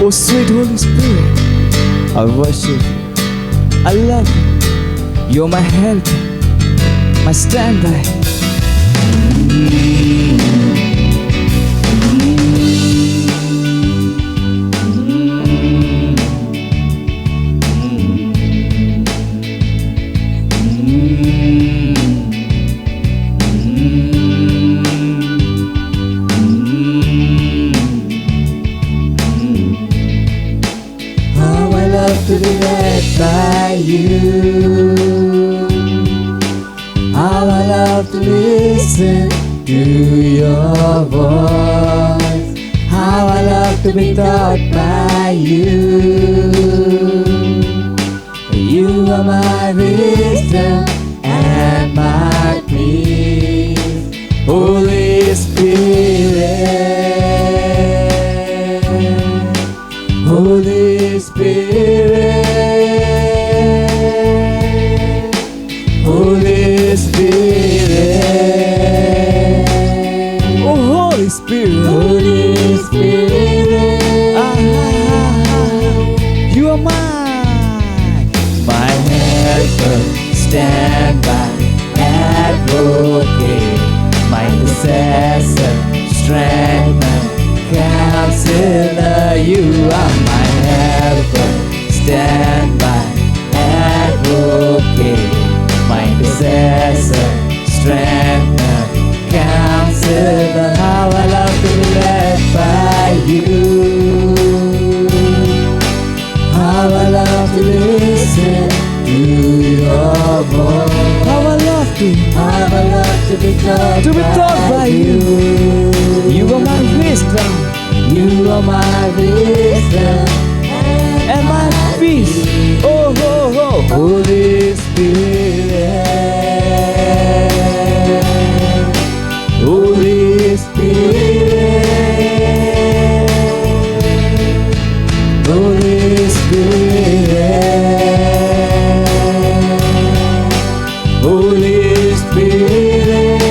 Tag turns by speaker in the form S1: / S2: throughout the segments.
S1: Oh sweet Holy Spirit, I worship you. I love you. You're my help, my standby. To be led by you. How I love to listen to your voice. How I love to be taught by you. You are my wisdom and my peace. Holy Spirit, Holy Spirit, Holy Spirit, oh Holy Spirit, Holy Spirit, you are mine, my helper, stand by, advocate, my intercessor, strengthener, counselor, you are my helper, stand by, advocate, my intercessor, strengthener, counselor. How I love to be led by you. How I love to listen to your voice. How I love to be taught by you. You are my wisdom. You are my wisdom and my peace. Oh, oh, oh, Holy Spirit, Holy Spirit, Holy Spirit, Holy Spirit,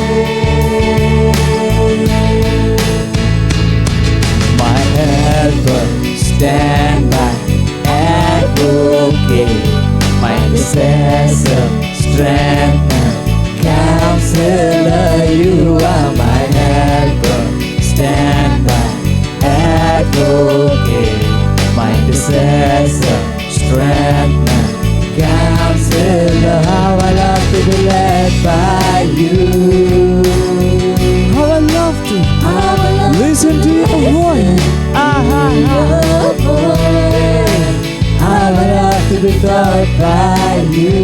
S1: my helper, stand by, advocate, my intercessor, strengthener, counselor, you are my helper, stand by, advocate, my intercessor, strengthener, counselor. How I love to be led by you. How I love to listen to your voice. How I love to be taught by you.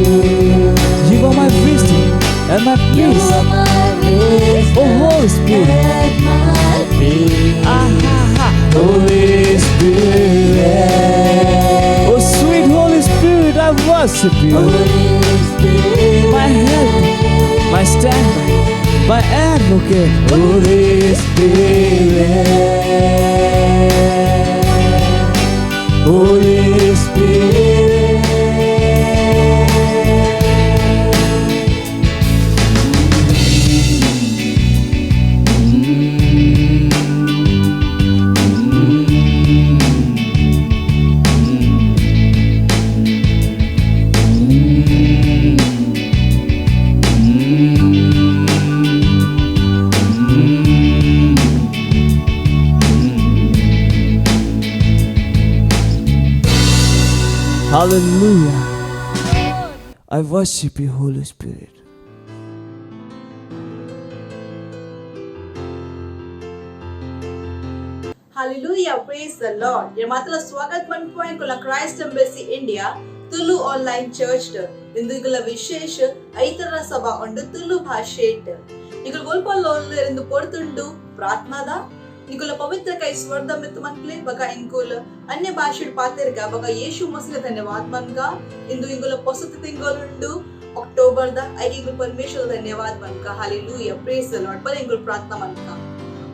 S1: You are my wisdom and my peace. Oh Holy Spirit, Holy Spirit, oh sweet Holy Spirit, I worship you. My help, my standby, my advocate. Holy Spirit, Holy Spirit. Hallelujah. I worship you, Holy Spirit.
S2: Hallelujah, praise the Lord. Your matala swagat manpuan kula Christ Embassy India Tulu online church ಇಂದು ಈಗಲ ವಿಶೇಷ ಐತರ ಸಭಾ ಉಂಡು ತುಳು ಭಾಷೆ ಈಗಲ ಗೋಲ್ಪಾಲ್ ಎಂದು ಪೊರ್ತುಂಡು ಪ್ರಾರ್ಥನಾದ ಈಗಲ ಪವಿತ್ರ ಕೈ ಸ್ವರ್ಧ ಮಿತ್ ಮನ್ಕ್ಲೆ ಬಗ ಇಂಕುಲ ಅನ್ಯ ಭಾಷೆ ಪಾತೆರ್ಗ ಬಗ ಯೇಸು ಮಸಿಲ ಧನ್ಯವಾದ ಮನ್ಗ ಇಂದು ಈಗಲ ಪೊಸತಿ ತಿಂಗಳುಂಡು ಅಕ್ಟೋಬರ್ ದ ಐದು ಪರಮೇಶ್ವರ ಧನ್ಯವಾದ ಮನ್ಕ ಹಾಲೆಲೂಯಾ ಪ್ರೇಸ್ ದ ಲಾರ್ಡ್ ಬಲ ಇಂಗಲ ಪ್ರಾರ್ಥನಾ ಮನ್ಕ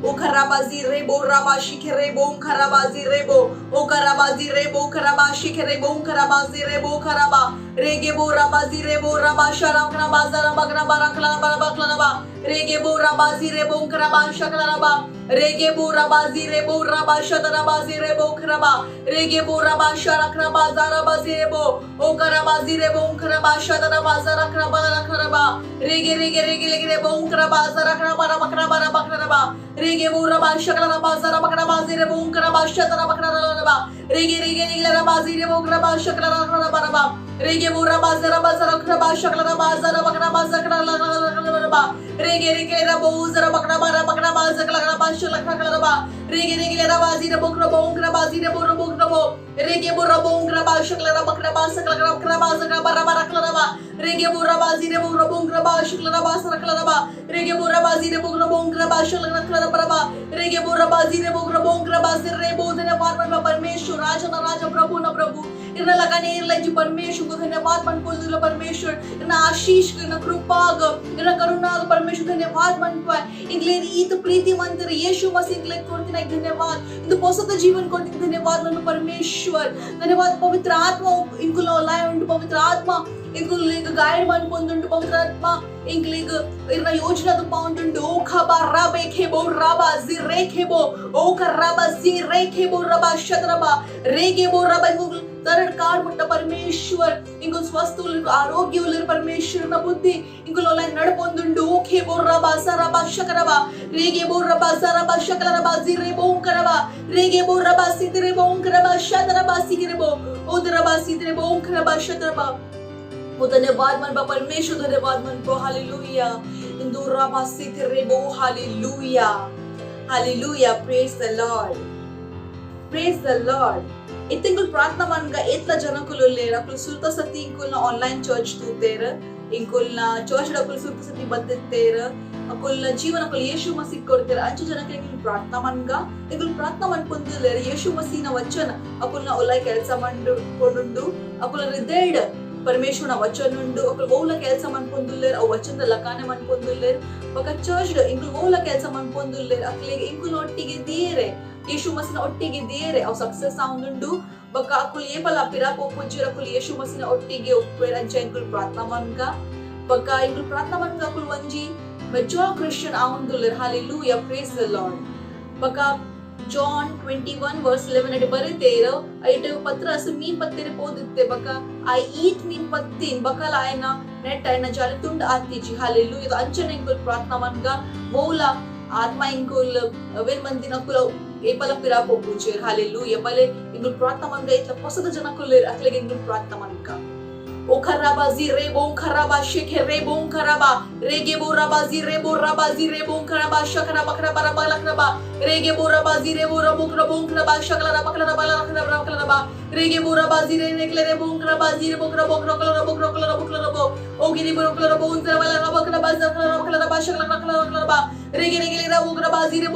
S2: O karabazi rebo rabashi kerebo karabazi rebo o karabazi rebo karabashi kerebo karabazi rebo karaba regebo rabazi rebo rabashara krabazara bagra barakla barabakla Rege bora bazire bonkraba shaklaraba. Rege bora bazire bora bashataraba zire bonkraba. Rege bora basharakraba zaraba zire bo. Okaraba zire bonkraba shataraba zarakraba rakraba. Rege rege rege rege bonkraba zarakraba rakraba rakraba. Rege bora bashaklaraba zarakraba zire bonkraba shataraba rakraba. Rege rege rege raba zire bonkraba shaklaraba raba. Rege bora bazara bazara kraba shaklaraba zarakraba zakraba. Rege rege rabo zara bakraba rakraba zakraba shakraba. Rege rege raba zire bonkraba bonkraba zire bora bonkraba. Rege bora bonkraba shakraba kraba sakraba kraba zakraba rakraba. Rege bora bazire bora bonkraba shakraba sakraba. Rege bora bazire bora bonkraba shakraba. Rege bora bazire bora bonkraba zire bodne parman परमेश्वर राजा ना राजा प्रभु ना प्रभु इतना लगाने लगी परमेश्वर को धन्यवाद मन को दिला परमेश्वर इतना आशीष को इतना कृपा को इतना करुणा को परमेश्वर धन्यवाद मन को इनके ईद प्रीति मंत्र यीशु मसीह के लिए कोर्ती ना धन्यवाद इनको पोषक जीवन कोर्ती धन्यवाद मन परमेश्वर धन्यवाद पवित्र आत्मा इनको लाए उनको पवित्र आत्मा इनको लेकर गाइड मन पोंदुंटु पवित्र आत्मा इनको लेकर इतना योजना तो पाउंडुंटु ओ खबा राबे खेबो राबा जिरे खेबो ओ करबा जिरे खेबो रबा शतरबा रेगेबो रबा इनको तरड काड मुट्ट परमेश्वर इनको स्वस्थ उल्लर आरोग्य उल्लर परमेश्वर न बुद्धि इनको लोला नडपोंदुंटु ओ खेबो रबा सरबा शकरबा रेगेबो रबा सरबा शकरबा जिरे बों करबा रेगेबो रबा सितरे बों करबा शतरबा सिगरेबो उदरबा सितरे बों करबा शतरबा वो धन्यवाद मन बा परमेश्वर धन्यवाद मन को हालेलुया इंदुरा बासी तेरे बो hallelujah hallelujah praise the lord इतंकुल प्रार्थना मन का इतला जनकुल लेर अकुल सुरता सती इंकुल ना ऑनलाइन चर्च तूतेर इंकुल ना चर्च अकुल सुरता सती बद्दतेर अकुल ना जीवन अकुल यीशु मसीह कोरतेर अंचु जनके इंकुल प्रार्थना मन का इंकुल प्रार्थना मन पुंदुलेर यीशु मसीह ना वचन अकुल ना ओलाई केल्सा मंडु कोंडुंडु अकुल हृदयड परमेश्वर ना वचन नुंडु अकुल वोला केल्सा मन पुंदुलेर अ वचन द लकाने मन पुंदुलेर पक चर्च इंकुल वोला केल्सा मन पुंदुलेर अकले इंकुल ಒಟ್ಟಿಗೆ ದಿಯರೆ ಯೇಸು ಮಸಿನ ಒಟ್ಟಿಗೆ ದಿಯರೆ ಅವ ಸಕ್ಸಸ್ ಆउंडुंडु बका अकुल ये पला पिरा को पुंजर अकुल यीशु मसीह ಒಟ್ಟಿಗೆ ಉಪ್ಪೇರ ಇಂकुल प्रार्थना मनका बका इंकुल प्रार्थना मनका अकुल वंजी मेच्योर क्रिश्चियन आउंडुलेर हालेलुया प्रेज द लॉर्ड बका John 21 verse 11 अटे बरेतेर अटे पत्र असं मी पत्तेरे पोदित्ते बका I eat मीन पत्तीन बका लायना नेट आयना जाले तुंड आतीची हालेलुया तो अंचने इंकुल प्रार्थना मनका वोला आत्मा इंकुल वेन मंदिना कुल एपला पिरा पोपुचेर हालेलुया पले इंकुल प्रार्थना मनका इतला पसद जनकुलेर अकले इंकुल प्रार्थना मनका ओ खराबा जिरे बों खराबा शेखे रे बों खराबा रेगे बोराबा जिरे बोराबा जिरे बों खराबा शकरा बकरा बराबा लखराबा रेगे बोराबा जिरे बोरा बोकरा बों खराबा शकला बकरा बला लखराबा बकराबा रेगे बोराबा जिरे नेकले रे बों खराबा जिरे बोकरा बोकरा कलरा बोकरा कलरा बोकरा बो ओ गिरी बोकरा बों जरा बला बकरा बकरा बकरा शकला बकरा रेगे रेगे रे बोकरा जिरे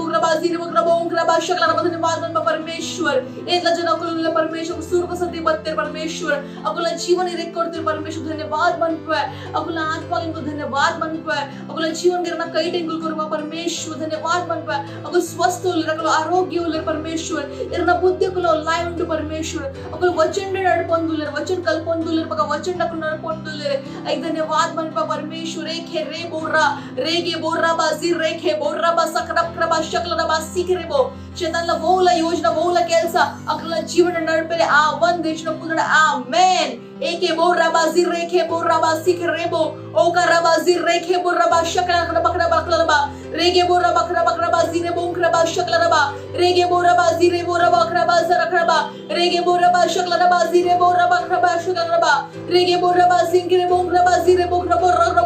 S2: बोकरा बों खराबा शकला धन्यवाद मन परमेश्वर एतला जनकुल परमेश्वर सुरत सती बत्ते परमेश्वर अकुल जीवन रेकॉर्ड परमेश्वर धन्यवाद मनपुए अकुल आत्मा इनको धन्यवाद मनपुए अकुल जीवन गिरना कई टेंगुल करवा परमेश्वर धन्यवाद मनपुए अकुल स्वस्थ उल्लर अकुल आरोग्य उल्लर परमेश्वर इरना बुद्धि कुल लाय उंटु परमेश्वर अकुल वचन नडपोंदुल्लर वचन कल्पोंदुल्लर बका वचन अकुल नडपोंदुल्लर आई धन्यवाद मनपा परमेश्वर रेखे रे बोरा रेगे बोरा बाजी रेखे बोरा बा सकरब करबा शकलना बा सिकरेबो शैतानला वोला योजना वोला केल्सा अकुल जीवन नडपेले आ वन देशना पुदड आमेन एके बोरा बाजी रेखे बोरा बा सिकरेबो ओ करबा जी रेखे बोरा बा शकला बकरा बकरा रेगे बोरा बकरा बकरा बाजी रे बोंकरा बा शकला बा रेगे बोरा बाजी रे बोरा बकरा बा जरखरा बा रेगे बोरा बा शकला बाजी रे बोरा बकरा बा शकला बा रेगे बोरा बा सिंगरे बोंकरा बाजी रे बोकरा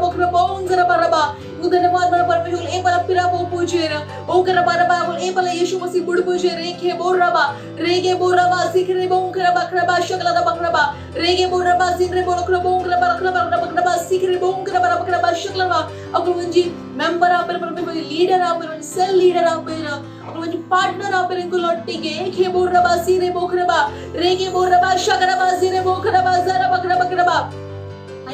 S2: बोकरा बोंकरा बरबा धन्यवाद मन परमेश्वर ए पला पिरा बो पूजेर ओ कर बरबा ए पला यीशु मसीह बुड पूजे रेखे बोरा बा रेगे बोरा बा सिकरे बोंकरा बकरा बा शकला बकरा बा रेगे बोरा बा सिकरे बोकरा बोंकरा बकरा बा सिकरे बोंकरा बकरा बा शकला बा अकुल वंजी मेंबर आपर परमेश्वर लीडर आपर सेल लीडर आपर अकुल वंजी पार्टनर आपर इनको लॉटिगे एखे बोरा बा सिरे बोकरा बा रेगे बोरा बा शकरा बा सिरे बोकरा बा जरा बकरा बा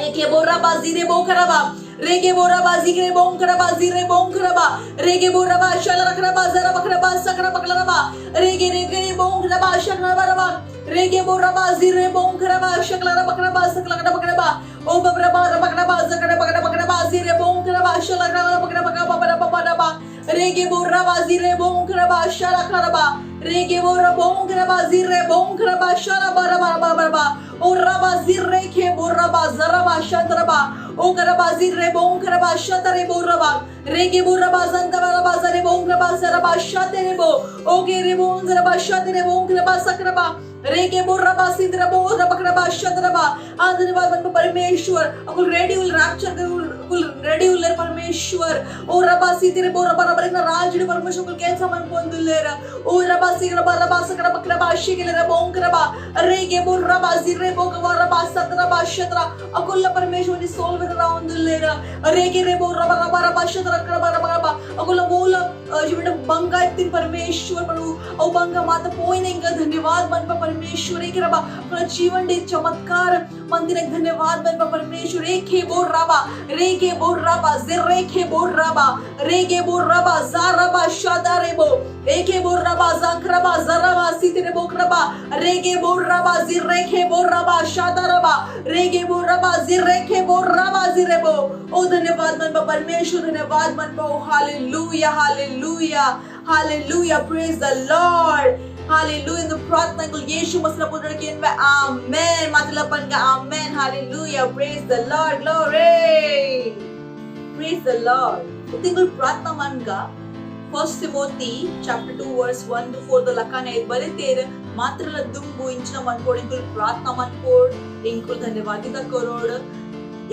S2: एखे बोरा बा सिरे बोकरा बा रेगे बोरा बाजी के बोंकरा बाजी रे बोंकरा बा रेगे बोरा बा शला रखरा बा जरा बकरा बा सकरा बकला बा रेगे रेगे बोंकरा बा शकरा बा रेगे बोरा बाजी रे बोंकरा बा शकला बकरा बा सकला बकरा बा ओ ओ बबरबा रबकरबा जकरबकरबकरबा जिरे बोंकरबा शलकरबकरबकरबा रेगे बोरबा जिरे बोंकरबा शलकरबा रेगे बोरबोंकरबा जिरे बोंकरबा शलबरबा ओ रबा जिरे के बोरबा जरबा शतरबा ओ करबा जिरे बोंकरबा शतरे बोरबा रेगे बोरबा जंतरबा जरे बोंकरबा जरबा शतरे बो ओ गेरे बोंकरबा शतरे बोंकरबा सकरबा रेगे बोरबा सिद्र बोरबकरबा शतरबा धन्यवाद परमेश्वर अकुल रेडी विल रैप्चर अकुल रेडी विल परमेश्वर ओ रबा सिद्र बोरबा रबना राजुడు परमेश्वर अकुल केल्सा मन పొందులేరా ओ रबा सिद्र रबा सकरबा करबा शिगेलेरा बोंकरबा रेगे बोरबा जिरे बोकरबा सतरबा शतरा अकुल परमेश्वर नी सोल विरा ఉందులేరా रेगे रे बोरबा रबा शतरा करबा अकुल मूल जीवन बंगा इतिन परमेश्वर प्रभु ओ बंगा माता पोइने इंगा धन्यवाद मन परमेश्वर एक रबा अपना जीवन दे चमत्कार मंदिर धन्यवाद मन परमेश्वर एक है बोर रबा रेगे बोर रबा जिरेखे बोर रबा रेगे बोर रबा जारबा शादारेबो एक है बोर रबा जाखरबा जरबा सितरे बोकरबा रेगे बोर रबा जिरेखे बोर रबा शादारबा रेगे बोर रबा जिरेखे बोर रबा जिरेबो ओ धन्यवाद मन परमेश्वर धन्यवाद मन hallelujah hallelujah hallelujah praise the lord hallelujah इन प्रार्थना को यीशु मसीह पुत्र के नाम में आमेन मतलब का amen hallelujah praise the lord glory praise the lord तिंगल प्रार्थना मन का first Timothy chapter 2 verse 1 to 4 द लकाने बरे तेरे मात्र लद्दुंबु इंचना मन कोड इंकुल प्रार्थना मन कोड इंकुल धन्यवादिता करोड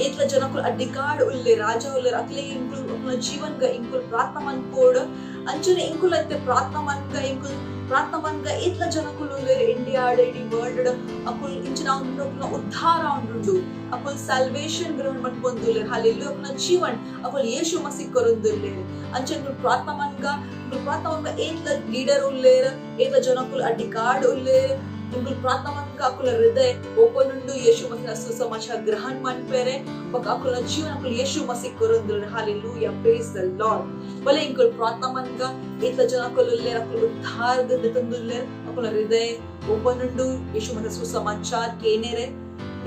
S2: एतला जनकुल अधिकार उल्ले राजा उल्ले अकले इंकुल अपना जीवन का इंकुल प्रार्थना मन कोड अंचने इंकुल अत्ते प्रार्थना मन का इतला जनकुल उल्ले इंडिया डेडी वर्ल्ड अकुल इंचना उन्नो अपना उद्धार उंडु अकुल सल्वेशन ग्रहण मन पोंदुले हालेलुया अपना जीवन अकुल यीशु मसीह करुंदुले अंचने प्रार्थना मन का इतला लीडर उल्ले इतला जनकुल अधिकार उल्ले इंकुल प्रार्थना मन का अकुल हृदय ओपन उंडु यीशु मसीह सुसमाचार ग्रहण मन पेरे बक अकुल जीवन अकुल यीशु मसीह करुंदुले हालेलुया प्रेज द लॉर्ड भले इंकुल प्रार्थना मन का इतला जनकुल उल्ले अकुल उद्धार गंदतंदुल्ले अकुल हृदय ओपन उंडु यीशु मसीह सुसमाचार केनेरे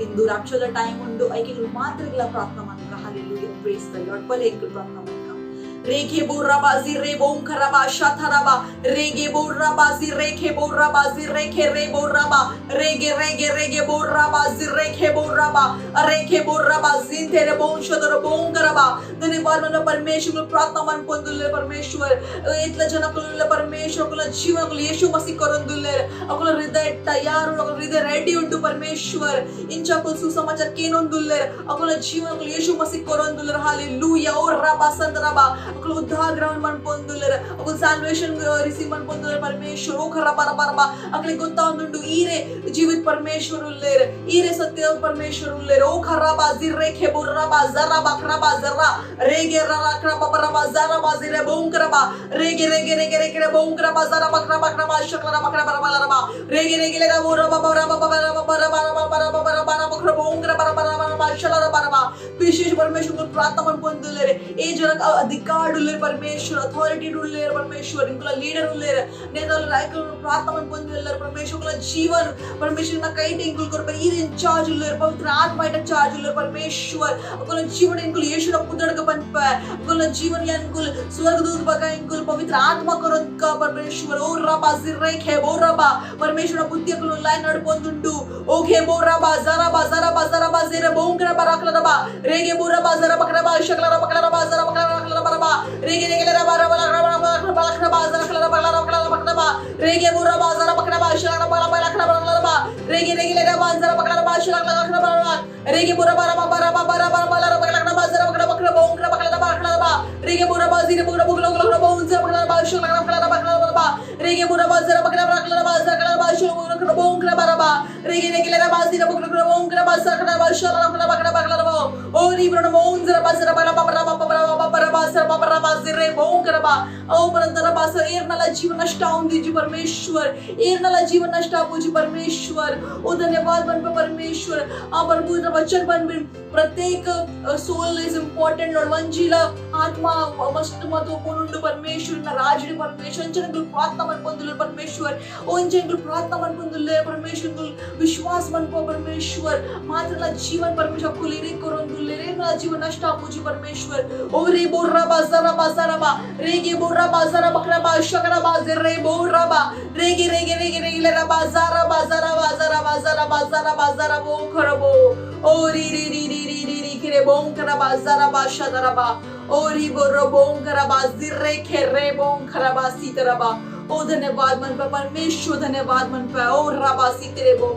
S2: इंदु राक्षस टाइम उंडु ऐके मात्र इला प्रार्थना मन का हालेलुया प्रेज द लॉर्ड भले इंकुल प्रार्थना मन रेगे बोरबा जिरे बोंकरबा शथरबा रेगे बोरबा जिरेखे बोरबा जिरेखे रे बोरबा रेगे रेगे रेगे बोरबा जिरेखे बोरबा रेखे बोरबा जिंतेरे बोंशदर बोंकरबा धन्यवाद मन परमेश्वर प्रार्थना मन पोंदुले परमेश्वर इतला जनकुल परमेश्वर कुल जीवन कुल यीशु मसीह करुंदुले अकुल हृदय तयार अकुल हृदय रेडी उंटू परमेश्वर इंचा कुल सुसमाचार केनोंदुले अकुल जीवन कुल यीशु मसीह करुंदुले हालेलुया ओ रबा संतरबा अकुल उद्धार ग्रहण मन पोंदुले अकुल सल्वेशन रिसीव मन पोंदुले परमेश्वर ओ खरबा रबा अकले गोत्तांदुंडु ईरे जीवित परमेश्वर उल्लेर ईरे सत्य परमेश्वर उल्लेर ओ खरबा जिरेखे बोरबा जरबा खरबा जरा रेगे ररा खरबा बरबा जरबा जिरे बोंकरबा रेगे रेगे रेगे रेगे बोंकरबा जरबा खरबा खरबा शकरा बकरा बरबा रबा रेगे रेगे ले बोरबा बरबा बरबा बरबा बरबा बरबा बकरा बोंकरबा बरबा शलरा बरबा विशेष परमेश्वर को प्रार्थना मन पोंदुले ए जन अधिकार उल्ले परमेश्वर अथॉरिटी उल्ले परमेश्वर इनका लीडर उल्ले नेता रायकुल प्रार्थना मन पोंदुले परमेश्वर का जीवन परमेश्वर ना कई टिंकुल कर पर इन चार्ज उल्ले पवित्र आत्मा इट चार्ज उल्ले परमेश्वर अकुल जीवन इनकुल यीशु ना पुदड़ का बन पे अकुल जीवन इनकुल स्वर्गदूत बका इनकुल पवित्र आत्मा करन का परमेश्वर ओ रबा जिरेखे बोरबा परमेश्वर बुद्धि अकुल लाइन नड पोंदुंडु ओके बोरबा जरबा जरबा जरबा जिरे बोंकरबा रखलरबा रेगे बोरबा जरबा बकरबा शकलरबा बकरबा जरबा बकरबा रेगे रेगे रबा रबा रबा बकरबा जरबा बकरबा रेगे बोरबा जरबा बकरबा शकलरबा बकरबा रेगे रेगे रबा जरबा बकरबा शकलरबा रेगे बोरबा रबा रबा रबा बकरबा जरबा बकरबा बकरबा रेगे बोरबा जिरे बोरबा बकरबा बकरबा शकलरबा बकरबा रेगे बोरबा जरबा बकरबा शकलरबा रबा रेगे रेगे रबा जिरे बोरबा शकलरबा शकलरबा ओ रिब्रन मोन जरबा जरबा रबा जिरे बोंकरबा ओ बरदरबा एर्नला जीवन नष्टाउंदी जी परमेश्वर एर्नला जीवन नष्टापु जी परमेश्वर ओ धन्यवाद मन परमेश्वर आ प्रभु वचन बन प्रत्येक सोल इज इंपॉर्टेंट लॉर्ड मंजिला आत्मा मस्त महत्वपूर्ण परमेश्वर ना राजडी परमेश्वर चंगल प्रार्थना मन पोंदुले परमेश्वर ओ चंगल प्रार्थना प्रार्थना मन पुंदुले परमेश्वर कुल विश्वास मन पो परमेश्वर मात्र जीवन परमेश्वर कुली रे करून दुले रे ना जीवन नष्ट आपुजी परमेश्वर ओ रे बोरा बाजारा रेगे बोरा बाजारा बकरा बा शकरा बाजे रे बोरा बा रेगे ले रा बाजारा बो खरबो ओ री खरे बों करा बाजारा बा शदरा बा ओ री बोरो बों करा बाजी रे खेरे बों खरा बा सीतरा बा ओ धन्यवाद मन पे परमेश्वर धन्यवाद मन पे ओ रबा सीतरे बो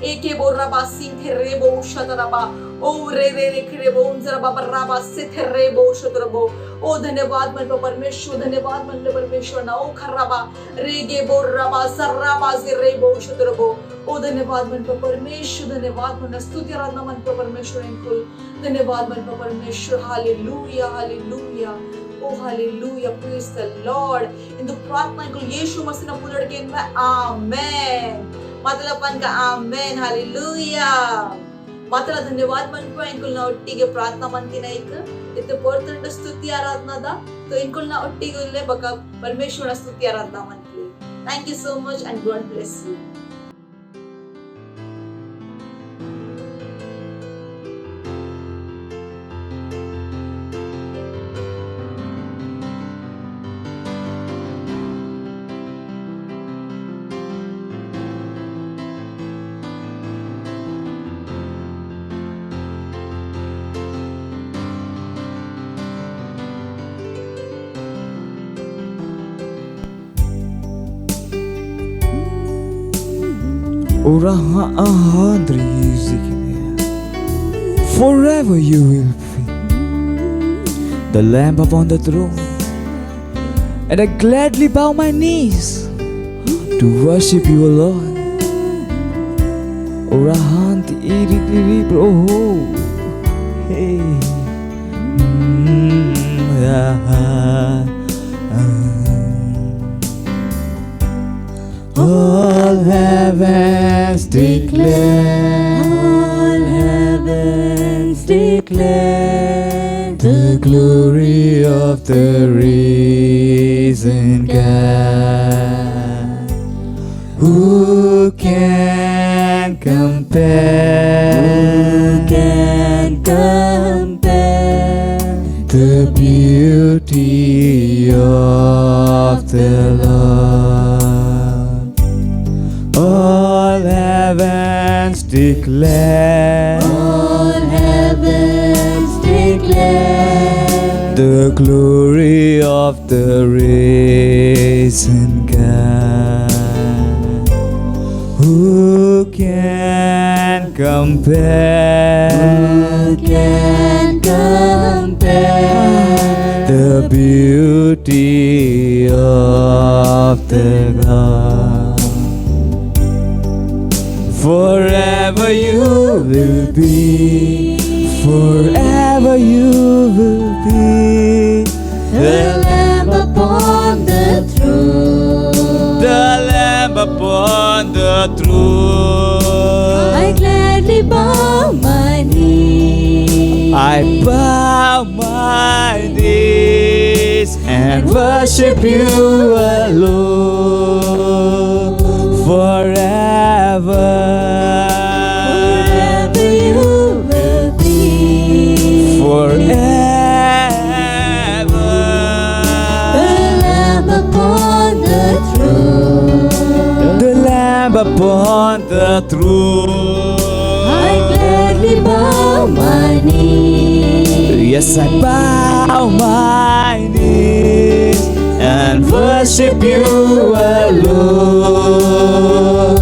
S2: एके बो रबा सिंथे बो शदरा बा ओ रे खरे बो जरा बा रबा सिथे बो शदरा बो ओ धन्यवाद मन पे परमेश्वर धन्यवाद मन पे परमेश्वर ना ओ खराबा रेगे बो रबा सरबा जिरे बो शदरा बो ओ धन्यवाद मन पे परमेश्वर धन्यवाद मन स्तुति आराधना मन पे परमेश्वर इनको धन्यवाद मन पे परमेश्वर hallelujah hallelujah oh hallelujah praise the Lord इंदु प्रार्थना को यीशु मसीह ना पुलड़ के में आमेन मतलब अपन का आमेन हालेलुया मात्र धन्यवाद मन पे इनको ना ಒಟ್ಟಿಗೆ ಪ್ರಾರ್ಥನಾ ಮಂತಿನ ಈಗ ಇತ್ತೆ ಪೊರ್ತಂಡ ಸ್ತುತಿ ಆರಾಧನಾ ದ तो इनको ना ಒಟ್ಟಿಗೆ ಇಲ್ಲೇ ಬಕ परमेश्वर ಸ್ತುತಿ ಆರಾಧನಾ ಮಂತಿ thank you so much and God bless you
S1: Forever you will be the Lamb upon the throne, and I gladly bow my knees to worship you, O Lord. Orahanti iri bro, hey, all heavens declare, all heavens declare the glory of the risen God. Who can compare? Who can compare the beauty of the Lord? All heavens declare, all heavens declare the glory of the risen God. Who can compare? Who can compare the beauty of the God? Forever you will be, forever you will be the Lamb upon the throne, the Lamb upon the throne.
S3: I gladly bow my knees,
S1: I bow my knees and worship you alone forever.
S3: forever you will be,
S1: Forever
S3: the Lamb upon the throne.
S1: the Lamb upon the throne.
S3: I gladly bow my knees,
S1: Yes, I bow my knees and worship you alone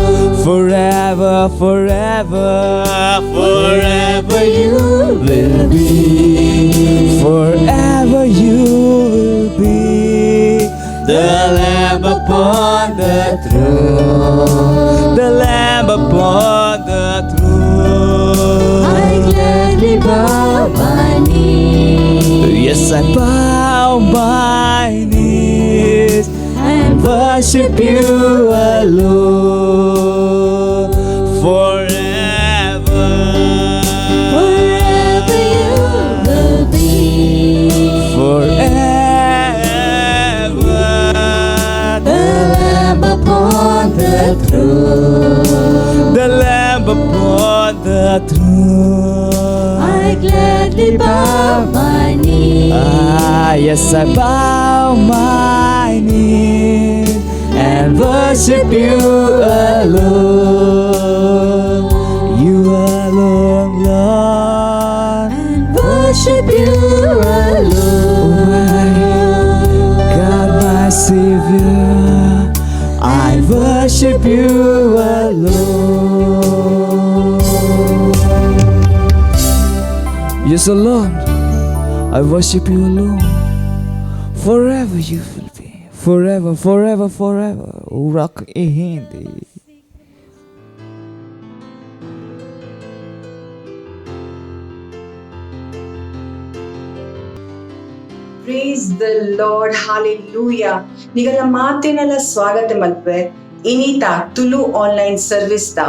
S1: forever, forever, forever you will be, forever you will be the Lamb upon the throne, the Lamb upon the throne.
S3: I gladly bow my knees,
S1: Yes, I bow my knees and worship you alone forever.
S3: forever you will be,
S1: Forever
S3: the Lamb upon the throne.
S1: upon the throne.
S3: I gladly bow my knee.
S1: Ah, yes, I bow my knee and worship you alone. You alone, Lord.
S3: And worship you alone.
S1: God, my Savior, I worship you alone. Yes, O Lord, I worship you alone. Forever you will be. Forever, forever, forever. Rock ihindi.
S4: Praise the Lord, hallelujah. ನಿಗಲ ಮಾತಿನಲ್ಲ ಸ್ವಾಗತ ಮಲ್ಪೆ ಇನಿತ Tulu online service the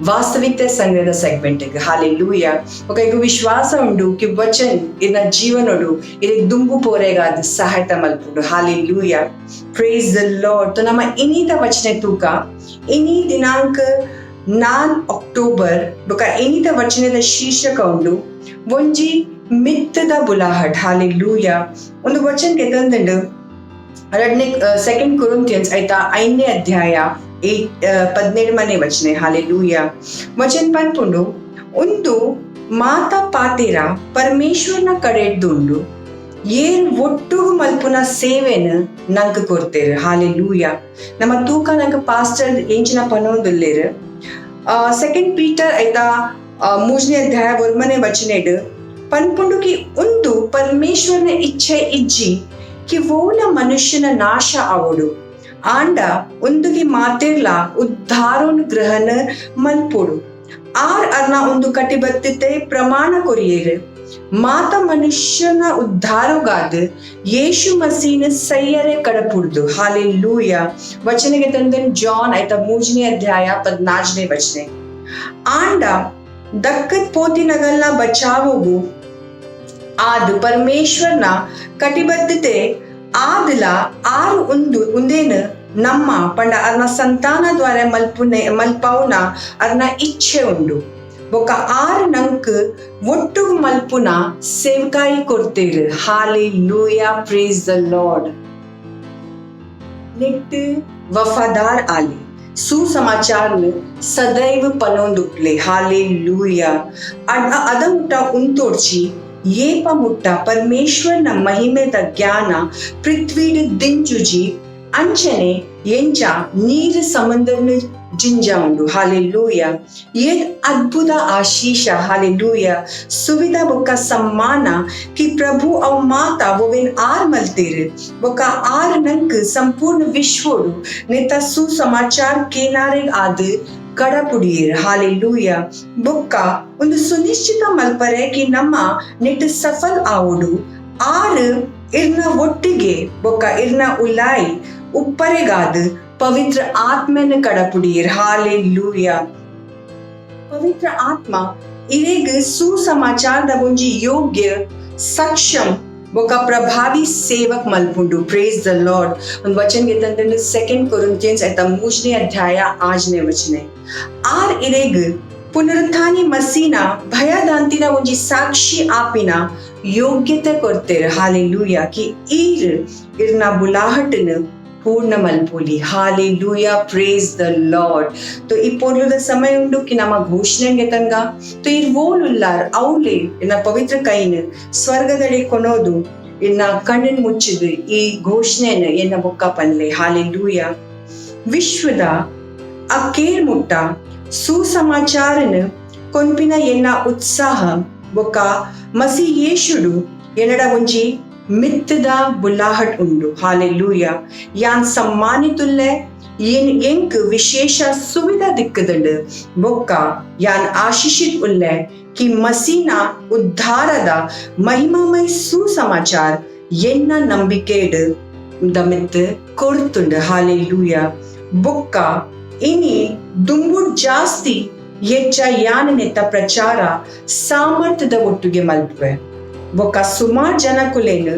S4: ವಾಸ್ತವಿಕತೆ ಸಂಘದ segment hallelujah ఒక ವಿಶ್ವಾಸ ಉಂಡು ಕಿ ವಚನ್ ಇನ್ನ ಜೀವನೋಡು ಇದಕ್ಕೆ ದುಂಬು ಪೋರೆಗಾದ ಸಹಾಯತ ಮಲ್ಪುಂಡು ಹಾಲೆಲೂಯ. Praise the lord. तो ನಮ್ಮ ಇನಿತ ವಚನೆ ತೂಕ ಇನಿ ದಿನಾಂಕ 4 ಅಕ್ಟೋಬರ್ ಬೊಕ ಇನಿತ ವಚನದ ಶೀರ್ಷಕ ಉಂಡು ಒಂಜಿ ಮಿತ್ತದ ಬುಲಾಹಟ್ ಹಾಲೆಲೂಯ. ಒಂದು ವಚನ ಕೆತ್ತಂದುಂಡು ಸೆಕೆಂಡ್ ಕೊರಿಂಥಿಯನ್ಸ್ ಐತಾ 5ನೇ ಅಧ್ಯಾಯ 17ನೇ ವಚನೆ ಹಾಲೆಲೂಯ. ವಚನ ಪನ್ಪುಂಡು ಒಂದು ಮಾತ ಪಾತೆರ ಪರಮೇಶ್ವರನ ಕಡೆಡ್ದುಂಡು ಏನ್ ಒಟ್ಟುಗು ಮಲ್ಪುನ ಸೇವೆನ ನಂಗೆ ಕೊಡ್ತೇರು ಹಾಲೆಲೂಯ. ನಮ್ಮ ತೂಕ ನಂಗೆ ಪಾಸ್ಟರ್ ಎಂಚಿನ ಪನೊಂದುಲ್ಲೇರು ಸೆಕೆಂಡ್ ಪೀಟರ್ ಐತಾ 3ನೇ ಅಧ್ಯಾಯ 1ನೇ ವಚನೆಡ್ ಪನ್ಪುಂಡು ಕಿ ಒಂದು ಪರಮೇಶ್ವರನ ಇಚ್ಛೆ ಇಜ್ಜಿ ಕಿ ಓಲ ಮನುಷ್ಯನ ನಾಶ ಆವಡು ಆಂಡ ಒಂದುಗಿ ಮಾತೆರ್ಲ ಉದ್ಧಾರನು ಗ್ರಹಣ ಮಲ್ಪೊಡು ಆರ್ ಅರ್ನ ಒಂದು ಕಟಿಬದ್ಧತೆ ಪ್ರಮಾಣ ಕೊರಿಯೇರು ಮಾತ ಮನುಷ್ಯನ ಉದ್ಧಾರಗಾದ ಯೇಸು ಮಸೀನ ಸೈಯರೆ ಕಡಪುಡ್ದು ಹಾಲೆಲೂಯ. ವಚನೆಗೆ ತಂದನ್ ಜಾನ್ ಐತ 3ನೇ ಅಧ್ಯಾಯ 14ನೇ ವಚನೆ ಆಂಡ ದಕ್ಕತ್ ಪೋತಿನಗಲ್ನ ಬಚಾವೋಗು ಆದ್ ಪರಮೇಶ್ವರನ ಕಟಿಬದ್ಧತೆ ಆದಲ ಆರು ಒಂದೇನು ನಮ್ಮ ಪಂಡ ಅರ್ನ ಸಂತಾನ ದ್ವಾರ ಮಲ್ಪೌನ ಅರ್ನ ಇಚ್ಛೆ ಉಂಡು ಬೊಕ ಆರು ನಂಕ್ ಒಟ್ಟು ಮಲ್ಪುನ ಸೇವಕಾಯಿ ಕೊಡ್ತೇರು ಹಾಲೆಲೂಯ. Praise the Lord. नित्य वफादार आले सुसमाचार में सदैव पनोंदुप्ले हालेलूया. अद मुट्टा उंतोर्ची येप मुट्टा परमेश्वर न महिमेद ज्ञान पृथ्वीड दिंजुजी अंचने ಎಂಚ ನೀರು ಸಮಂದವನ್ನು ಜಿಂಜ ಉಂಡು ಹಾಲೆಲೂಯ. ಏನ್ ಅದ್ಭುತ ಆಶೀಷ ಹಾಲೆಲೂಯ. ಸುವಿಧ ಬೊಕ್ಕ ಸಮ್ಮಾನ ಕಿ ಪ್ರಭು ಅವ್ ಮಾತ ಒವೆನ್ ಆರ್ ಮಲ್ತೇರು ಬೊಕ್ಕ ಆರ್ ನಂಕ್ ಸಂಪೂರ್ಣ ವಿಶ್ವಡು ನೆತ ಸುಸಮಾಚಾರ ಕೇನಾರೆ ಆದ ಕಡಪುಡಿಯೇರು ಹಾಲೆಲೂಯ. ಬೊಕ್ಕ ಒಂದು ಸುನಿಶ್ಚಿತ ಮಲ್ಪರೆ ಕಿ ನಮ್ಮ ನೆಟ್ ಸಫಲ್ ಆವಡು ಆರು ಇರ್ನ ಒಟ್ಟಿಗೆ ಬೊಕ್ಕ ಇರ್ನ ಉಲಾಯಿ ಉಪ್ಪರೆಗಾದ ಪವಿತ್ರ ಆತ್ಮನ ಕಡಪುಡಿಯರ್ ಹಾಲೆಲೂಯ. ಪವಿತ್ರ ಆತ್ಮ ಇರೇಗ ಸುಸಮಾಚಾರದ ಒಂಜಿ ಯೋಗ್ಯ ಸಕ್ಷಮ್ ಬೊಕ ಪ್ರಭಾವಿ ಸೇವಕ್ ಮಲ್ಪುಂಡು. Praise the Lord. ಒಂದು ವಚನ ತಂದ್ರೆ ಸೆಕೆಂಡ್ ಕೊರಿಂಥಿಯನ್ಸ್ ಐತ 3ನೇ ಅಧ್ಯಾಯ 8ನೇ ವಚನೆ ಆರ್ ಇರೇಗ ಪುನರುತ್ಥಾನಿ ಮಸೀನ ಭಯದಾಂತಿನ ಒಂಜಿ ಸಾಕ್ಷಿ ಆಪಿನ ಯೋಗ್ಯತೆ ಕೊಡ್ತೇರು ಹಾಲೆಲೂಯ. ಕಿ ಇರ್ನ ಬುಲಾಹಟನ पूर्ण मलपुली हालेलुया. Praise the Lord. तो ಈ ಪೋರ್ಲುದ ಸಮಯ ಉಂಡು ಕಿ ನಮ್ಮ ಘೋಷಣೆಗೆ ತಂಗ तो ಈ ವೋಲುಲ್ಲಾರ್ ಔಲೆ ಇನ್ನ ಪವಿತ್ರ ಕೈನ ಸ್ವರ್ಗದಡಿ ಕೊನೋದು ಇನ್ನ ಕಣ್ಣನ್ ಮುಚ್ಚಿದು ಈ ಘೋಷಣೆನ ಎನ್ನ ಬೊಕ್ಕ ಪನ್ಲೆ ಹಾಲೆಲೂಯ. ವಿಶ್ವದ ಅಕ್ಕೇರ್ ಮುಟ್ಟ ಸುಸಮಾಚಾರನ ಕೊಂಪಿನ ಎನ್ನ ಉತ್ಸಾಹ ಬೊಕ್ಕ ಮಸಿ ಯೇಶುಡು ಎನ್ನಡ ಒಂಜಿ ಮಿತ್ತದ ಬುಲ್ಲಾಹಟ್ ಉಂಡು ಹಾಲೆಲೂಯ. ಯಾನ್ ಸಮ್ಮಾನಿತುಲ್ಲೆ ಎಂಕ್ ವಿಶೇಷ ಸುವಿಧ ದಿಕ್ಕದಂಡು ಬೊಕ್ಕ ಯಾನ್ ಆಶಿಷಿತ್ ಉಲ್ಲೆ ಕಿ ಮಸೀನ ಉದ್ಧಾರದ ಮಹಿಮಾಮಯ ಸುಸಮಾಚಾರ ಎನ್ನ ನಂಬಿಕೆಡ್ ದಮಿತ್ ಕೊಡ್ತುಂಡು ಹಾಲೆಲೂಯ. ಬೊಕ್ಕ ಇನಿ ದುಂಬುಡ್ ಜಾಸ್ತಿ ಹೆಚ್ಚ ಯಾನ್ ನೆತ್ತ ಪ್ರಚಾರ ಸಾಮರ್ಥ್ಯದ ಒಟ್ಟಿಗೆ ಮಲ್ಪೆ ಬೊಕ್ಕ ಸುಮಾರು ಜನಕುಲೇನು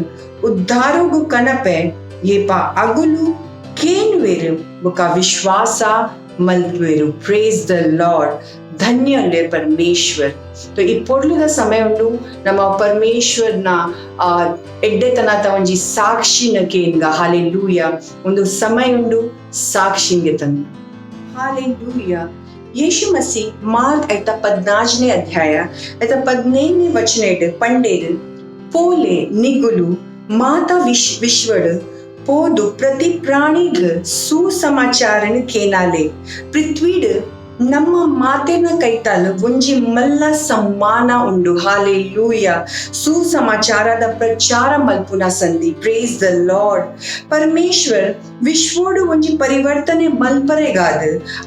S4: ಉದ್ಧಾರೋಗು ಕನಪೆ ಏಪ ಅಗುಲು ಕೇನುವೆರು ಬೊಕ್ಕ ವಿಶ್ವಾಸ ಮಲ್ಪುವೆರು. Praise the lord. ಧನ್ಯ ಉಂಡೆ ಪರಮೇಶ್ವರ್. ಈ ಪೊರ್ಲುದ ಸಮಯ ಉಂಡು ನಮ್ಮ ಪರಮೇಶ್ವರ್ನ ಎಡ್ಡೆತನದ ಒಂಜಿ ಸಾಕ್ಷಿನ ಕೇನ್ಗ ಹಾಲೆಲೂಯ ಒಂದು ಸಮಯ ಉಂಡು ಸಾಕ್ಷಿಂಗೆ ತಂದು ಹಾಲೆಲೂಯ. ಯೇಸು ಮಸಿ ಮಾರ್ಕ್ ಐತ 14ನೇ ಅಧ್ಯಾಯ ಐತ 15ನೇ ವಚನ ಪಂಡೇರು ಪೋಲೆ ನಿಗುಲು ಮಾತಾ ವಿಶ್ವಡ್ ಪೋದು ಪ್ರತಿ ಪ್ರಾಣಿಗ್ ಸುಸಮಾಚಾರನ ಕೇನಾಲೆ ಪೃಥ್ವೀಡ್ ನಮ್ಮ ಮಾತೆನ ಕೈತಾಲ್ ಒಂಜಿ ಮಲ್ಲ ಸಮ್ಮಾನ ಉಂಡು ಹಾಲೆಲೂಯ. ಸುಸಮಾಚಾರದ ಪ್ರಚಾರ ಮಲ್ಪುನ ಸಂಧಿ. Praise the lord. ಪರಮೇಶ್ವರ್ ವಿಶ್ವೋಡು ಒಂಜಿ ಪರಿವರ್ತನೆ ಮಲ್ಪರೆಗಾದ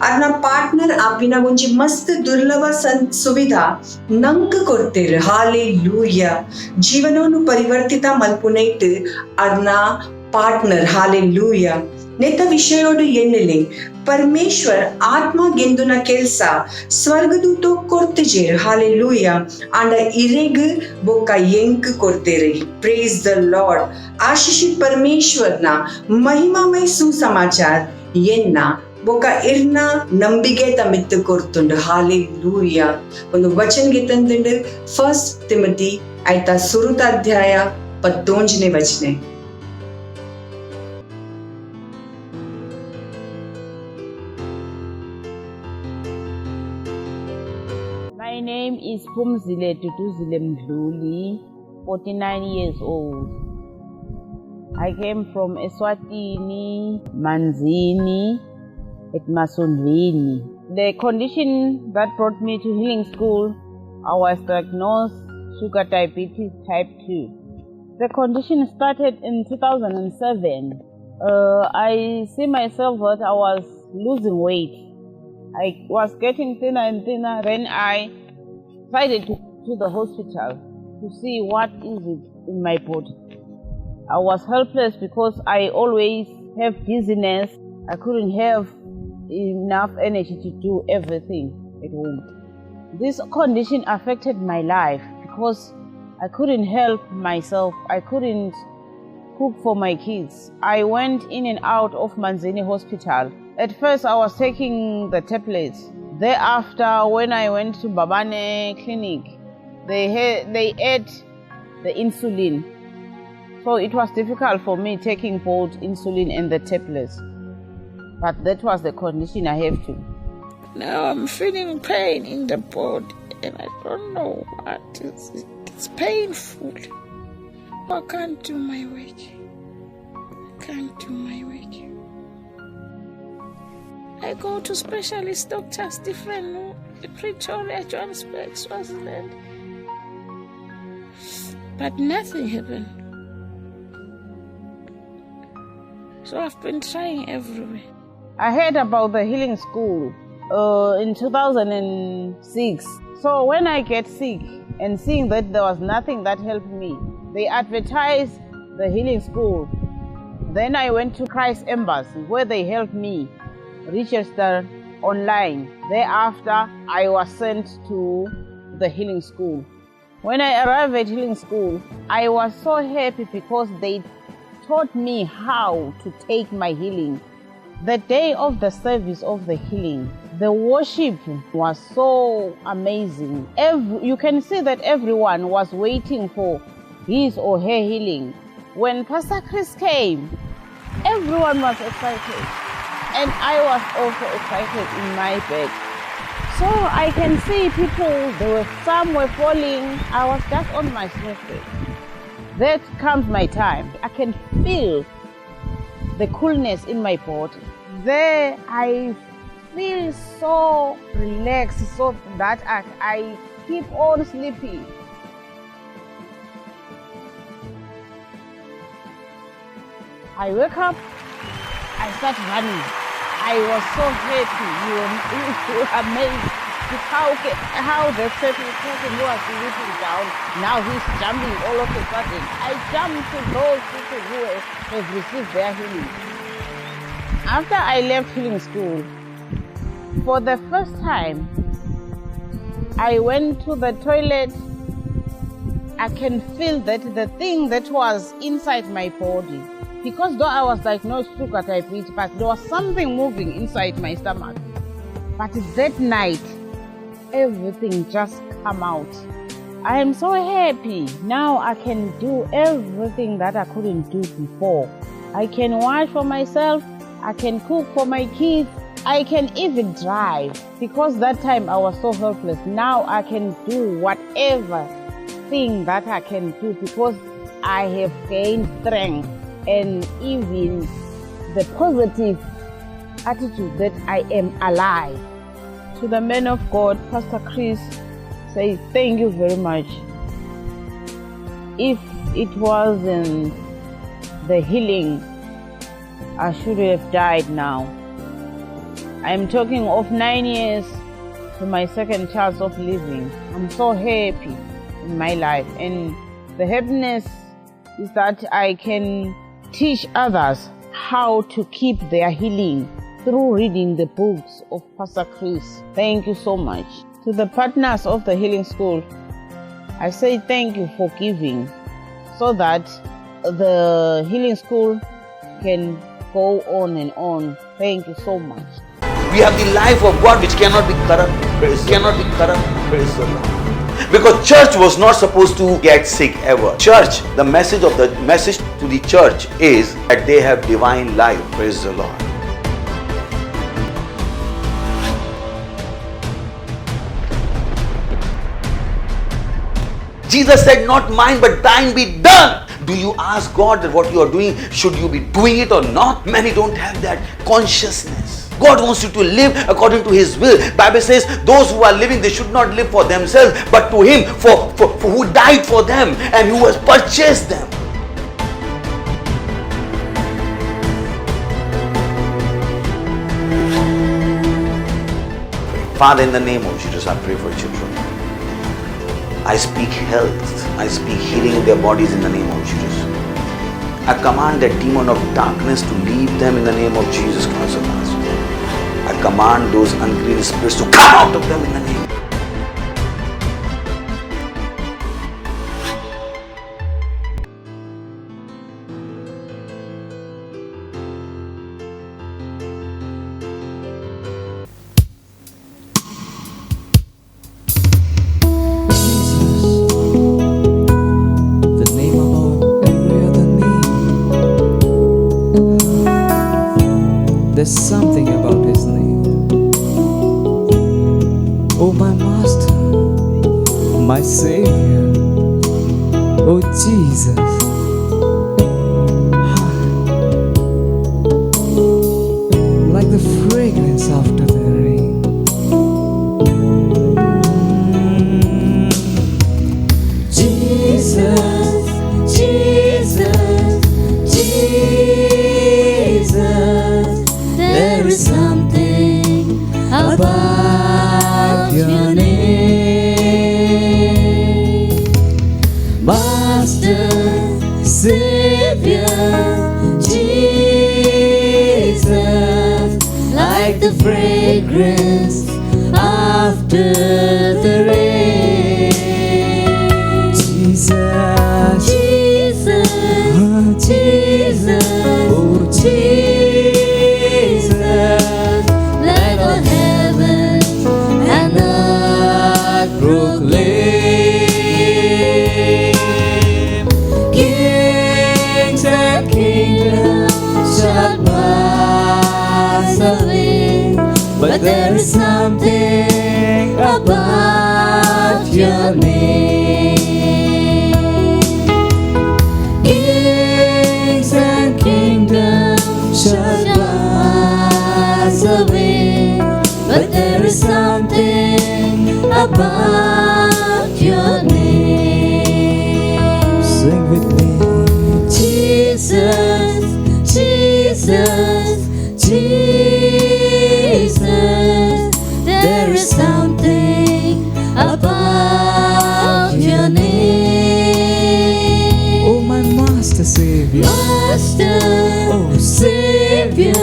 S4: ಅರ್ನ ಪಾರ್ಟ್ನರ್ ಆಪಿನ ಒಂಜಿ ಮಸ್ತ್ ದುರ್ಲಭ ಸುವಿಧಾ ನಂಕ್ ಕೊಡ್ತೇರು ಹಾಲೆಲೂಯ. ಜೀವನವನ್ನು ಪರಿವರ್ತಿತ ಮಲ್ಪುನೈಟ್ ಅರ್ನ ಪಾರ್ಟ್ನರ್ ಹಾಲೆಲೂಯ. ನೆತ ವಿಷಯೋಡು ಎನ್ನಲೆ ಪರಮೇಶ್ವರ್ ಆತ್ಮ ಗೆಂದುನ ಕೆಲ್ಸ ಸ್ವರ್ಗದೂತೋ ಕೊರ್ತಿಜೇರು ಹಾಲೆಲೂಯ. ಆಂಡ ಇರೆಗ್ ಬೊಕ್ಕ ಎಂಕ್ ಕೊರ್ತೆರಿ. Praise the lord. ಆಶಿಷಿತ್ ಪರಮೇಶ್ವರ್ನ ಮಹಿಮಾಮಯ ಸುಸಮಾಚಾರ ಎನ್ನ ಬೊಕ್ಕ ಇರ್ನ ನಂಬಿಕೆ ತಮಿತ್ತು ಕೊರ್ತುಂಡು ಹಾಲೆಲೂಯ. ಒಂದು ವಚನ್ಗೆ ತಂದುಂಡು 1 ತಿಮೋತಿ ಐತ ಸುರುತ ಅಧ್ಯಾಯ 15ನೇ ವಚನೆ.
S5: My name is Phumzile Tutuzile Mdluli, 49 years old. I came from Eswatini, Manzini, at Masondweni. The condition that brought me to healing school, I was diagnosed sugar diabetes type 2. The condition started in 2007. I see myself that I was losing weight. I was getting thinner and thinner. Then I decided to the hospital to see what is it in my body. I was helpless because I always have dizziness. I couldn't have enough energy to do everything at home. This condition affected my life because I couldn't help myself. I couldn't cook for my kids. I went in and out of Manzini Hospital. At first I was taking the tablets. Thereafter, when I went to Babane Clinic, they ate the insulin. So it was difficult for me taking both insulin and the tablets. But that was the condition I have to.
S6: Now I'm feeling pain in the body and I don't know what is it. It's painful. I can't do my work. I go to specialist doctors, different, Pretoria, Johannesburg, Swaziland. But nothing happened. So I've been trying everywhere.
S5: I heard about the healing school in 2006. So when I get sick and seeing that there was nothing that helped me, they advertised the healing school. Then I went to Christ Embassy where they helped me register online. Thereafter, I was sent to the healing school. When I arrived at healing school, I was so happy because they taught me how to take my healing. The day of the service of the healing, the worship was so amazing. You can see that everyone was waiting for his or her healing. When Pastor Chris came, everyone was excited. And I was also excited in my bed. So I can see people, some were falling. I was just on my snowflake. That comes my time. I can feel the coolness in my body. There I feel so relaxed, so that I keep on sleeping. I wake up, I start running. I was so happy. You were amazed with how the certain person who was sleeping down, now he's jumping all of a sudden. I jumped to those people who have received their healing. After I left healing school, for the first time, I went to the toilet. I can feel that the thing that was inside my body, because though I was diagnosed with sugar diabetes, but there was something moving inside my stomach. But that night, everything just come out. I am so happy. Now I can do everything that I couldn't do before. I can wash for myself. I can cook for my kids. I can even drive, because that time I was so helpless. Now I can do whatever thing that I can do because I have gained strength and even the positive attitude that I am alive. To the man of God, Pastor Chris, say thank you very much. If it wasn't the healing, I should have died now. I'm talking of 9 years to my second chance of living. I'm so happy in my life, and the happiness is that I can teach others how to keep their healing through reading the books of Pastor Chris. Thank you so much. To the partners of the Healing School, I say thank you for giving so that the Healing School can go on and on. Thank you so much.
S7: We have the life of God which cannot be corrupt. Cannot be corrupt. Praise the Lord. Because church was not supposed to get sick ever. Church, the message to the church is that they have divine life. Praise the Lord. Jesus said, not mine but thine be done. Do you ask God that what you are doing, should you be doing it or not? Many don't have that consciousness. God wants you to live according to His will. Bible says those who are living, they should not live for themselves, but to Him for who died for them and who has purchased them. Father, in the name of Jesus, I pray for children. I speak health. I speak healing in their bodies in the name of Jesus. I command that demon of darkness to leave them in the name of Jesus Christ of Nazareth. I command those unclean spirits to come out of them in the name.
S1: There's something about His name. Oh, my Master, my Savior, oh Jesus. Like the fragrance after the rain.
S3: Jesus, Jesus, Jesus. There is something about your name, Master, Savior, Jesus, like the fragrance after the rain.
S1: Jesus,
S3: Jesus, Jesus,
S1: oh
S3: Jesus, let all heaven and earth proclaim. Kings and kingdoms shall pass away, but there is something about your name. Kings and kingdoms shall pass away, but there is something about your name.
S1: sing with me.
S3: Jesus, Jesus, Jesus, there is something about your name.
S1: Oh, my Master, Savior,
S3: Master,
S1: oh
S3: Savior,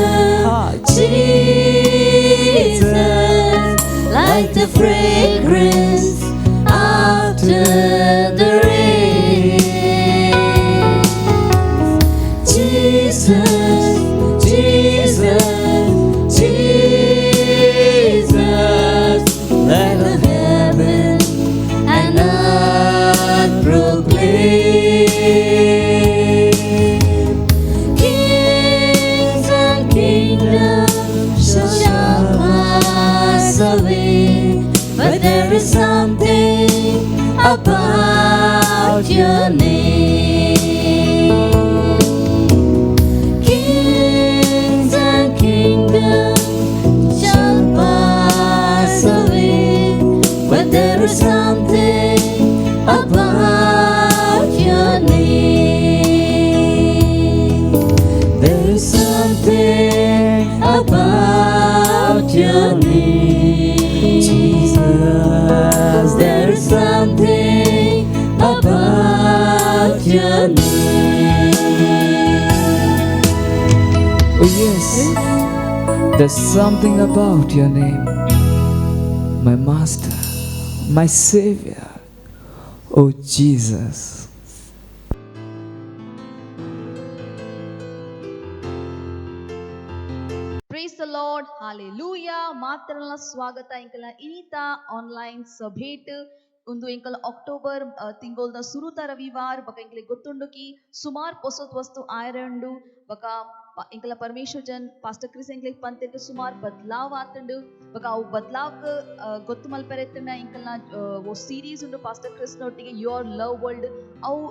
S3: Jesus, like the fragrance after the rain. Jesus, Jesus, Jesus, let the but there is something about your name. Kings and kingdoms shall pass away, but there is something about your name. There is something about your name, Jesus. There is something about your name.
S1: Oh yes, there's something about your name, my Master, my Savior, oh Jesus.
S8: Praise the lord, hallelujah. ಮಾತ್ರಲ್ಲ ಸ್ವಾಗತ ಇಂಕಲ ಇನಿತ online ಸಭೇಟ್ ಒಂದು ಇಂಕಲ October ತಿಂಗೊಲ್ದ ಸುರುತ ರವಿವಾರ ಬಕ ಇಂಕಲೆ ಗೊತ್ತುಂಡು ಕಿ ಸುಮಾರ್ ಪೊಸತ್ ವಸ್ತು ಆಯರಂಡು ಬಕ ಇಂಕಲ ಪರಮೇಶ್ವರ್ ಜನ್ ಪಾಸ್ಟರ್ ಕ್ರಿಸ್ ಎಂಕ್ಲೆ ಪಂತೆಗೆ ಸುಮಾರ್ ಬದಲಾವ್ ಆತಂಡು ಬಕ ಅವು ಬದಲಾವ್ಕ ಗೊತ್ತು ಮಲ್ಪೆರೆತ್ತಿನ ಇಂಕಲ್ನ ಓ ಸೀರೀಸ್ ಉಂಡು ಪಾಸ್ಟರ್ ಕ್ರಿಸ್ ನೊಟ್ಟಿಗೆ ಯೋರ್ ಲವ್ ವರ್ಲ್ಡ್ ಅವು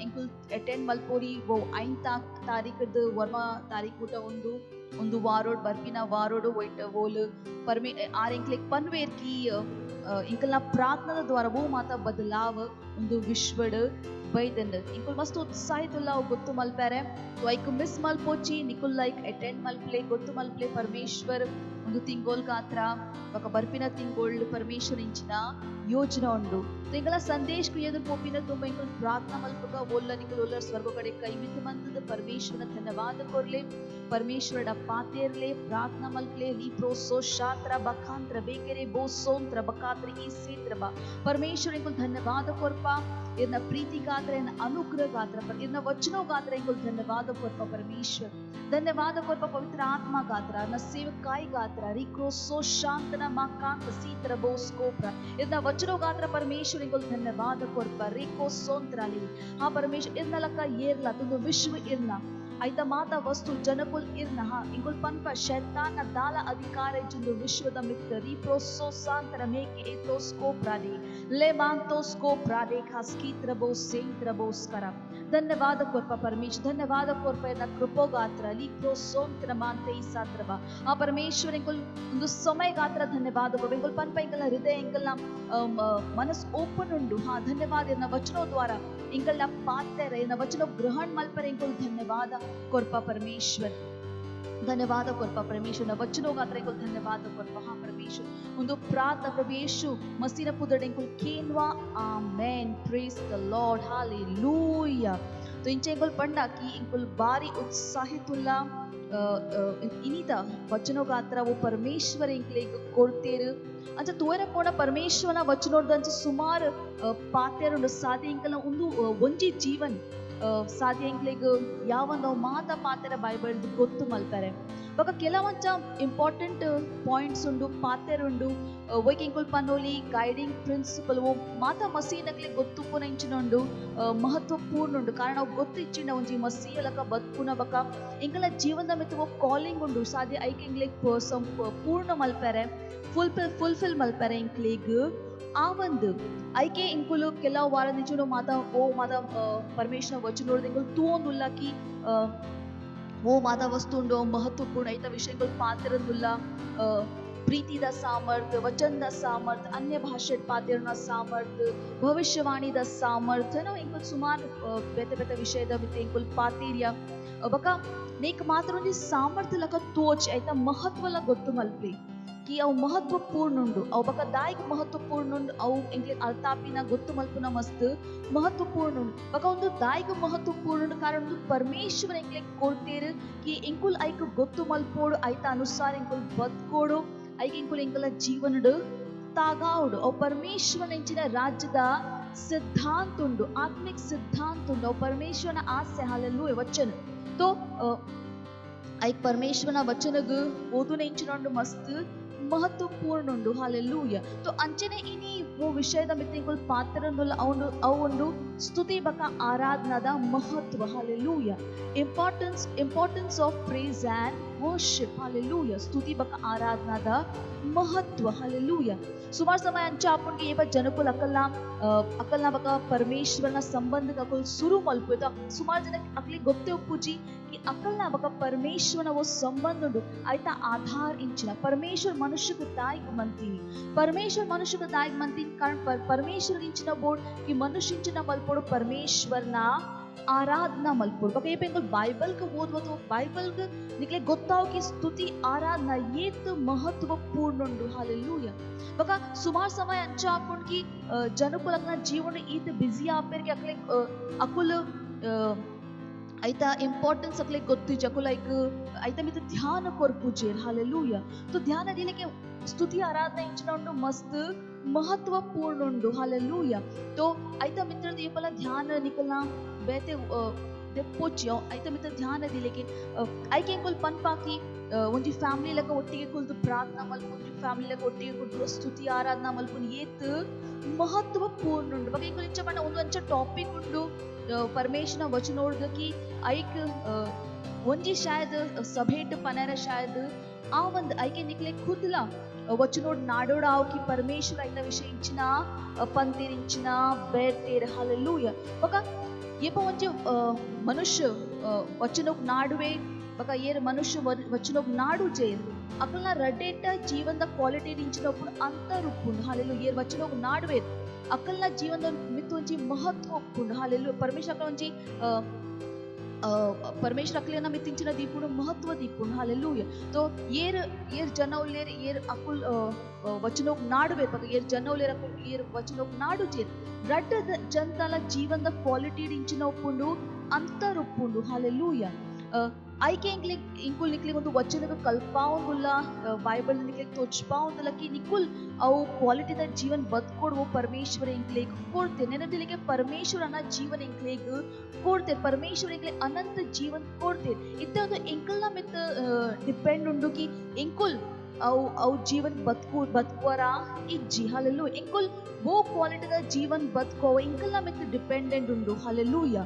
S8: ಇಂಕಲ್ ಅಟೆಂಡ್ ಮಲ್ಪೋರಿ ಓ 5 ತಾರೀಕದ ವರ್ಮ ತಾರೀಕುಟ ಒಂದು ವಾರೋಡ್ ಬರ್ಪಿನ ವಾರೋಡು ಒಯ್ಟ ಓಲು परमे आरेंक्ले पनवेर की इंकलना प्रार्थना द्वारा वो माता बदलाव ಒಂದು ವಿಶ್ವಡ್ ಬೈದಂಡ ಇಂಕುಲ್ ಮಸ್ತ್ ಉತ್ಸಾಹಿತುಲ್ಲ ಅವು ಗೊತ್ತು ಮಲ್ಪಾರೆ ಸೊ ಐಕ್ ಮಿಸ್ ಮಲ್ಪೋಚಿ ನಿಕುಲ್ ಲೈಕ್ ಅಟೆಂಡ್ ಮಲ್ಪ್ಲೆ ಗೊತ್ತು ಮಲ್ಪ್ಲೆ ಪರಮೇಶ್ವರ್ ಒಂದು ತಿಂಗೋಲ್ ಗಾತ್ರ ఒక ಬರ್ಪಿನ ತಿಂಗೋಳ್ ಪರಮೇಶ್ವರ್ ಇಂಚಿನ ಯೋಜನೆ ಉಂಡು ತಿಂಗಳ ಸಂದೇಶ್ ಕು ಎದುರು ಪೋಪಿನ ತುಂಬ ಇಂಕುಲ್ ಪ್ರಾರ್ಥನಾ ಮಲ್ಪಕ ಓಲ್ಲ ನಿಕುಲ್ ಓಲ್ಲ ಸ್ವರ್ಗ ಕಡೆ ಕೈ ಮಿತ್ ಮಂತದ ಪರಮೇಶ್ವರನ ಧನ್ಯವಾದ ಕೊರ್ಲೆ ಪರಮೇಶ್ವರಡ ಪಾತೇರ್ಲೆ ಪ್ರಾರ್ಥನಾ ಮಲ್ಪ್ಲೆ ರೀಪ್ರೋ ಸೋ ಶಾತ್ರ ಬಖಾಂತ್ರ ಬೇಕೆರೆ ಬೋ ಸೋಂತ್ರ ಬಕಾತ್ರ ಈ ಸೇತ್ರ ಬಾ ಪರಮೇಶ್ವರ ಇಂಕುಲ್ ಧನ್ಯವಾದ ಕೊರ್ಪ इतना प्रीति गात्र इतना अनुग्रह गात्र पर इतना वचनों गात्र इनको धन्यवाद कोरपा परमेश्वर धन्यवाद कोरपा पवित्र आत्मा गात्र न सेवकाई गात्र रिक्रो सो शांतना माकांत सीत्र बोस्कोप्रा इतना वचनों गात्र परमेश्वर इनको धन्यवाद कोरपा रिको सोंत्राली हाँ परमेश्वर इतना लका येरला तुम विश्व इरना ಐತ ಮಾತಾ ವಸ್ತು ಜನಕುಲ್ ಇರ್ನಹ ಇಂಗುಲ್ ಪನ್ಪ ಶೈತಾನ ದಾಲ ಅಧಿಕಾರ ಜುಂದು ವಿಶ್ವದ ಮಿತ್ರ ರೀಪ್ರೋಸೋಸಾಂತರ ಮೇಕೆ ಏತೋಸ್ಕೋಪ್ರಾದೆ ಲೇಮಾಂತೋಸ್ಕೋಪ್ರಾದೆ ಖಾಸ್ಕೀತ್ರಬೋ ಸೇಂತ್ರಬೋಸ್ಕರ ಧನ್ಯವಾದ ಕೊರ್ಪ ಪರಮೇಶ್ವರ ಧನ್ಯವಾದ ಕೊರ್ಪ ಎನ್ನ ಕೃಪೋಗಾತ್ರ ಲೀಪ್ರೋಸೋಂತ್ರ ಮಾಂತೆ ಸಾತ್ರಬ ಆ ಪರಮೇಶ್ವರ ಇಂಗುಲ್ ಒಂದು ಸಮಯ ಗಾತ್ರ ಧನ್ಯವಾದ ಕೊರ್ಪ ಇಂಗುಲ್ ಪನ್ಪ ಇಂಕಲ್ನ ಹೃದಯ ಇಂಕಲ್ನ ಮನಸ್ ಓಪನ್ ಉಂಡು ಹಾ ಧನ್ಯವಾದ ಎನ್ನ ವಚನೋ ದ್ವಾರ ಇಂಕಲ್ನ ಪಾತ್ರೆ ಎನ್ನ ವಚನ ಗ್ರಹಣ ಮಲ್ಪರೆ ಇಂಕುಲ್ ಧನ್ಯವಾದ ಕೊರ್ಪ ಪರಮೇಶ್ವರ್ ಧನ್ಯವಾದ ಕೊರ್ಪ ಪರಮೇಶ್ವರ ವಚನೋ ಗಾತ್ರ ಇಂಕುಲ್ ಧನ್ಯವಾದ ಕೊರ್ಪ ಹಾ ಪರಮೇಶ್ವರ್ ಒಂದು ಪ್ರಾರ್ಥನಾ ಪ್ರವೇಶು ಮಸಿನ ಪುದಡೆ ಇಂಕುಲ್ ಕೇನ್ವಾ amen praise the lord hallelujah तो इंचे इंकुल पंडा की इंकुल बारी उत्साहितुल्ला इनिता वचनों गात्र वो परमेश्वर इंकले कोर्तेर अंच तोयरा पोण परमेश्वरನ ವಚನೋರ್ದಂಚ ಸುಮಾರು ಪಾತ್ಯರುಂಡು ಸಾಧ್ಯ ಇಂಕಲ ಒಂದು ಒಂಜಿ ಜೀವನ್ ಸಾಧ್ಯ ಇಂಕ್ಲೆಗ್ ಯಾವಂದ ಮಾತಾ ಪಾತ್ಯರ ಬೈಬಲ್ ಗೊತ್ತು ಮಲ್ತಾರೆ ಬಕ ಕೆಲವಂಚ ಇಂಪಾರ್ಟೆಂಟ್ ಪಾಯಿಂಟ್ಸ್ ಉಂಡು ಪಾತ್ಯರುಂಡು ವೈಕ್ ಇಂಕುಲ್ ಪನ್ನೋಲಿ ಗೈಡಿಂಗ್ ಪ್ರಿನ್ಸಿಪಲ್ ಓ ಮಾತಾ ಮಸೀನಕ್ಲೆ ಗೊತ್ತು ಪುನ ಇಂಚಿನುಂಡು ಮಹತ್ವಪೂರ್ಣ ಉಂಡು ಕಾರಣ ಅವು ಗೊತ್ತು ಇಚ್ಚಿನ ಒಂಜಿ ಮಸೀಯಲಕ ಬದುಕುನ ಬಕ ಇಂಕಲ ಜೀವನದ ಮಿತ್ತು ಕಾಲಿಂಗ್ ಉಂಡು ಸಾಧ್ಯ ಐಕೆ ಇಂಗ್ಲೆಗ್ ಪೂರ್ಣ ಮಲ್ಪರೆ ಫುಲ್ಫಿಲ್ ಮಲ್ಪರೆ ಇಂಕ್ಲೆಗ್ ಆ ಒಂದು ಐಕೆ ಇಂಕುಲು ಕೆಲವು ವಾರ ನಿಂಚು ಮಾತಾ ಓ ಮಾತಾ ಪರಮೇಶ್ವರ ವಚನ ಇಂಕುಲು ತೂಂದುಲ್ಲ ಕಿ ಓ ಮಾತಾ ವಸ್ತು ಉಂಡು ಮಹತ್ವಪೂರ್ಣ ಐತ ವಿಷಯಗಳು ಪಾತಿರಂದುಲ್ಲ ಪ್ರೀತಿದ ಸಾಮರ್ಥ್ಯ ವಚನದ ಸಾಮರ್ಥ್ಯ ಅನ್ಯ ಭಾಷೆ ಪಾತಿರನ ಸಾಮರ್ಥ್ಯ ಭವಿಷ್ಯವಾಣಿದ ಸಾಮರ್ಥ್ಯ ನಾವು ಇಂಕುಲ್ ಸುಮಾರು ಬೇತೆ ಬೇತೆ ವಿಷಯದ ಮಿತ್ತೆ ಇಂಕುಲ್ ಪಾತಿರ್ಯ ಬಕ ನೇಕ್ ಮಾತ್ರ ಒಂದು ಸಾಮರ್ಥ್ಯ ಲಕ ತೋಚ್ ಐತ ಮಹತ್ವಲ ಗೊತ್ತು ಮಲ್ಪಿ कि अव महत्वपूर्ण उंडु अव बक दायक महत्वपूर्ण उंडु अव इंग्ले अल्तापिना गोत्तु मल्पुना मस्त महत्वपूर्ण उंडु बक ಒಂದು दायक महत्वपूर्ण उंडु कारण ಒಂದು परमेश्वर इंग्ले कोर्तेर कि इंकुल ऐक गोत्तु मल्पोडु ಐತ ಅನುಸಾರ ಇಂಕುಲ್ ಬದ್ಕೋಡು ಐಕ ಇಂಕುಲ್ ಇಂಕಲ ಜೀವನಡು ತಾಗಾವುಡು ಅವ ಪರಮೇಶ್ವರನ ಇಂಚಿನ ರಾಜ್ಯದ ಸಿದ್ಧಾಂತ ಉಂಡು ಆತ್ಮಿಕ ಸಿದ್ಧಾಂತ ಉಂಡು ಅವ ಪರಮೇಶ್ವರನ ಆಸೆ ಹಾಲೆಲ್ಲೂಯಾ ವಚನ तो ऐक परमेश्वरನ ವಚನಗ ಓದುನ ಇಂಚಿನೊಂಡು ಮಸ್ತ್ महत्वपूर्ण उंडु हालेलुया तो अंचने इनी वो ವಿಷಯದ ಮಿತ್ತ ಇಂಕುಲ್ ಪಾತ್ರರಂದುಲ್ಲ ಅವು ಸ್ತುತಿ ಬಕ ಆರಾಧನಾದ ಮಹತ್ವ. Hallelujah. Importance of praise and worship. Hallelujah. ಸ್ತುತಿ ಬಕ ಆರಾಧನಾದ ಮಹತ್ವ. ಹಾಲೆಲೂಯಾ. ಸುಮಾರು ಸಮಯ ಅಂಚ ಆಪುಂಗೆ ಏಪ ಜನಕ್ಕುಲ್ ಅಕಲ್ನ ಬಕ ಪರಮೇಶ್ವರನ ಸಂಬಂಧ ಅಕುಲ್ ಸುರು ಮಲ್ಪುದು. ಸುಮಾರು ಜನ ಅಕ್ಲಿ ಗೊತ್ತೇ ಉಪ್ಪುಜಿ कि अकलना बका परमेश्वर वो संबंध आयता आधार इंचिन परमेश्वर मनुष्य को दायक मंतीनी. परमेश्वर मनुष्य को दायक मंतीनी कारण परमेश्वर इंचिन बोर्ड कि मनुष्य इंचिन मल्पोड़ परमेश्वर ना आराधना मल्पोड़. बका ये पेंगल बाइबल का ओदवतो बाइबल का निकले गोत्ताओ की स्तुति आराधना ये तो महत्वपूर्ण उंडु. हालेलूया. बका सुमार समय अंचा आपुन की जनकुल अपना जीवन ईत बिजी आपेर के अकुल आयता इंपॉर्टेंस अकले गोत्ती जको लाइक आयता मित ध्यान कोरपुजेर. हालेलूया. तो ध्यान दिले के स्तुति आराधना इंचिन उंडु मस्त महत्वपूर्ण उंडु. हालेलूया. तो आयता मित्र दीपला ध्यान निकलना बेते दे पोचियो आयता मित्र ध्यान दिले के आयके कुल पनपाकी ಒಂಜಿ ಫ್ಯಾಮಿಲಿ ಲಕ ಒಟ್ಟಿಗೆ ಕುಳಿತು ಪ್ರಾರ್ಥನಾ ಮಲ್ಪುಂಡು ಫ್ಯಾಮಿಲಿ ಲಕ ಒಟ್ಟಿಗೆ ಕುಳಿತು ಸ್ತುತಿ ಆರಾಧನಾ ಮಲ್ಪುಂಡು ಏತ್ ಮಹತ್ವಪೂರ್ಣ ಉಂಡು. ಬಗ್ಗೆ ಇಂಕುಲ್ ಇಂಚ ಪಂಡ ಒಂದು ಅಂಚ ಟಾಪಿಕ್ ಉಂಡು परमेश्वर वचन ओळगकी ऐक ಒಂಜಿ ಶಾಯದ್ ಸಭೆಟ್ ಪನರ ಶಾಯದ್ ಆ ಒಂದು ಐಕೆ ನಿಕ್ಲೆ ಖುದ್ಲ ವಚನೋಡ್ ನಾಡೋಡ ಆವ್ಕಿ परमेश्वर ಐನ ವಿಷಯ ಇಂಚಿನ ಪಂತಿರಿಂಚಿನ ಬೇರ್ತೆರ್. हालेलूया. ಬಕ ಏಪ ಒಂಜಿ ಮನುಷ್ಯ ವಚನೋಕ್ ನಾಡುವೆ ಬಕ ಏರ್ ಮನುಷ್ಯ ವಚನೋಕ್ ನಾಡು ಜೇರ್ ಅಕಲ್ನ ರಡ್ಡೇಟ ಜೀವನದ ಕ್ವಾಲಿಟಿ ಇಂಚಿನప్పుడు ಅಂತರುಪ್ಪುಂಡು. हालेलूया. ಏರ್ ವಚನೋಕ್ ನಾಡುವೆ अकलना जीवन मित्तुंजी महत्वपूर्ण. हालेलूया. परमेश्वर अकलंजी परमेश्वर अकलेना मित्तिंचिन दीपुण महत्व दीपुण. हालेलूया. तो येर जनवलेर येर अकुल वचनोक नाडवे पक येर जनवलेर अकुल येर वचनोक नाडु जेर रड्ड जनताला जीवनದ क्वालिटी इंचिन उಪ್ಪುಂಡು ಅಂತರುಪ್ಪುಂಡು. हालेलूया. ಐಕೆ ಇಂಕುಲ್ ನಿಕ್ಲಿ ಒಂದು ವಚನದ ಕಲ್ಪಾವುಲ್ಲ ಬೈಬಲ್ ನಿಕ್ಲಿ ತೋಚ್ಪಾವುಲ್ಲ ಕಿ ನಿಕುಲ್ ಅವು ಕ್ವಾಲಿಟಿ ದ ಜೀವನ್ ಬದುಕೋಡು ಪರಮೇಶ್ವರ ಇಂಕ್ಲೇಗ್ ಕೊಡ್ತೆ. ನೆನದಿಲಿಗೆ ಪರಮೇಶ್ವರನ ಜೀವನ ಇಂಕ್ಲೇಗ್ ಕೊಡ್ತೆ. ಪರಮೇಶ್ವರ ಇಂಕ್ಲೆ ಅನಂತ ಜೀವನ್ ಕೊಡ್ತೆ. ಇತ್ತ ಒಂದು ಇಂಕಲ್ನ ಮಿತ್ ಡಿಪೆಂಡ್ ಉಂಡು ಕಿ ಇಂಕುಲ್ ಅವು ಜೀವನ್ ಬದುಕುವರ ಇಜ್ಜಿ. हालेलूया. इंकुल वो क्वालिटी ದ ಜೀವನ್ ಬದುಕೋ ಇಂಕಲ್ನ ಮಿತ್ ಡಿಪೆಂಡೆಂಟ್ ಉಂಡು. हालेलूया.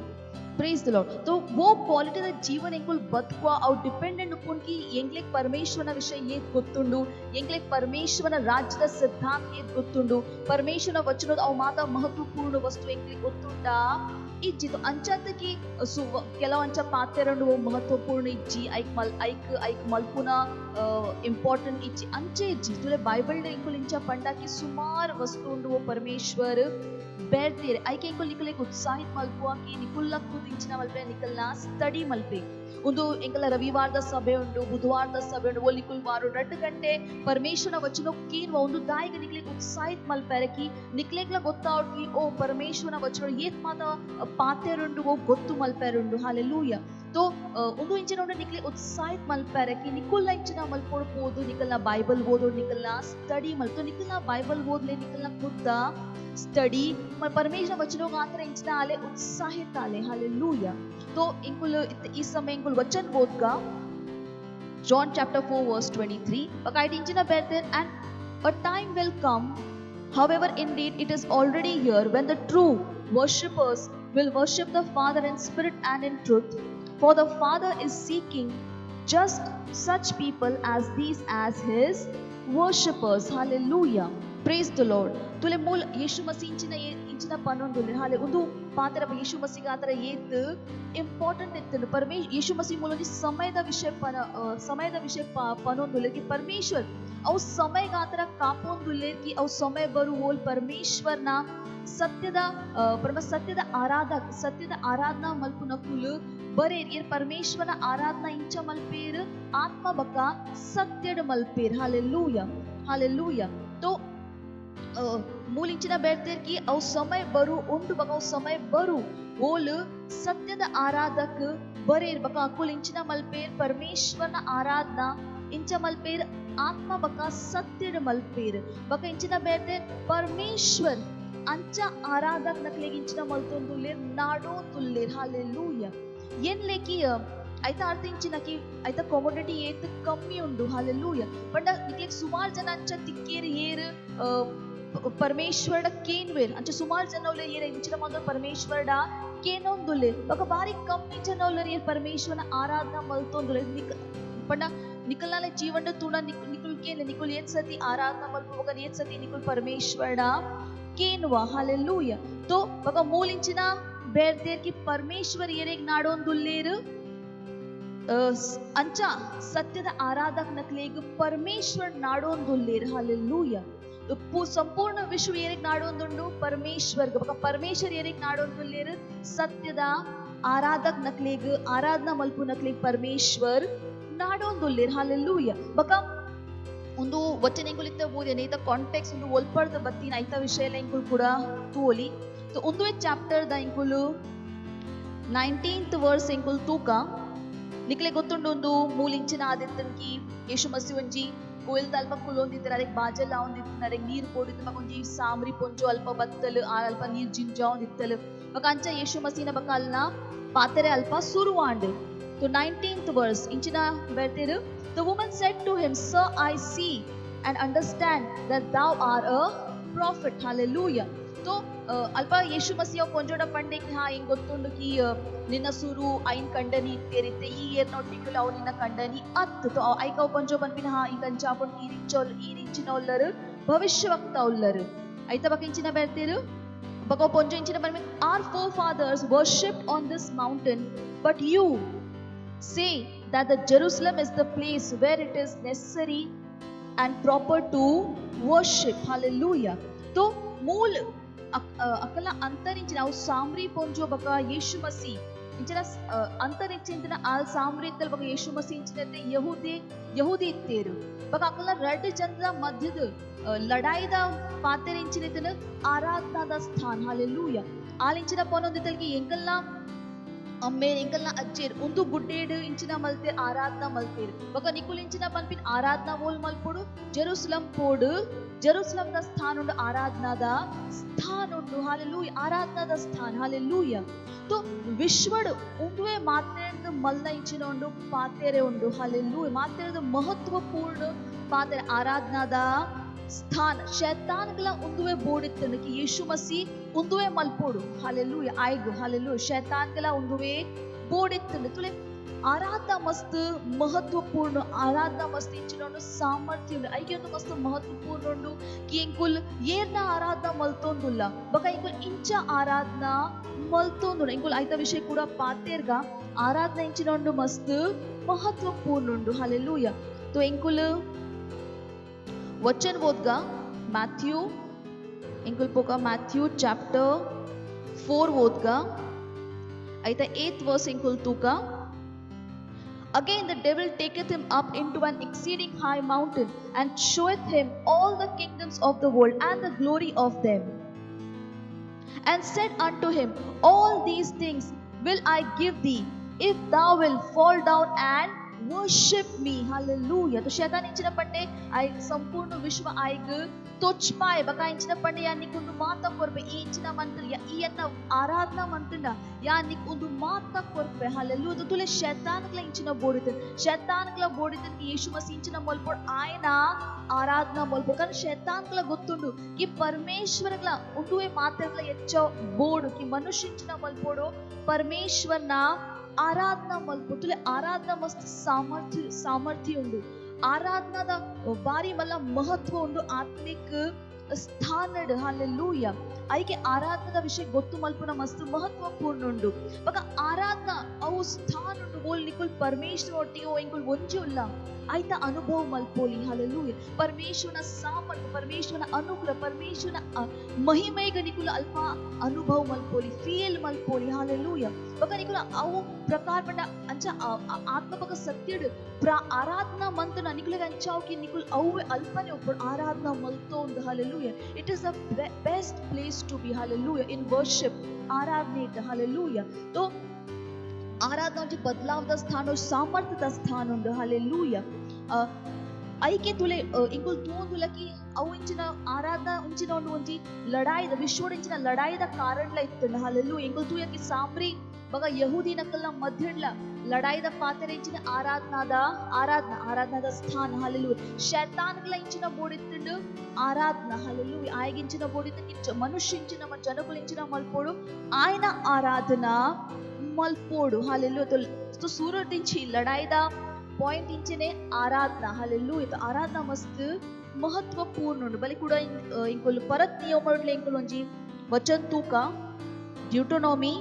S8: Praise the Lord. तो वो क्वालिटी ದ ಜೀವನ ಇಂಕುಲ್ ಬದುಕುವ ಅವು ಡಿಪೆಂಡೆಂಟ್ ಉಪ್ಪುಂಡು ಕಿ ಎಂಗ್ಲೆಗ್ ಪರಮೇಶ್ವರನ ವಿಷಯ ಏತ್ ಗೊತ್ತುಂಡು ಎಂಗ್ಲೆಗ್ ಪರಮೇಶ್ವರನ ರಾಜ್ಯದ ಸಿದ್ಧಾಂತ ಏತ್ ಗೊತ್ತುಂಡು ಪರಮೇಶ್ವರನ ವಚನದ ಅವು ಮಾತ ಮಹತ್ವಪೂರ್ಣ ವಸ್ತು ಎಂಗ್ಲೆಗ್ ಗೊತ್ತುಂಡಾ ಇಜ್ಜಿತು ಅಂಚಂತಕಿ ಕೆಲವಂಚ ಪಾತ್ರೆರಂಡು ಮಹತ್ವಪೂರ್ಣ ಇಜ್ಜಿ ಐಕ್ ಮಲ್ಪುನ ಇಂಪಾರ್ಟೆಂಟ್ ಇಜ್ಜಿ ಅಂಚೆ ಇಜ್ಜಿ ತುಲೆ ಬೈಬಲ್ ಇಂಕುಲ್ ಇಂಚ ಪಂಡಾಕಿ ಸುಮಾರು ವಸ್ತು ಉಂಡು ಪರಮೇಶ್ವರ್ ಬೇರ್ತೀರೆ ಐಕೆ ಇಂಕುಲ್ ನಿಕುಲೆಗ್ ಉತ್ಸಾಹಿತ ಮಲ್ಪುವ ಕಿ ನಿಕುಲ್ಲಕ್ಕು ದಿಂಚಿನ ಮಲ್ಪೆ ನಿಕಲ್ನ ಸ್ಟಡಿ ಮಲ್ಪೆ ಒಂದು ಎಂಕಲ ರವಿವಾರದ ಸಭೆ ಉಂಡು ಬುಧವಾರದ ಸಭೆ ಉಂಡು ಒಲಿಕುಲ್ ವಾರ 2 ಗಂಟೆ ಪರಮೇಶ್ವರನ ವಚನ ಕೀನ್ವ ಒಂದು ದಾಯಿಗ ನಿಕ್ಲೆಗ್ ಉತ್ಸಾಹಿತ ಮಲ್ಪೆರಕಿ ನಿಕ್ಲೆಗ್ಲ ಗೊತ್ತಾವ್ಕಿ ಓ ಪರಮೇಶ್ವರನ ವಚನ ಏತ್ ಮಾತ ಪಾತೆರುಂಡು ಓ ಗೊತ್ತು ಮಲ್ಪೆರುಂಡು. हालेलूया. तो ಒಂದು ಇಂಚಿನ ಉಂಡು ನಿಕ್ಲೆ ಉತ್ಸಾಹಿತ ಮಲ್ಪೆರಕಿ ನಿಕುಲ್ಲ ಇಂಚಿನ ಮಲ್ಪೋಡು ಪೋದು ನಿಕಲ್ನ ಬೈಬಲ್ ಓದೋಡು ನಿಕಲ್ನ ಸ್ಟಡಿ ಮಲ್ತು ನಿಕಲ್ನ ಬೈಬಲ್ ಓದ್ಲೆ ನಿಕಲ್ನ ಖುದ್ದ स्टडी परमेश्वर वचनों का आंतर इंचना आले उत्साहित आले. हालेलूया. तो इंकुल इस समय इंकुल वचन बोध का John chapter 4 verse 23 अकाइट इंचना बेहतर and a time will come however indeed it is already here when the true worshippers will worship the Father in spirit and in truth for the Father is seeking just such people as these as his worshippers. Hallelujah. Praise the Lord. तुले मूल यीशु मसीह इंचिना पनोंदुले हाले उंदु पात्र यीशु मसीह का आतर येत important इतने परमेश्वर यीशु मसीह मूल समयದ विषय पनोंदुले कि परमेश्वर अव समय का आतर कापोंदुले कि अव समय बरु ओल परमेश्वरना सत्यದ आराधना मल्पुनकुल बरेर येर परमेश्वरನ आराधना इंच मल्पेर आत्म बका सत्यड मल्पेर. हालेलूया. हालेलूया. तो मूल इंचिನ बेर्तेर की अव समय बरु उंडु बका समय बरु ओल सत्यದ आराधक बरेर बका अकुल इंचिನ मल्पेर परमेश्वरನ आराधना इंच मल्पेर आत्म बका सत्यड मल्पेर बका इंचिನ बेर्तेर परमेश्वर अंच आराधक नकलेग इंचिನ मल्तोंदुलेर नाडो तुल्लेर. हालेलूया. ಏನ್ ಲೇಕಿ ಐತ ಅರ್ಥಿಂಚಿನಕಿ ಐತ ಕಾಮೋಡಿಟಿ ಏತ್ ಕಮ್ಮಿ ಉಂಡು. हालेलूया. ಪಂಡ ನಿಕ್ಲೆಗ್ ಸುಮಾರು ಜನ ಅಂಚ ತಿಕ್ಕೇರ್ ಏರ್ परमेश्वर केनवेर अंचे सुमार जनवले ये इंचिन मंदो परमेश्वर केनोंदुले बका बारी कम्मी जनवले ये परमेश्वर आराधना मलतोंदुले पण निकलनाले जीवन तुना निकुल केले निकुल येत सती आराधना मलपु बका येत सती निकुल परमेश्वर केनवा हालेलुया तो बका मूलिंचिना बेर्देर की परमेश्वर ये एक नाडोंदुल्लेर अंचा सत्यದ आराधक नकलेग परमेश्वर नाडोंदुल्लेर हालेलुया तो संपूर्ण विश्व ಏರಿಗ್ ನಾಡೊಂದುಂಡು ಪರಮೇಶ್ವರ್ ಪರಮೇಶ್ವರ್ ಏರಿಗ್ ನಾಡೊಂದುಲ್ಲೇರು ಸತ್ಯದ ಆರಾಧಕ್ ನಕ್ಲೇಗ್ ಆರಾಧನಾ ಮಲ್ಪು ನಕ್ಲೇಗ್ ಪರಮೇಶ್ವರ್ ನಾಡೊಂದುಲ್ಲೇರು ಹಾಲೆಲೂಯ ಬಕ ಒಂದು ವಚನ ಎಂಗುಲಿತ್ತ ಓದಿ ನೇತ ಕಾಂಟೆಕ್ಸ್ಟ್ ಒಂದು ಒಲ್ಪರ್ದ ಬತ್ತಿನ ಐತ ವಿಷಯ ಎಂಗುಲ್ ಕೂಡ ತೋಲಿ तो ಒಂದುವೆ ಚಾಪ್ಟರ್ ದ ಎಂಗುಲು 19th ವರ್ಸ್ ಎಂಗುಲ್ ತೂಕ ನಿಕ್ಲೆ ಗೊತ್ತುಂಡು ಒಂದು ಮೂಲಿಂಚಿನ ಆದಿತ್ತನ್ಕಿ ಯೇಸು ಮಸಿ ಒಂಜಿ कोयल अल्प कुलोंदित्तर अरेक बाजल लावंदित्तर अरेक नीर कोडित्तर मकोंजी सामरी पोंजो अल्प बत्तल अल्प नीर जिंजावंदित्तल बकांचा येशू मसीना बकालना पातेरे अल्प सुरुवांड तो 19th verse इंचिना बेर्तेर the woman said to him sir I see and understand that thou art a prophet hallelujah तो अल्प येशू मसीह पोंजोड पंडे की हाँ इंग गोत्तुंडु की निन्न सुरु आइन कंडनी तेरिते ई येर नोटिकुल अव निन्न कंडनी अत् तो ऐका पोंजो बन्पिन हाँ इंगंचा पोंड ई रिंचिनोल्लर भविष्यवक्ता उल्लर ऐता बकिंचिन बेर्तेरु बको पोंजो इंचिन बन्पिन our forefathers worshipped on this mountain but you say that the Jerusalem is the place where it is necessary and proper to worship hallelujah तो मूल अकला अंतरिंచిన अव सामरी पोंजो बका यीशु मसीह इंचना अंतरिंచిన आल सामरी तल बका यीशु मसीह इंचनते यहूदी इत्तेरु बका अकला रेड जनದ मध्यद लड़ाईದ पातेरिंचिनतन आराधनाದ स्थान हालेलूया आलिंचिನ पोनोंदितलकी ಎಂಕಲ್ನ अम्मेर ಎಂಕಲ್ನ अज्जेर उंदु गुड्डेड इंचिನ मलते आराधना मलतेर बका निकुल इंचिನ पनपिन आराधना वोल मलपोडु जेरूसलम पोडु जेरूसलम ದ ಸ್ಥಾನ ಉಂಡು ಆರಾಧನಾದ ಸ್ಥಾನ ಉಂಡು ಹಾಲೆಲೂಯ ಆರಾಧನಾದ ಸ್ಥಾನ ಹಾಲೆಲೂಯ तो ವಿಶ್ವಡ್ ಉಂದುವೆ ಮಾತೆರೆಂದು ಮಲ್ಲ ಇಂಚಿನ ಉಂಡು ಪಾತೆರೆ ಉಂಡು ಹಾಲೆಲೂಯ ಮಾತೆರೆದ ಮಹತ್ವಪೂರ್ಣ ಪಾತೆರೆ ಆರಾಧನಾದ स्थान शैतानगला उंदुवे बोडित्तनु कि यीशु मसीह उंदुवे मल्पोडु हालेलूया आयगु हालेलूया शैतानगला उंदुवे बोडित्तनु तुले आराधना मस्त महत्वपूर्ण आराधना मस्त इंचिनोंडु सामर्थ्य उंडु ऐके मस्त महत्वपूर्ण उंडु कि इंकुल येर्न आराधना मल्तोंदुल्ल बका इंकुल इंच आराधना मल्तोंदुल्ल इंकुल ऐता विषय ಕೂಡ पातेर्गा आराधना इंचिनोंडु मस्त महत्वपूर्ण उंडु हालेलूया तो इंकुल वचन बोधगा मैथ्यू इंकुल पोका मैथ्यू चैप्टर 4 बोधगा ऐता 8th verse इंकुल तुका again the devil taketh him up into an exceeding high mountain and showeth him all the kingdoms of the world and the glory of them and said unto him all these things will I give thee if thou wilt fall down and worship me hallelujah तो शैतान इंचिन पंडे आई संपूर्ण विश्व आयग तोच पाए बका इंचिन पंडे या निकुंदु माता कोरपे ई इंचिन मंत्र या ई अन्न आराधना मंत्र या निकुंदु माता कोरपे हालेलूया तो तुले शैतान गला इंचिन बोडितन की यीशु मसीह इंचिन मोल्पोड आयना आराधना मोल्पोड कारण शैतान गला गोत्तुंडु कि परमेश्वर गला उंडुवे मातेगला एच्चो बोर्ड कि मनुष्य इंचिन मोल्पोडो परमेश्वरನ आराधना मल्पुतुले आराधना मस्त सामर्थ्य उंडु आराधनाದ ಬಾರಿ ಮಲ್ಲ ಮಹತ್ವ ಉಂಡು ಆತ್ಮಿಕ ಸ್ಥಾನಡ್ ಹಾಲೆಲೂಯಾ ಐಕೆ ಆರಾಧನದ ವಿಷಯ ಗೊತ್ತು ಮಲ್ಪುನ ಮಸ್ತ್ ಮಹತ್ವಪೂರ್ಣ ಉಂಡು ಬಕ ಆರಾಧನಾ ಅವು ಸ್ಥಾನ ಉಂಡು ಬೋಲ್ ನಿಕುಲ್ ಪರಮೇಶ್ವರ ಒಟ್ಟಿಗೆ ಇಂಕುಲ್ ಒಂಜಿ ಉಲ್ಲ ಐತ ಅನುಭವ ಮಲ್ಪೋಲಿ ಹಾಲೆಲೂಯಾ ಪರಮೇಶ್ವರನ ಸಾಮರ್ಥ್ಯ ಪರಮೇಶ್ವರನ ಅನುಗ್ರಹ ಪರಮೇಶ್ವರನ ಮಹಿಮೆಗ ನಿಕುಲ್ ಅಲ್ಪ ಅನುಭವ ಮಲ್ಪೋಲಿ ಫೀಲ್ ಮಲ್ಪೋಲಿ ಹಾಲೆಲೂಯಾ बका निकुल अवु प्रकार पड अंचा आत्मपक सत्यड आराधना मंत्र निकुल अंचाव की निकुल अवु अल्पने ऊपर आराधना मलतो उंड hallelujah it is the best place to be hallelujah in worship आराधने हालेलूया तो आराधना जे बदलावದ ಸ್ಥಾನ ಸಾಮರ್ಥ್ಯದ ಸ್ಥಾನ ಉಂಡು ಹಾಲೆಲೂಯಾ ಐಕೆ ತುಲೆ ಇಂಕುಲ್ ತೋಂದುಲಕಿ ಅವು ಇಂಚಿನ ಆರಾಧನಾ ಇಂಚಿನ ಒಂದು ಒಂಜಿ ಲಡಾಯಿದ ವಿಶ್ವದ ಇಂಚಿನ ಲಡಾಯಿದ ಕಾರಣಲ ಇತ್ತಂಡ ಹಾಲೆಲೂಯಾ ಇಂಕುಲ್ ತೂಯಕಿ ಸಾಮ್ರಿ बघा यहुदीनकलना मध्यडला लढाईदा पात्र इंचिन आराधना स्थान हालेलूया शैतानगला इंचिन बोडित्तुंडु आराधना हालेलूया आयगिंचिन बोडित्तु मनुष्यिंचिन जनकुलिंचिन मल्पोडु आयन आराधना मल्पोडु हालेलूया तो सूरत इंची लढाईदा पॉइंट इंचिने आराधना हालेलूया तो आराधना मस्त महत्वपूर्ण उंडु बलि कुडा इंकोल परत नियमडले इंकोल ಒಂಜಿ वचन तूका ड्यूटोनॉमी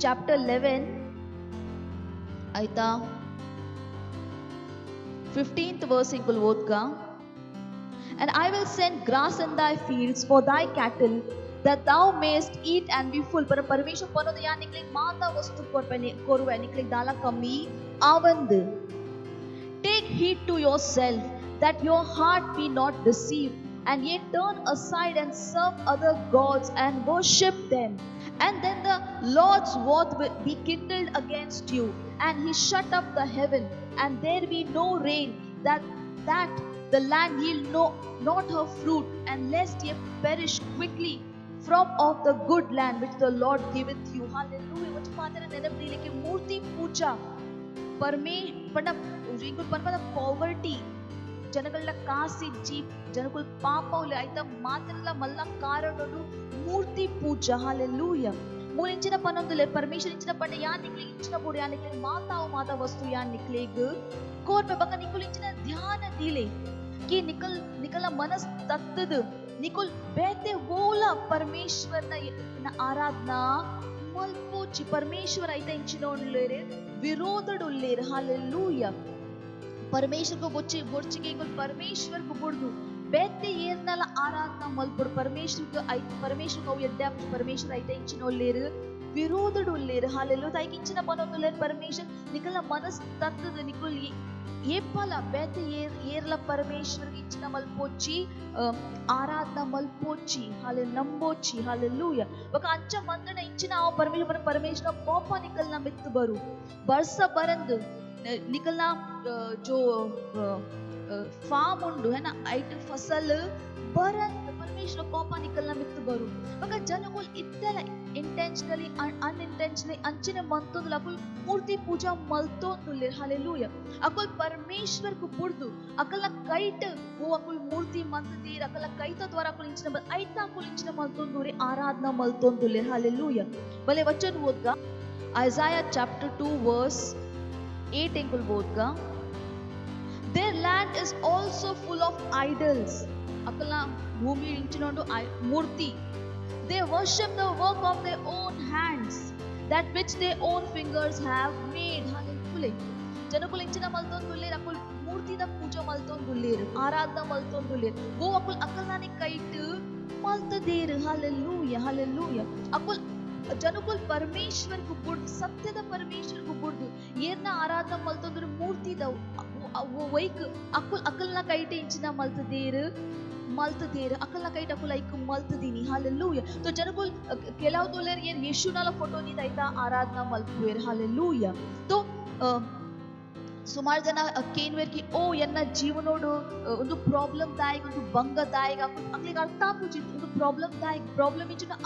S8: chapter 11 आयता 15th verse इंकोल ಓದ್ಗ and I will send grass in thy fields for thy cattle that thou mayest eat and be full पर परमेश्वर पनोद या निकले माता वस्तु कोरुवे निकले दाला कमी आवंद take heed to yourself that your heart be not deceived and ye turn aside and serve other gods and worship them and then the Lord's wrath will be kindled against you and he shut up the heaven and there be no rain that the land yield not her fruit and lest ye perish quickly from of the good land which the Lord giveth you. Hallelujah. What father nenapdile ki मूर्ति पूजा ಪರಮೇ poverty ಜನಗಳ ಕಾಸಿಜ್ಜಿ ಜನಗಳ ಪಾಪವುಲೆ ಐತ ಮಾತ್ರಲ್ಲ ಮಲ್ಲ ಕಾರಣನು ಮೂರ್ತಿ ಪೂಜಾ hallelujah ಮೂಲಿಂಚಿನ ಪನೊಂದುಲೆ Parameshwara ಇಂಚಿನ ಪಂಡೆ ಯಾ ನಿಕ್ಲೆ ಇಂಚಿನ ಬೋಡಿ ಯಾ ನಿಕ್ಲೆ ಮಾತಾ ವಸ್ತು ಯಾ ನಿಕ್ಲೆಗ್ ಕೋರ್ पे बका निकुल इंचिನ ध्यान दिले कि निकल मनस तत्तद निकुल बेते वोला परमेश्वर न आराधना मल्पोची परमेश्वर ಐತ ಇಂಚಿನ ಉಳ್ಳೇರೆ विरोधडुल्लेर हालेलूया परमेश्वर को बोर्चिगे परमेश्वर को बुड़दु बेते येरनल आराधना मल्पुर परमेश्वर को यड्डा परमेश्वर ಐತೆ ಇಂಚಿನೊಲ್ಲೇರು ವಿರೋಧಡುಲ್ಲೇರು ಹಾಲೆಲೂಯಾ ತಾಯಿಗೆ ಇಂಚಿನ ಪನೊಂದುಲ್ಲೇರು परमेश्वर निकल मनस तत्तद निकुल ಏಪಲ ಬೇತೆ ಏರ್ಲ परमेश्वर ಇಂಚಿನ ಮಲ್ಪೋಚಿ ಆರಾಧನಾ ಮಲ್ಪೋಚಿ ಹಾಲೆ ನಂಬೋಚಿ ಹಾಲೆಲೂಯಾ ಬಕ ಅಂಚ ಮಂದನ ಇಂಚಿನ ಆ परमेश्वर ಕೋಪ ನಿಕಲ್ನ ಮಿತ್ತು ಬರು ಬರ್ಸ ಬರಂದು निकलना जो फार्म उंडु है ना आइट फसल बरंत परमेश्वर कोपा निकलना मित्त बरु मगर जनकुल इत्तेला इंटेंशनली अनइंटेंशनली अंचिने मंतोंदुल अकुल मूर्ति पूजा मल्तोंदुल्ले हालेलूया अकुल परमेश्वर को बुर्दु अकलना कೈಟ್ वो अकुल मूर्ति मंतदीर अकल कೈತ द्वारा अकुल इंचिने ऐता अकुल इंचिने मल्तोंदुरे आराधना मल्तोंदुल्ले हालेलूया भले वचन ओद्गा Isaiah chapter 2 verse 8 इंकुल बोधगा their land is also full of idols Akla Bhumi इंचिनोंडु Murthy they worship the work of their own hands that which their own fingers have made hallelujah जनकुल इंचिना मल्तोंदुल्लेर अकुल मूर्ति दा पूजा मल्तोंदुल्लेर आराधना मल्तोंदुल्लेर वो अकुल अकलनाने कೈಟ್ मल्तदेर hallelujah अकुल जनकुल परमेश्वर को बुर्द सत्यದ परमेश्वर को बुर्द ಏರ್ನ ಆರಾಧನಾ ಮಲ್ತಂದ್ರ ಮೂರ್ತಿ the ವೈಕ್ ಅಕಲ್ನ ಕೈಟೆ ಇಂಚಿನ ಮಲ್ತದೇರು ಅಕಲ್ನ ಕೈಟ ಅಕುಲ hike ಮಲ್ತದೀನಿ hallelujah तो जनकुल ಕೆಲವು ತೋಲೆರ್ ಏನ್ ಯೇಸುನಲ ಫೋಟೋ ನಿ ದೈತಾ ಆರಾಧನಾ ಮಲ್ಪುವೆರ್ ಹಾಲೆಲೂಯಾ तो ಸುಮಾರು ಜನ ಕೇನ್ವೇರ್ ಕಿ ಓ ಎನ್ನ ಜೀವನೋಡು ಒಂದು ಪ್ರಾಬ್ಲಮ್ ದಾಯಕ ಒಂದು ಭಂಗ ದಾಯಕ ಅಕ್ಲಿಗೆ ಅರ್ಥ ಆಪುಜಿ ಒಂದು ಪ್ರಾಬ್ಲಮ್ ಇಂಚಿನ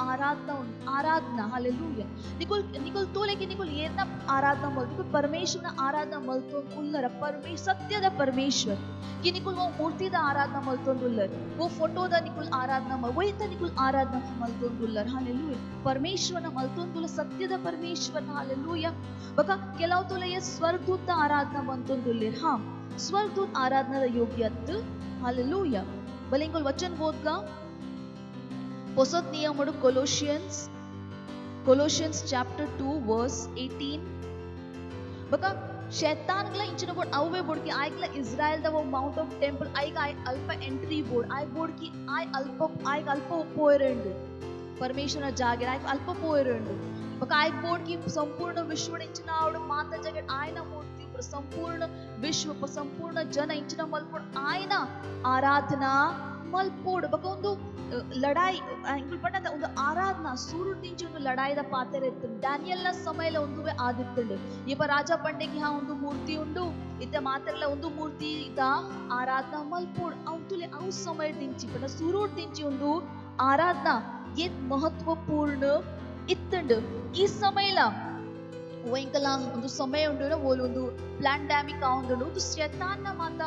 S8: ಆರಾಧನಾ ಹಾಲೆಲೂಯಾ ನಿಕುಲ್ ತೋಲೆಗೆ ನಿಕುಲ್ ಏರ್ನ ಆರಾಧನಾ ಮಲ್ ನಿಕುಲ್ परमेश्वरನ ಆರಾಧನಾ ಮಲ್ತೋ ಉಲ್ಲರ ಸತ್ಯದ परमेश्वर कि निकुल वो मूर्ति दा आराधना मल्तोंदुल्लर वो फोटो दा निकुल आराधना वो इतना निकुल आराधना मल्तोंदुल्लर हालेलूया परमेश्वर न मल्तोंदुल्लर सत्य दा परमेश्वर हालेलूया बका केलाव तोले ये स्वर्गदूत दा आराधना मल्तोंदुल्लर हाँ स्वर्गदूत आराधना दा योग्यत हालेलूया भले इंकुल वचन बोधगा पोसत नियमोडु Colossians chapter 2 verse 18 बका शैतानगला इंचिन बोर्ड अवे बोर्ड की आयगला इज़राइल दा वो माउंट ऑफ टेंपल आयगा अल्प एंट्री बोर्ड आय बोर्ड की आय अल्प पोयरेंडु परमेश्वर जागे आय अल्प पोयरेंडु बका आय बोर्ड की संपूर्ण विश्व इंचिन आवड माता जगत आयना मूर्ति संपूर्ण विश्व संपूर्ण जन इंचिन मल्पोड आयना आराधना मल्पोड बका ಒಂದು ಲಡಾಯಿ ಇಂಕುಲ್ ಪಟ್ಟದ ಒಂದು ಆರಾಧನಾ ಸೂರುದಿಂಚಿ ಒಂದು ಲಡಾಯಿದ ಪಾತ್ರ ಇತ್ತು ಡ್ಯಾನಿಯಲ್ನ ಸಮಯಲ ಒಂದುವೆ ಆದಿತ್ತಂಡು ಇವ ರಾಜ ಪಂಡೆಗೆ ಹಾ ಒಂದು ಮೂರ್ತಿ ಉಂಡು ಇತ್ತ ಮಾತ್ರಲ್ಲ ಒಂದು ಮೂರ್ತಿ ಇದ ಆರಾಧನಾ ಮಲ್ಪೋಡ್ ಅವತುಲೆ ಅವು ಸಮಯ ದಿಂಚಿ ಪಟ್ಟ ಸೂರುದಿಂಚಿ ಒಂದು ಆರಾಧನಾ ये महत्वपूर्ण ಇತ್ತಂಡು ಈ ಸಮಯಲ ಎಂಕಲ ಒಂದು ಸಮಯ ಉಂಡು ಓಲ್ ಒಂದು ಪ್ಲಾಂಡಮಿಕ್ ಆਉਂಡು ಒಂದು ಶೈತಾನ್ನ ಮಾತ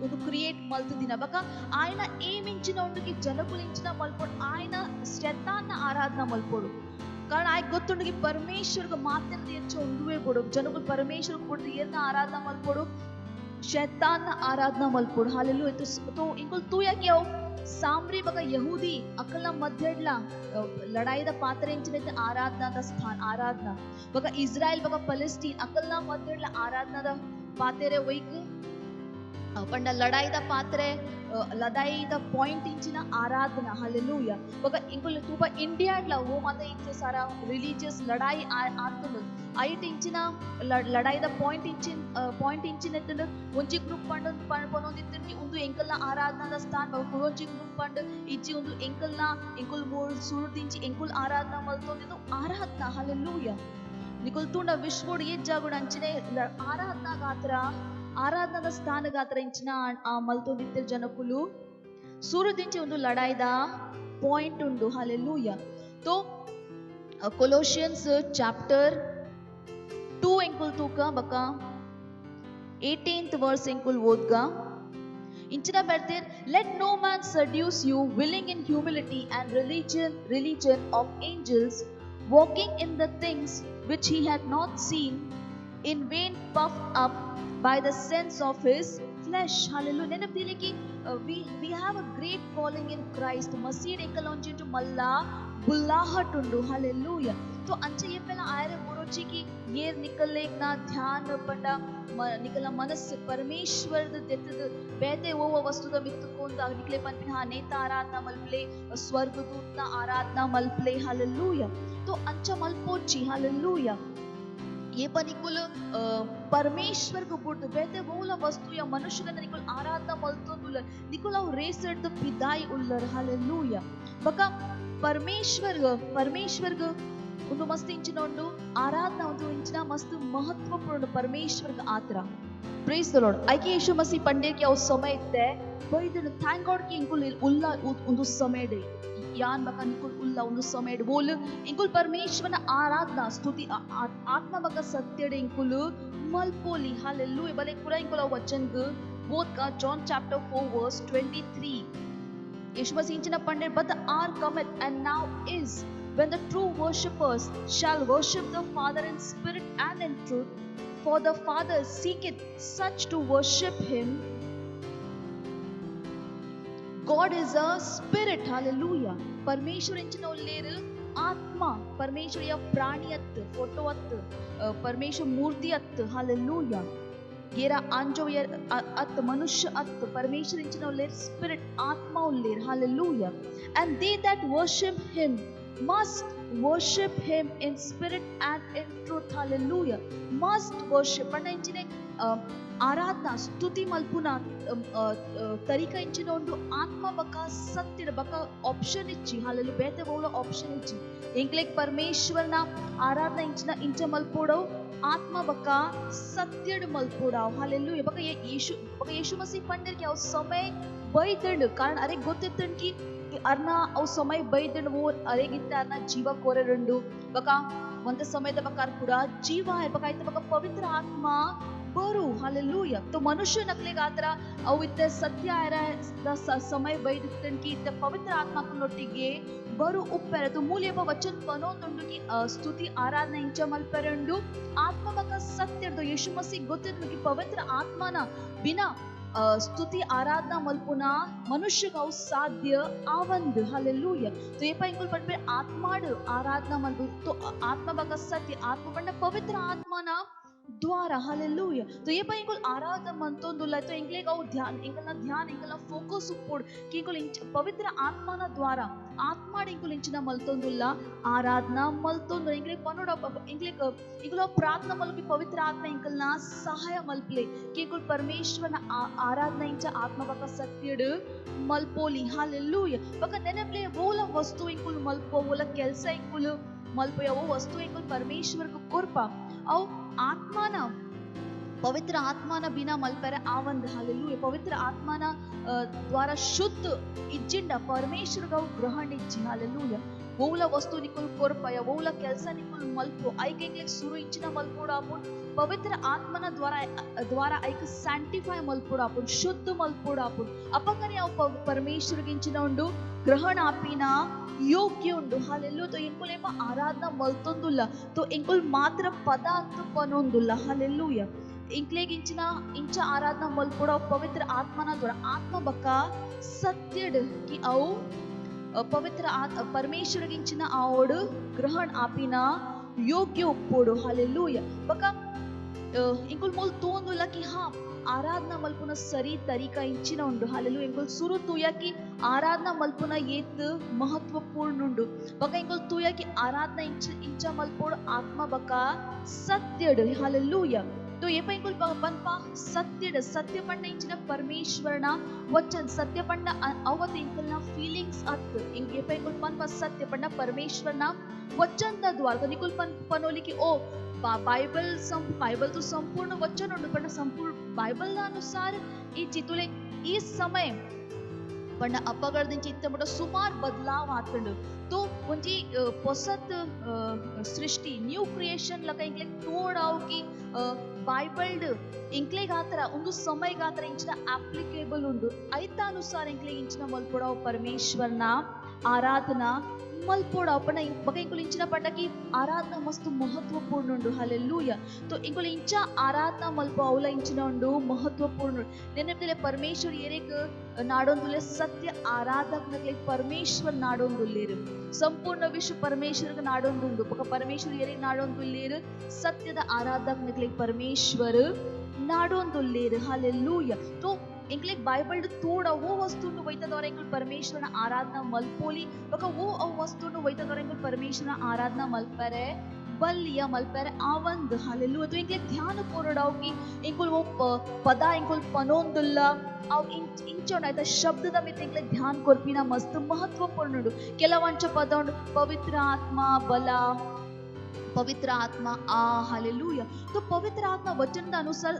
S8: ಒಂದು ಕ್ರಿಯೇಟ್ ಮಲ್ತದಿನ ಬಕ ఆయన ఏమించిన ఉండుకి జనకులించిన మల్పోడు ఆయన శతాన్న ఆరాధన మల్పోడు कारण आय ಗೊತ್ತುಂಡುಗಿ ಪರಮೇಶ್ವರ್ಗ ಮಾತಿನ ಹೆಚ್ಚು ಒಂದುವೇ ಕೊಡು ಜನಗಳು ಪರಮೇಶ್ವರ್ ಕೊಡು ಏನ ಆರಾಧನಾ ಮಲ್ಪೋಡು ಶೈತಾನ್ ಆರಾಧನಾ ಮಲ್ಪೋಡು हालेलुया तो इंकुल तू या क्या सामरी बघा यहुदी अकला मध्यडला लढाईदा पात्र इंचिने आराधनादा स्थान आराधना बघा इस्रायल बघा पॅलेस्टीन अकला मध्यडला आराधनादा पातेरे वैक पण लढाईदा पात्रे लढाईदा पॉइंट इंचिन आराधना हालेलुया बघा इंकुल तू बा इंडियाला वो माता इंचे सारा रिलीजियस लढाई आतुंड ಐಟ್ ಇಂಚಿನ ಲಡಾಯಿದ ಪಾಯಿಂಟ್ ಇಂಚಿನ ಎತ್ತಂಡು ಒಂಜಿ ಗ್ರೂಪ್ ಪನೊಂದಿತ್ತಂಡಿ ಒಂದು ಎಂಕಲ್ನ ಆರಾಧನಾದ ಸ್ಥಾನ ಕುಳೊಂಜಿ ಗ್ರೂಪ್ ಪಂಡ್ ಇಜ್ಜಿ ಒಂದು ಎಂಕುಲ್ ಮೂರು ಸುರುದಿಂಚಿ ಎಂಕುಲ್ ಆರಾಧನಾ ಮಲ್ತೊಂದಿದ್ದು ಆರಾಧನಾ ಹಲ್ಲೆಲೂಯಾ ನಿಕುಲ್ ತೂಂಡ ವಿಶ್ವಡ್ ಏಜ್ಜಾಗುಡ ಅಂಚಿನೆ ಆರಾಧನಾ ಗಾತ್ರ ಆರಾಧನಾದ ಸ್ಥಾನ ಗಾತ್ರ ಇಂಚಿನ ಆ ಮಲ್ತೊಂದಿತ್ತಿರ ಜನಕುಲು ಸುರುದಿಂಚಿ ಒಂದು ಲಡಾಯಿದ ಪಾಯಿಂಟ್ ಉಂಡು ಹಲ್ಲೆಲೂಯಾ तो ಕೊಲೋಸಿಯನ್ಸ್ ಚಾಪ್ಟರ್ 2 ಎಂಕುಲ್ ತೂಕ ಬಕ 18th verse ಎಂಕುಲ್ ಓದ್ಗ ಇಂಚಿನ ಬರ್ತೀರ್ let no man seduce you willing in humility and religion of angels walking in the things which he had not seen in vain puffed up by the sense of his flesh hallelujah nenapdile ki we have a great calling in Christ मसीह एकलonji to malla बुल्लाहट उंडू hallelujah तो अंचे ये पहला आयरे बोरोची की ये निकले ना ध्यान पंडा निकला मनस परमेश्वर देतद बेते वो वस्तु द मित्तुकोंदा निकले पन हा नेता आराधना मल्पले स्वर्गदूत आराधना मल्पले हालेलुया तो अंचा मल्पोची हालेलुया ये पण निकुल परमेश्वर को बुर्द बेते वोला वस्तु या मनुष्य का निकुल आराधना मल्तोंदुल निकुल अव रेसड द पिदाई उल्लर हालेलुया बका परमेश्वर ಒಂದು ಮಸ್ತ್ ಇಂಚಿನ ಒಂದು ಆರಾಧನಾ ಒಂದು ಇಂಚಿನ ಮಸ್ತ್ ಮಹತ್ವಪೂರ್ಣ ಪರಮೇಶ್ವರ್ಗ ಆತರ ಪ್ರೇಸ್ ದ ಲಾರ್ಡ್ ಐಕೆ ಯೇಸು ಮಸಿ पंडे के उस समय इत्ते बयदन थैंक गॉड की इंकुल उल्ला ಒಂದು समय डे यान बका निकुल उल्ला ಒಂದು समय डे बोल इंकुल परमेश्वरನ आराधना स्तुति आत्म बका सत्य डे इंकुल मल्पोली हालेलुया बले कुरा इंकुल वचन ग बोध का जॉन चैप्टर 4 verse 23 यीशु मसीह इंचिನ पंडे but the hour cometh and now is when the true worshippers shall worship the Father in spirit and in truth, for the Father seeketh such to worship him. God is a spirit, hallelujah. परमेश्वर इंचिನ उल्लेर आत्मा परमेश्वर या प्राणी अत्त photo अत्त परमेश्वर मूर्ति अत्त hallelujah. येरा अंजो अत्त मनुष्य अत्त परमेश्वर इंचिನ उल्लेर spirit आत्मा उल्लेर hallelujah. And they that worship him must worship him in spirit and in truth hallelujah must worship पण इंचिने आराधना स्तुति मल्पुना तरीका इंचिನ ಒಂದು ಆತ್ಮ ಬಕ ಸತ್ಯದ ಬಕ ಆಪ್ಷನ್ ಇಚ್ಚಿ hallelujah ಬೇತೆ ಬೋಲ ಆಪ್ಷನ್ ಇಚ್ಚಿ ಇಂಕ್ಲೆಕ್ ಪರಮೇಶ್ವರನ ಆರಾಧನಾ ಇಂಚ ಮಲ್ಪೋಡೋ आत्मा बका सत्यड मल्पोडाव hallelujah बका यीशु मसीह पंडर के समय बैतंड कारण अरे गोत्तेतन की अर्ना अव समय बैतंड वो अरे गित्त अर्ना जीव कोरेरंडु बका ಒಂದ ಸಮಯದ ಬಕಾರ ಕೂಡ ಜೀವ ಬಕ ಐತ ಬಕ ಪವಿತ್ರ ಆತ್ಮ ಬರು hallelujah तो मनुष्य नकले गात्र अव इत्ते सत्य आयरा समय बैतंड की इत्ते पवित्र आत्मा नೊಟ್ಟಿಗೆ बरु उप्पेर तो मूल्य वचन पनोंदुंडु की स्तुति आराधना इंच मल्पेरंडु आत्मा बक सत्य यीशु मसीह गोत्तिद्दु की पवित्र आत्मना बिना स्तुति आराधना मल्पुना मनुष्य का साध्य आवंद हालेलुया तो ये पाइंकुल पड़पे आत्माड आराधना मल्पु तो आत्मा बक सत्य आत्मा पंड पवित्र आत्मना द्वारा हालेलुया तो ये पाइंकुल आराधना मंतोंदुल्ला तो इंग्ले का ध्यान इंगलना ध्यान इंगलना फोकस उप्पोड कि इंकुल पवित्र आत्मना द्वारा आत्माड इंकुल इंचिना मल्तोंदुल्ला आराधना मल्तोंदु इंग्ले पनोड इंगलो प्रार्थना मल्पि पवित्र आत्मा इंकलना सहाय मल्पले कि इंकुल परमेश्वरನ आराधना इंच आत्मा बक सत्यड मल्पोली हालेलुया बक नेनप्ले वोला वस्तु इंकुल मल्पो वोला केल्स इंकुल मल्पो वो वस्तु इंकुल परमेश्वर को कृपा औ आत्माना पवित्र आत्माना बिना मलपेरे आवंद हालेलुया पवित्र आत्माना द्वारा शुद्ध इज्जिंड परमेश्वर गौ ग्रहण इज्जि हालेलुया वोला वस्तु निकुल कोरपया वोला केल्सा निकुल मल्पो ऐके सुरु इच्चिन मल्पोडा आपुन पवित्र आत्मना द्वारा ऐक सैंटिफाई मल्पोडा आपुन शुद्ध मल्पोडा आपुन अपकने परमेश्वर गिंचिन उंडु ग्रहण आपिना योग्य उंडु हालेलुया तो इंकुल एमा आराधना मल्तोंदुल्ल तो इंकुल मात्र पदार्थ पनोंदुल्ल हालेलुया इंक्लेगिंचिन इंच आराधना मल्पोडा पवित्र आत्मना द्वारा आत्म बका सत्यड कि औ पवित्र परमेश्वर गिंचिन आवड ग्रहण आपिना योग्य उप्पोडु हालेलुया बका इंकुल मोल तोंदुल्ला कि हाँ आराधना मल्पुन सरी तरीका इंचिन उंडु हालेलुया इंकुल सुरु तुया कि आराधना मल्पुन येत महत्वपूर्ण उंडु बका इंकुल तुया कि आराधना इंच मल्पोड आत्मा बका सत्यड हालेलुया तो ये इंकुल पनपा सत्य पंड इंचिन परमेश्वरना वचन सत्य पंड अवत इंकुलना फीलिंग्स अत इंगे इंकुल पनपा सत्य पंड परमेश्वरना वचन द द्वारा तो निकुल पनोली कि ओ बाइबल तो संपूर्ण वचन उंडु पण संपूर्ण बाइबल अनुसार ई चितुले ई समय पण अपगडदिंची इत्त मोठा सुमार बदलाव आतंड तो म्हणजे पोसत सृष्टी न्यू क्रिएशन लका इंक्ले तोडाव की बाइबल इंक्ले गात्र ಒಂದು ಸಮಯ ಗಾತ್ರ ಇಂಚಿನ ಅಪ್ಲಿಕೇಬಲ್ ಉಂಡು ಐತ ಅನುಸಾರ ಇಂಕ್ಲೆ ಇಂಚಿನ ಮಲ್ಪೊಡಾವ ಪರಮೇಶ್ವರನ ಆರಾಧನಾ मलपोड़ा पण बघा इंकुल इंचिना पंडकी आराधना मस्त महत्वपूर्ण उंडु हालेलुया तो इंकुल इंचा आराधना मलपोवला इंचिना उंडु महत्वपूर्ण नेनेपले परमेश्वर येरेक नाडोंदुले सत्य आराधक नकले परमेश्वर नाडोंदुल्लेर संपूर्ण विश्व परमेश्वर नाडोंदुंडु बघा परमेश्वर येरे नाडोंदुल्लेर सत्यದ आराधक नकले परमेश्वर नाडोंदुल्लेर हालेलुया तो इंकले बाइबल तोड़ वो वस्तु वैता द्वारा इंकुल परमेश्वर आराधना मलपोली बका वो वस्तु वैता द्वारा इंकुल परमेश्वर आराधना मलपरे बलिया मलपरे आवंद हालेलुया तो इंकले ध्यान कोरडाव की इंकुल वो पदा इंकुल पनोंदुल्ला अव इंचोण आयता शब्दದ ಮಿತ ಇಂಕಲೆ ಧ್ಯಾನ ಕೊರ್ಪಿನ ಮಸ್ತ್ ಮಹತ್ವಪೂರ್ಣ ಉಂಡು ಕೆಲವಂಚ ಪದ ಉಂಡು पवित्र आत्मा बल पवित्र आत्मा आ हालेलुया तो पवित्र आत्मा वचन अनुसार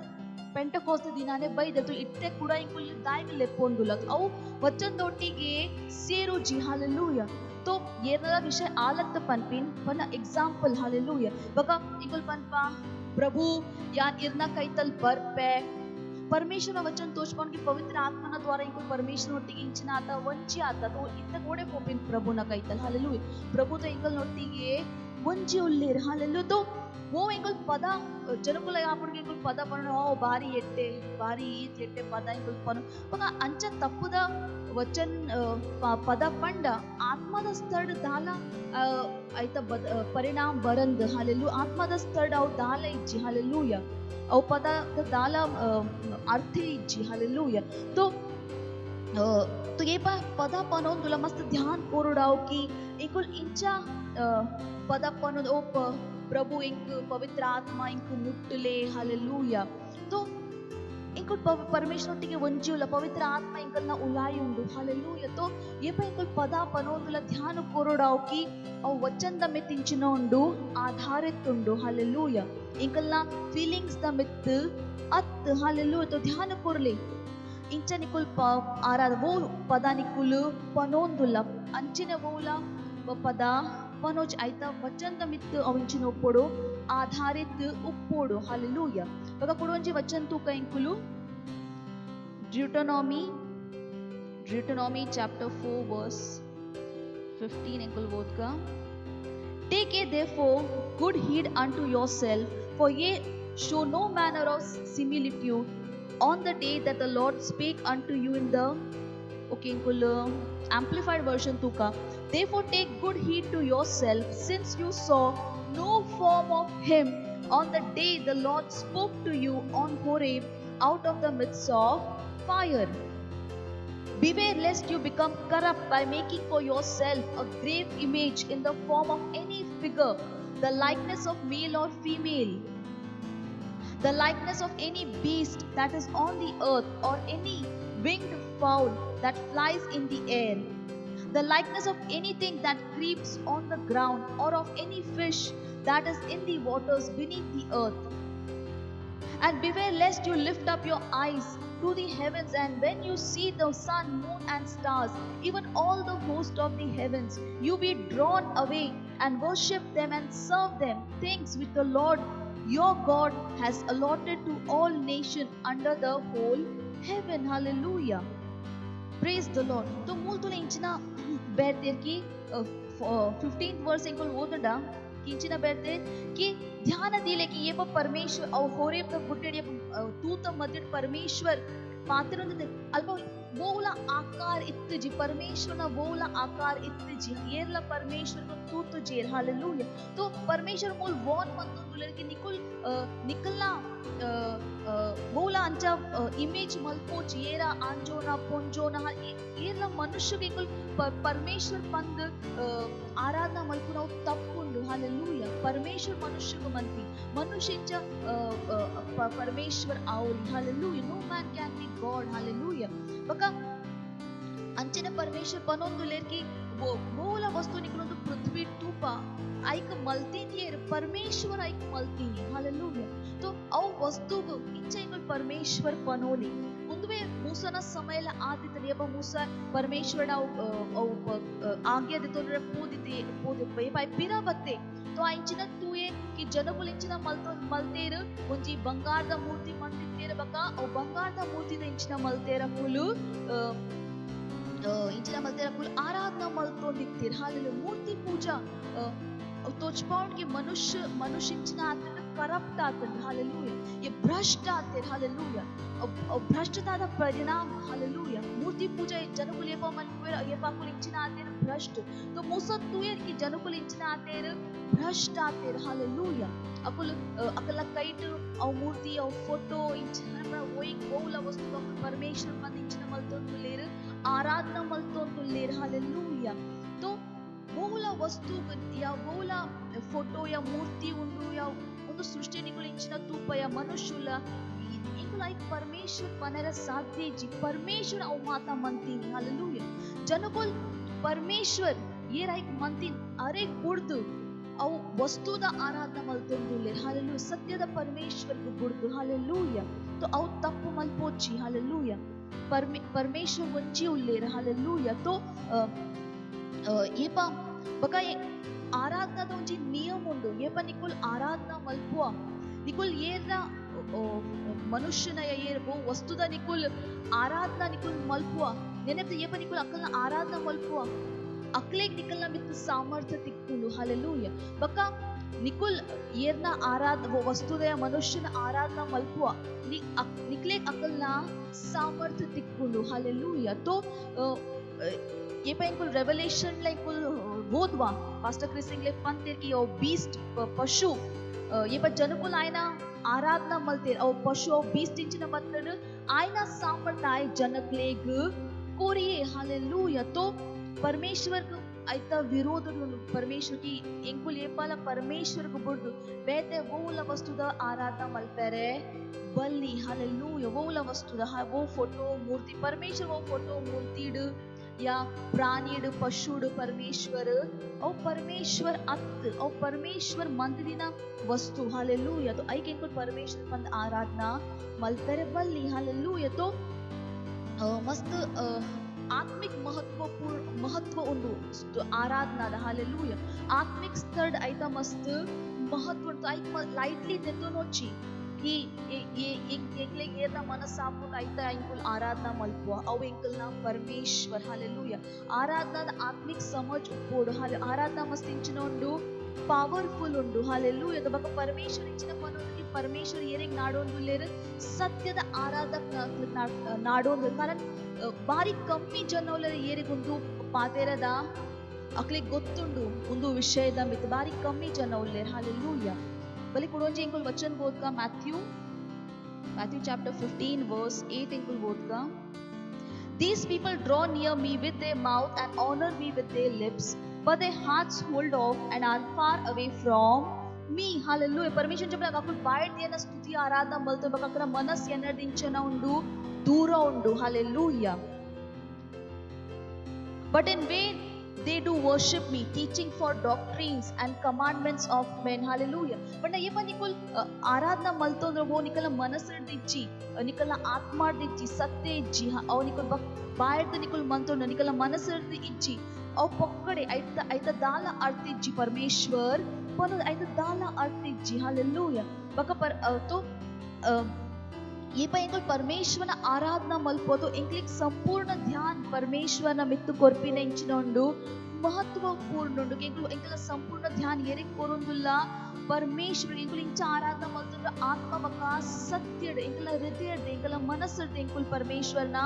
S8: पेंटकोस्त दिनाने बೈದ तो इट्टे ಕೂಡ इंकुल दायग लेपोंदुलक अव वचन दोटिगे सेरो जी हालेलुया तो येनला विषय आलत पनपिन पण एग्जांपल हालेलुया बका इंकुल पनपा प्रभु या इरना कैतल बरपे परमेश्वर वचन तोचपन की पवित्र आत्मा द्वारा इंकुल परमेश्वर नोटिगे इंचिನ आता वंची आता तो इत्ते गोडे पोपिन प्रभु न कैतल हालेलुया प्रभु तो इंकुल नोटिगे वंची उल्लेर हालेलुया तो वो इंकुल पदा जनकुल यापुडगे इंकुल पदा पन ओ बारी एट्टे पदा इंकुल पन बघा अंच तಪ್ಪುದ वचन पद पंड आत्मದ ಸ್ಥಳ ದಾಲ ಐತ ಪರಿಣಾಮ ಬರಂದ ಹಾಲೆಲೂಯಾ ಆತ್ಮದ ಸ್ಥಳ ಅವು ದಾಲ ಇಜ್ಜಿ ಹಾಲೆಲೂಯಾ ಅವು ಪದ ದಾಲ अर्थ इज्जी हालेलुया तो ये पदा पनों तुला मस्त ध्यान कोरडाव की इंकुल इंचा पदा पनों ओ प्रभु इंक पवित्र आत्मा इंक मुट्टले हालेलुया तो इंकुल परमेश्वर टिके वंजीवला पवित्र आत्मा इंकल ना उलाई उंडु हालेलुया तो ये इंकुल पदा पनों तुला ध्यान कोरडाव की अव वचन द मितिंचिन उंडु आधारित उंडु हालेलुया इंकल ना फीलिंग्स द मित अत हालेलुया तो ध्यान कोरले इंचा निकुल आराध वो पदा निकुल पनोंदुला अंचिन वोला व पदा पनोज आयता वचन द मित अविंचिन उप्पोडो आधारित उप्पोडो हालेलुया बघा पुढोंचे वचन तू इंकुल ड्यूटोनॉमी चैप्टर 4 वर्स 15 इंकुल बोध का take a therefore good heed unto yourself for ye show no manner of similitude on the day that the Lord spake unto you in the amplified version tuka therefore take good heed to yourself since you saw no form of him on the day the Lord spoke to you on Horeb out of the midst of fire. Beware lest you become corrupt by making for yourself a grave image in the form of any figure, the likeness of male or female, the likeness of any beast that is on the earth, or any winged fowl that flies in the air, the likeness of anything that creeps on the ground, or of any fish that is in the waters beneath the earth. And beware lest you lift up your eyes to the heavens, and when you see the sun, moon, and stars, even all the host of the heavens, you be drawn away and worship them and serve them, things which the Lord your God has allotted to all nations under the whole heaven. Hallelujah. Praise the Lord. तो मूल तो इंचिना बैठते कि 15th verse इंको ओदड़ा कि इंचिना बैठते कि ध्यान दिले कि ये पर परमेश्वर और होरेब द गुट्टेड़िया तूत मध्य परमेश्वर पात्रंदे अल्प वोला आकार इत्तजी परमेश्वर ना वोला आकार इत्तजी येरला परमेश्वर को तूत जेर. हालेलुया. तो परमेश्वर मूल वॉन मंतो दुलर कि निकलना वोला अंचा इमेज मल्पोच येरा अंजोना पोंजोना येरला मनुष्य के कुल परमेश्वर पंद आराधना मल्पुना तप्पुंडु. हालेलुया. परमेश्वर मनुष्य को मनती मनुष्यंचा परमेश्वर आवली. Hallelujah. No man can be God. Hallelujah. बका अंचने परमेश्वर पनोंदुलेर की वोला वस्तु निकलोंदु पृथ्वी टूपा आइक मल्ती नहीं परमेश्वर आइक मल्ती नहीं. हालेलुया. तो अव वस्तु इंचा इंगल परमेश्वर पनोली उंदवे मूसा समयला आदितले अब मूसा परमेश्वर आज्ञा दितोंड्रे पोदे पाई पिरा बत्ते तो इंचिನ तूये कि जनकुल इंचिನ मल्तेर ಒಂಜಿ ಬಂಗಾರದ ಮೂರ್ತಿ ಮಂದಿತ್ತೇರ ಬಕ ಅವು ಬಂಗಾರದ ಮೂರ್ತಿ ಇಂಚಿನ ಮಲ್ತೇರ ಕುಲು इंचिನ मल्तेर कुल आराधना मल्तोंदित्तीर. हालेलुया. मूर्ति पूजा तोचपाउंड के मनुष्य इंचिನ आते करप्ट आते. हालेलुया. ये भ्रष्ट आते. हालेलुया. भ्रष्टता का परिणाम. हालेलुया. मूर्ति पूजा जनकुल ये पाकुल इंचिನ आते भ्रष्ट. तो मूसा तुयर की जनकुल इंचिನ आते भ्रष्ट आते. हालेलुया. अकल कईट अव मूर्ति अव फोटो इंचिನ वोई वोला वस्तु परमेश्वर मंद इंचिನ मल्तोंदुलेर आराधना मल्तोंदुलेर. हालेलुया. तो वोला वस्तु या वोला फोटो या मूर्ति उंडु या ಒಂದು ಸೃಷ್ಟಿ ನಿಗುಳಿಂಚಿನ ತೂಪ या ಮನುಷ್ಯುಲ ಇಂಗುಲೈಕ್ परमेश्वर पनेर साध्य जी परमेश्वर अव माता मंतीनी. हालेलुया. जनकुल परमेश्वर ये राइक मंतीन अरे बुर्दु अव वस्तुದ ಆರಾಧನೆ ಮಲ್ತೊಂದುಲ್ಲೆರ್. हालेलुया. सत्यದ परमेश्वर को बुर्दु. हालेलुया. तो अव तप्पु मल्पोची. हालेलुया. परमेश्वर वंची उल्लेर. हालेलुया. तो ये पा बका आराधना तो जी नियम उंडु ये पर निकुल आराधना मल्पुआ निकुल येरा मनुष्यನ ये वो वस्तुದ निकुल आराधना निकुल मल्पुआ नेने ये पर निकुल अकलना आराधना मल्पुआ अकले निकलना मित सामर्थ्य तिक्कुलु. हालेलुया. बका निकुल येरना आराधना वो वस्तुದ मनुष्यನ आराधना मल्पुआ निकले अकलना सामर्थ्य तिक्कुलु. हालेलुया. तो ये पे इनको रेवलेशन लाइक बोधवा पास्टर क्रिसिंग ले पंतेर की ओ बीस्ट पशु ये पर जनकुल आयना आराधना मल्तेर ओ पशु ओ बीस्ट इंचिನ मत्तर आयना सामर्थ्य आय जनक लेग कोरिए. हालेलुया. तो परमेश्वर को आयता विरोध परमेश्वर की इंकुल ये पाला परमेश्वर को बुर्दु बेते वोला वस्तुದ आराधना मल्पेरे बल्ली. हालेलुया. वोला वस्तुದ वो फोटो मूर्ति परमेश्वर वो फोटो मूर्ति या प्राणीड पशुड परमेश्वर और परमेश्वर अत और परमेश्वर मंदिरिना वस्तु. हालेलुया. तो आई के परमेश्वर पंद आराधना मल्पेरे बल्ली. हालेलुया. तो मस्त आत्मिक महत्व उंडु आराधना. हालेलुया. आत्मिक स्तर आयता मस्त महत्व तो आई लाइटली देतो नोची कि ये एकले येता मनसापु आयता इंकुल आराधना मल्पुआ अव इंकुलना परमेश्वर. हालेलुया. आराधना आत्मिक समझ उपोड. आराधना मस्त इंचिನ ಉಂಡು ಪವರ್ಫುಲ್ ಉಂಡು. हालेलुया. तो बक परमेश्वर इंचिನ पनोंदि परमेश्वर येरेग नाडोंदुलेर सत्यದ आराधक नाडोंदु कारण ಬಾರಿ ಕಮ್ಮಿ ಜನವಲ ಏರಿಗುಂದು ಪಾತೆರದ ಅಕ್ಲಿ ಗೊತ್ತುಂಡು ಒಂದು ವಿಷಯದ ಮಿತ್ ಬಾರಿ ಕಮ್ಮಿ ಜನವಲೆ. हालेलुया. ಬಲಿ ಕುಡೊಂಜಿ ಇಂಕುಲ್ ವಚನ ಬೋದ್ಕ Matthew chapter 15 verse 8 इंकुल बोधका These people draw near me with their mouth and honor me with their lips, but their hearts hold off and are far away from me. Hallelujah. परमेश्वर जब अकुल बाइट दियना स्तुति आराधना मल्तो बक अकरा मनस एनर्दिंचना उंडु दूर उंडु. Hallelujah. But in vain they do worship me, teaching for doctrines and commandments of men. Hallelujah. पण ये पण Nicol आराधना मलतो वो निकल मनसर दिची निकल आत्मा दिची सत्य जी औ निकोल बाहेर ते निकोल मनतो निकल मनसर दिची औ पक्कडे ऐता दाला अर्थ जी परमेश्वर पण ऐता दाला अर्थ जी. हालेलुया. बका पर तो ये पण एक परमेश्वरನ ಆರಾಧನಾ ಮಲ್ಪೋದು ಇಂಕ್ಲಿಕ್ ಸಂಪೂರ್ಣ ಧ್ಯಾನ ಪರಮೇಶ್ವರನ ಮಿತ್ತು ಕೊರ್ಪಿನ ಇಂಚಿನೊಂಡು ಮಹತ್ವಪೂರ್ಣ ಎಂಕಲ ಸಂಪೂರ್ಣ ಧ್ಯಾನ ಏರಿಕ್ ಕೊರೊಂದುಲ್ಲ परमेश्वर इंकुल इंचा आराधना मल्तुंड आत्मा बका सत्यड इंकुल हृदय इंकुल मनसर इंकुल परमेश्वर ना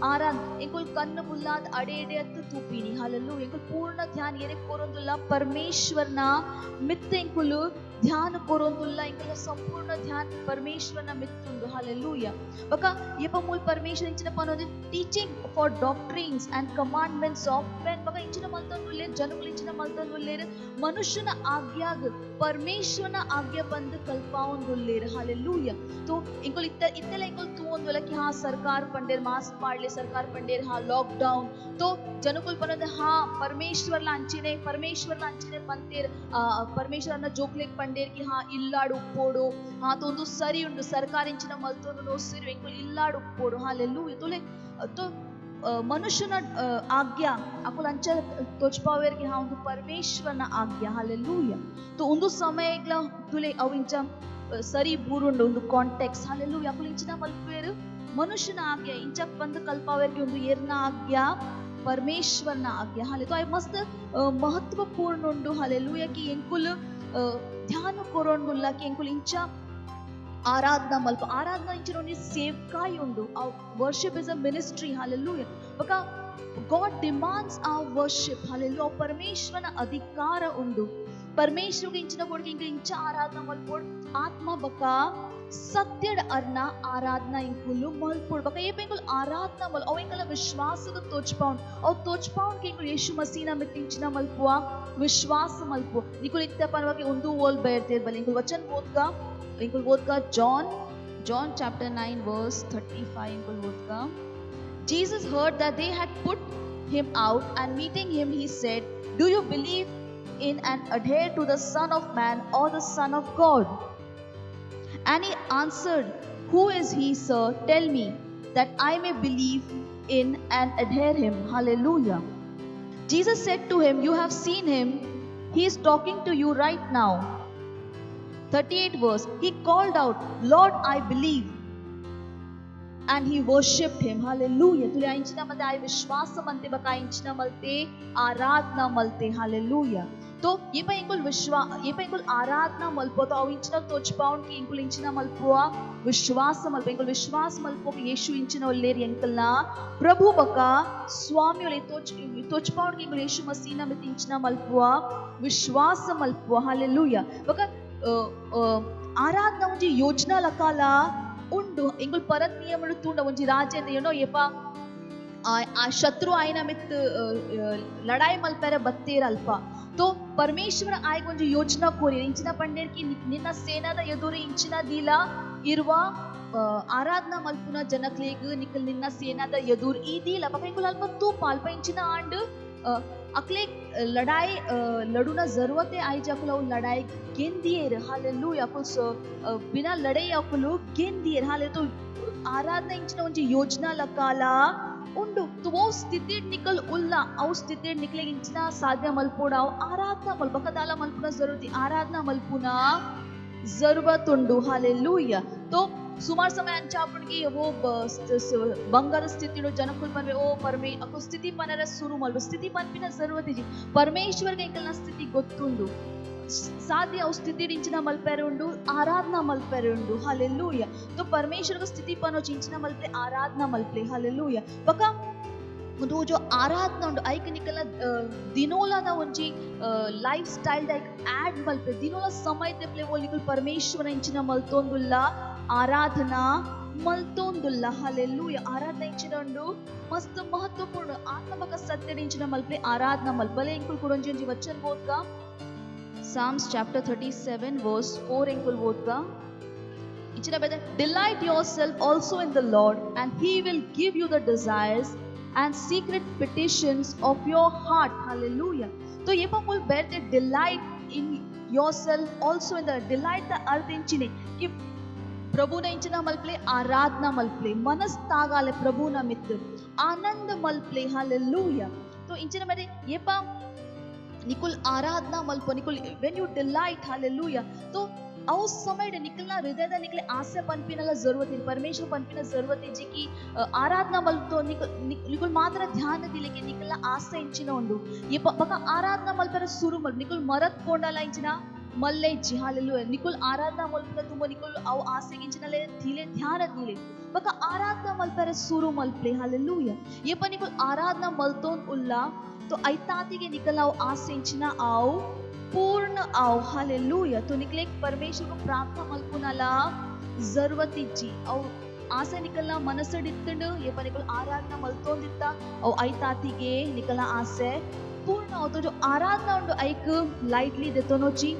S8: आराध इंकुल कन्न बुल्लाद अडे अडे अत्त तूपीनी. हालेलुया. इंकुल पूर्ण ध्यान येरे कोरोंदुल्ला परमेश्वर ना मित्ते इंकुल ध्यान कोरोंदुल्ला इंकुल संपूर्ण ध्यान परमेश्वर ना मित्तुंडु. हालेलुया. बका ये मूल परमेश्वर इंचिन पनोदि teaching for doctrines and commandments of men. बका इंचिन मल्तुंडुल्ले जनगुल इंचिन मल्तुंडुल्ले मनुष्यನ आज्ञाग परमेश्वरನ आज्ञा बंद कल्पावंदुल्लेर. हालेलुया. तो इंकुल इत्तेला इंकुल तूवंदुला कि हाँ सरकार पंडेर मास्क पाडले सरकार पंडेर हाँ लॉकडाउन तो जनकुल पनोदे हाँ परमेश्वरला अंचिने पंतेर परमेश्वरನ जोक्लेक पंडेर कि हाँ इल्लाडु उप्पोडु हाँ तो ಒಂದು ಸರಿ ಉಂಡು ಸರ್ಕಾರ ಇಂಚಿನ ಮಲ್ತೊಂದು ನೋಸಿರು ಇಂಕುಲ್ ಇಲ್ಲಾಡು ಉಪ್ಪೋಡು. ಹಾಲೆಲೂಯಾ. ತೋಲೆ तो मनुष्यನ आज्ञा अकुल अंच तोचपावेर कि हाँ ಒಂದು परमेश्वरನ आज्ञा. हालेलूया. तो ಒಂದು ಸಮಯಗ್ಲ ತುಲೆ ಅವಿಂಚ ಸರಿ ಬೂರುಂಡು ಒಂದು ಕಾಂಟೆಕ್ಸ್ಟ್. ಹಾಲೆಲೂಯಾ. ಅकुल ಇಂಚಿನ ಮಲ್ಪೇರು ಮನುಷ್ಯನ आज्ञा इंचक ಬಂದು ಕಲ್ಪಾವೇರ್ कि ಒಂದು ಏರ್ನ आज्ञा परमेश्वरನ आज्ञा. हाले तो मस्त महत्वपूर्ण उंडु. हालेलूया. कि इंकुल ध्यान कोरोंडुल्ला कि इंकुल इंचा आराधना मल्प आराधना इंचरोनी सेवकाई उंडु. Worship is a ministry. Hallelujah. बका God demands our worship. Hallelujah. परमेश्वरನ अधिकार उंडु. परमेश्वर इंचिನ कोडके इंच आराधना मल्पोड आत्मा बका सत्यड अर्ना आराधना इंकुलु मल्पोड. बका ये इंकुल आराधना मल औ इंकल विश्वासद तोचपाउंड औ तोचपाउंड के इंकुल यीशु मसीह ना मितिंचिना मल्पुआ विश्वास मल्पो. निकुल इत्ते पनवा के उंदु वोल बेरते बल इंकुल वचन वोदका John chapter 9 verse 35 इंकुल वोदका. Jesus heard that they had put him out, and meeting him he said, do you believe in and adhere to the Son of Man or the Son of God? And he answered, who is he, sir? Tell me, that I may believe in and adhere him. Hallelujah. Jesus said to him, you have seen him. He is talking to you right now. 38 verse. He called out, Lord, I believe. And he worshipped him. Hallelujah. तुले आइंचिना मते आय विश्वास मनते बका आइंचिना मलते आराधना मलते. Hallelujah. तो ये पे इंकुल आराधना मल्पो तो आइंचिना तोचपाउंड की इंकुल इंचिना मल्पुआ विश्वास मल्पो इंकुल विश्वास मल्पो कि यीशु इंचिना ओल्लेर इंकुलना प्रभु बका स्वामी ओले तोचपाउंड की इंकुल यीशु मसीह ना मिति इंचिना मल्पुआ विश्वास मल्पुआ. हालेलुया. बका आराधना मुझे योजना लकाला उंडु इंकुल परत नियमनु तूंड मुझे राजेंद्र येनो येपा आ शत्रु आयना मित लड़ाई मल्पेर बत्तेर अल्पा तो परमेश्वर आय ಒಂದು ಯೋಜನಾ ಕೋರಿ ಇಂಚಿನ ಪಂಡೇರ್ ಕಿ ನಿನ್ನ ಸೇನಾದ ಎದುರು ಇಂಚಿನ ದಿಲ ಇರುವ ಆರಾಧನಾ ಮಲ್ಪುನ ಜನಕ್ಲೇಗ ನಿಕಲ್ ನಿನ್ನ ಸೇನಾದ ಎದುರು ಈ ದಿಲ ಪಕೈಕುಲ್ ಅಲ್ಪ ತೂ ಪಾಲ್ಪ ಇಂಚಿನ ಆಂಡ್ अकले लड़ाई लड़ूना जरूरत है आई जाकुल वो लड़ाई गेंदिएर. हालेलुया. अकुल बिना लड़ाई अकुल गेंदिएर. हाले तो आराधना इंचिನ ಒಂದು ಯೋಜನಾ ಲಕಾಲ ಉಂಡು. तो वो स्थिति निकल उल्ला औ स्थिति निकले इंचिನ साध्य मल्पोडा आराधना मल्पकदाला मल्पुना जरूरत आराधना मल्पुना जरूरत उंडु. हालेलुया. तो सुमार समय अंचापुणगी वो ಬಂಗಾರ ಸ್ಥಿತಿಡು ಜನಕುಲ್ ಪನ್ವೆ ಓ ಪರಮೇ ಅಕು ಸ್ಥಿತಿ ಪನರ ಸುರು ಮಲ್ವ ಸ್ಥಿತಿ ಪನ್ಪಿನ ಜरूरत ಇಜಿ ಪರಮೇಶ್ವರ್ಗೆ ಇಂಕಲ್ನ ಸ್ಥಿತಿ ಗೊತ್ತುಂಡು ಸಾಧ್ಯ ಅವು ಸ್ಥಿತಿ ಡಿಂಚಿನ ಮಲ್ಪೆರೆ ಉಂಡು ಆರಾಧನಾ ಮಲ್ಪೆರೆ ಉಂಡು. ಹಾಲೆಲೂಯಾ. तो परमेश्वर को स्थिति पनो चिंचना मल्पे आराधना मल्पे. हालेलूया. बका वो जो आराधना उंडु ऐक निकल दिनोलाದ ಒಂಜಿ ಲೈಫ್ ಸ್ಟೈಲ್ ದೈಕ್ ಆಡ್ ಮಲ್ಪೆ ದಿನೋಲ ಸಮಯ ತೆಪ್ಲೆ ಓಲಿಕಲ್ परमेश्वर ಇಂಚಿನ ಮಲ್ತೊಂದುಲ್ಲ आराधना मल्तोंदुल्ला. हालेलुया. आराधना इंचिनंडु मस्त महत्वपूर्ण आत्मबक सत्य इंचिन मल्पे आराधना मल्पले इंकुल कुडंजी ಒಂಜಿ ವಚನ ಓದ್ಕ Psalms chapter 37 verse 4 इंकुल ಓದ್ಕ इंचिನ ಬೆದ delight yourself also in the Lord and he will give you the desires and secret petitions of your heart. Hallelujah. तो ये पण मुल bear the delight in yourself also in the delight the अर्थ इंचिने कि प्रभु ने इंचना मलप्ले आराधना मलप्ले मनस तागाले प्रभु ना मित्र आनंद मलप्ले. Hallelujah. तो इंचना मेरे ये पा निकुल आराधना मलपो निकुल when you delight. हालेलुया. तो उस समय निकलना हृदय दा निकले आशा पनपिनाला जरूरत है, परमेश्वर पनपिना जरूरत है जी की आराधना मलतो निकुल मात्र ध्यान दिले के निकलना आशा इंचिना उंडु ये बका आराधना मलपर सुरु मल निकुल मरत कोंडाला इंचिना मल्ले जी. हालेलुया. निकुल आराधना मलपर तुम निकुल आव आशा इंचिना ले धीले ध्यान दिले बका आराधना मलपर सुरु मलप्ले. हालेलुया. ये पण निकुल आराधना मलतोन उल्ला तो ऐताती के निकला आशा इंचिना आओ पूर्ण आओ. हालेलुया. तो निकले परमेश्वर को प्रार्थना मलपुनाला जरूरत जी और आशा निकलना मनसडित्तंड ये पर निकल आराधना मलतोंदित्ता और ऐतातिगे निकलना आशा पूर्ण आओ. तो जो आराधना उंडु ऐक लाइटली देतोनो जी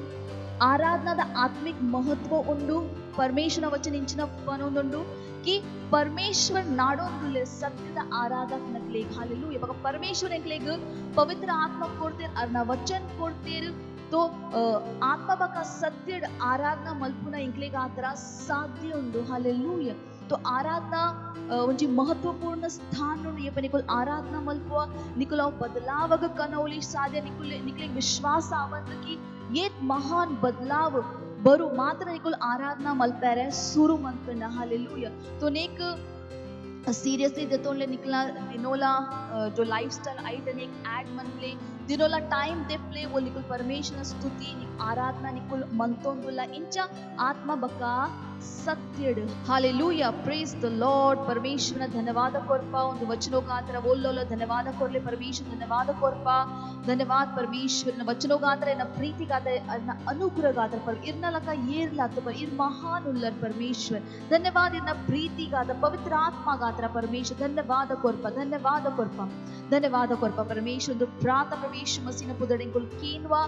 S8: आराधना दा आत्मिक महत्व उंडु परमेश्वर वचन इंचिನ ಪನೊಂದುಂಡು कि परमेश्वर नाडोंदुले सत्यದ आराधक नकले. हालेलुया. बघा परमेश्वर एकलेग पवित्र आत्मा कोडतेर अर्ना वचन कोडतेर तो आत्मा बका सत्य आराधना मल्पुना इंक्लेग आತರ साध्य उंडु. हालेलुया. तो आराधना म्हणजे महत्वपूर्ण स्थान नुंडु ये पण निकुल आराधना मल्पुवा निकुलाव बदलावग कनवली साध्य निकुले विश्वास आवंत की ये महान बदलाव बरू मात्र निकुल आराधना मलपेरे सुरु मंतना. हालेलुया. तो नेक सीरियसली देतोले निकला दिनोला जो लाइफस्टाइल आइटन एक ऐड मनले दिनोला टाइम दे प्ले वो निकुल परमेश्वर स्तुति आराधना निकुल मंतोंदुला इंचा आत्मा बका सत्यड. हालेलुया. Praise the Lord. परमेश्वर धन्यवाद कोरपा ಒಂದು ವಚನೋಗಾತ್ರ ಓಲ್ಲೋಲ ಧನ್ಯವಾದ ಕೊರ್ಲೆ ಪರಮೇಶ್ವರ ಧನ್ಯವಾದ ಕೊರಪಾ ಧನ್ಯವಾದ ಪರಮೇಶ್ವರನ ವಚನೋಗಾತ್ರ ಎನ್ನ ಪ್ರೀತಿಗಾದ ಅನ್ನ ಅನುಗ್ರಹಗಾದ ಪರ್ ಇರ್ನಲಕ ಏರ್ಲಾತ ಪರ್ ಇರ್ ಮಹಾನ್ ಉಲ್ಲರ್ ಪರಮೇಶ್ವರ ಧನ್ಯವಾದ ಇರ್ನ ಪ್ರೀತಿಗಾದ ಪವಿತ್ರ ಆತ್ಮಗಾತ್ರ ಪರಮೇಶ್ವರ ಧನ್ಯವಾದ ಕೊರಪಾ ಧನ್ಯವಾದ ಕೊರಪಾ ಪರಮೇಶ್ವರ ಪ್ರಾತ ಪ್ರವೇಶ ಮಸಿನ ಪುದಡೆಂಕುಲ್ ಕೀನ್ವಾ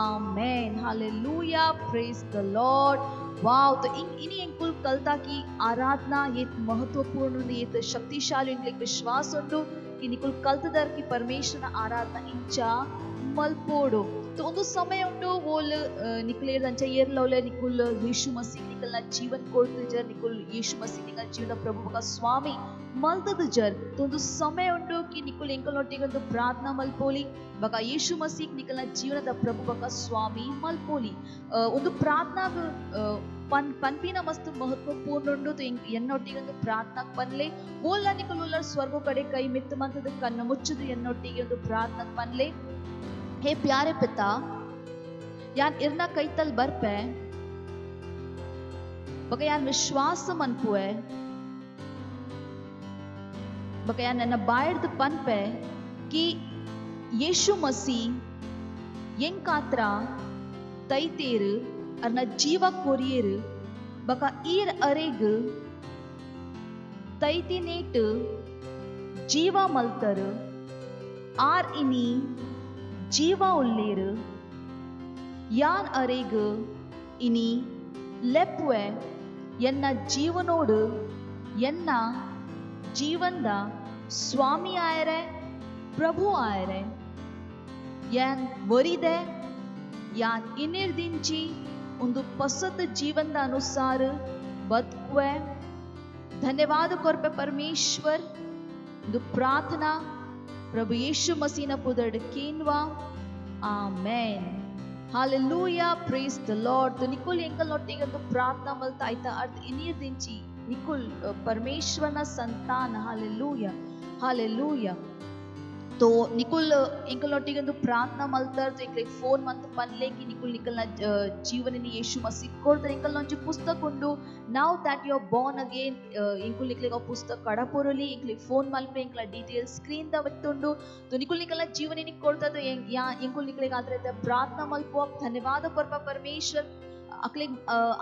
S8: amen. Hallelujah. Praise the Lord. Wow. तो इन्हीं अंकुल कलता की आराधना ये महत्वपूर्ण ये शक्तिशाली इनके विश्वास उंडु कि निकुल कल्तदर की परमेश्वर आराधना इंचा मलपोडो. तो ಒಂದು ಸಮಯ ಉಂಟು ಓಲ್ ನಿಕಲೇದಂಚ ಏರ್ಲೌಲೆ ನಿಕುಲ್ ಯೇಸು ಮಸೀಹ್ ನಿಕಲ್ನ ಜೀವನ ಕೊಡ್ತು ಜರ್ ನಿಕುಲ್ ಯೇಸು ಮಸೀಹ್ ನಿಕಲ್ ಜೀವನ ಪ್ರಭು का स्वामी मलतद जर. तो ಒಂದು ಸಮಯ ಉಂಟು कि निकुल ಎಂಕಲ್ ನೊಟ್ಟಿಗೆ ಒಂದು ಪ್ರಾರ್ಥನಾ ಮಲ್ಪೋಲಿ ಬಕ ಯೇಸು ಮಸೀಹ್ ನಿಕಲ್ನ ಜೀವನದ ಪ್ರಭು का स्वामी ಮಲ್ಪೋಲಿ ಒಂದು ಪ್ರಾರ್ಥನಾ ಪನ್ಪಿನ ಮಸ್ತ್ ಮಹತ್ವಪೂರ್ಣ ಉಂಡು. तो ಎನ್ನೊಟ್ಟಿಗೆ ಒಂದು ಪ್ರಾರ್ಥನಾ ಪನ್ಲೆ ಓಲ್ಲ ನಿಕಲ್ ಉಲ್ಲ ಸ್ವರ್ಗ ಕಡೆ ಕೈ ಮಿತ್ತು ಮಂತದ ಕನ್ನ ಮುಚ್ಚದು ಎನ್ನೊಟ್ಟಿಗೆ ಒಂದು ಪ್ರಾರ್ಥನಾ ಪನ್ಲೆ. हे प्यारे पिता यान इरना कैतल बरपे बका यान विश्वास मनपुए बका यान न बायर्द पनपे कि यीशु मसीह यंकात्रा तैतेर अर्न जीवा कोरियर बका ईर अरेग तैतिनेट जीवा मल्तर आर इनी जीवा उल्लेर यान अरेग इनी लेपुए यन्न जीवनोड यन्न जीवनद स्वामी आयरे प्रभु आयरे यान वरिदे यान इनिर्दिंची ಒಂದು ಪಸತ್ ಜೀವನದ ಅನುಸಾರ ಬದುಕುವೆ. ಧನ್ಯವಾದ ಕೊರ್ಪೆ ಪರಮೇಶ್ವರ್. ಒಂದು ಪ್ರಾರ್ಥನಾ प्रभु यीशु मसीह न पुदड़ केनवा आमेन. हालेलुया. Praise the Lord. तो निकुल एंकल नोटिगे तो प्रार्थना मलता आयता अर्थ इनिर दिंची निकुल परमेश्वर न संतान. हालेलुया. हालेलुया. तो निकुल एंकल नोटिगे तो प्रार्थना मलतर तो एक फोन मंत पनले की निकुल निकलना जीवन नी यीशु मसीह कोड एंकल नंची पुस्तक उंडु now that you are born again इंकुल निकले पुस्तक कड़पुरली इंकले फोन मल्पे इंकला डीटेल स्क्रीन दा वट्टुंडु. तो निकुल निकला जीवन नी कोडता तो या इंकुल निकले आदरे प्रार्थना मल्पो धन्यवाद कोरपा परमेश्वर अकले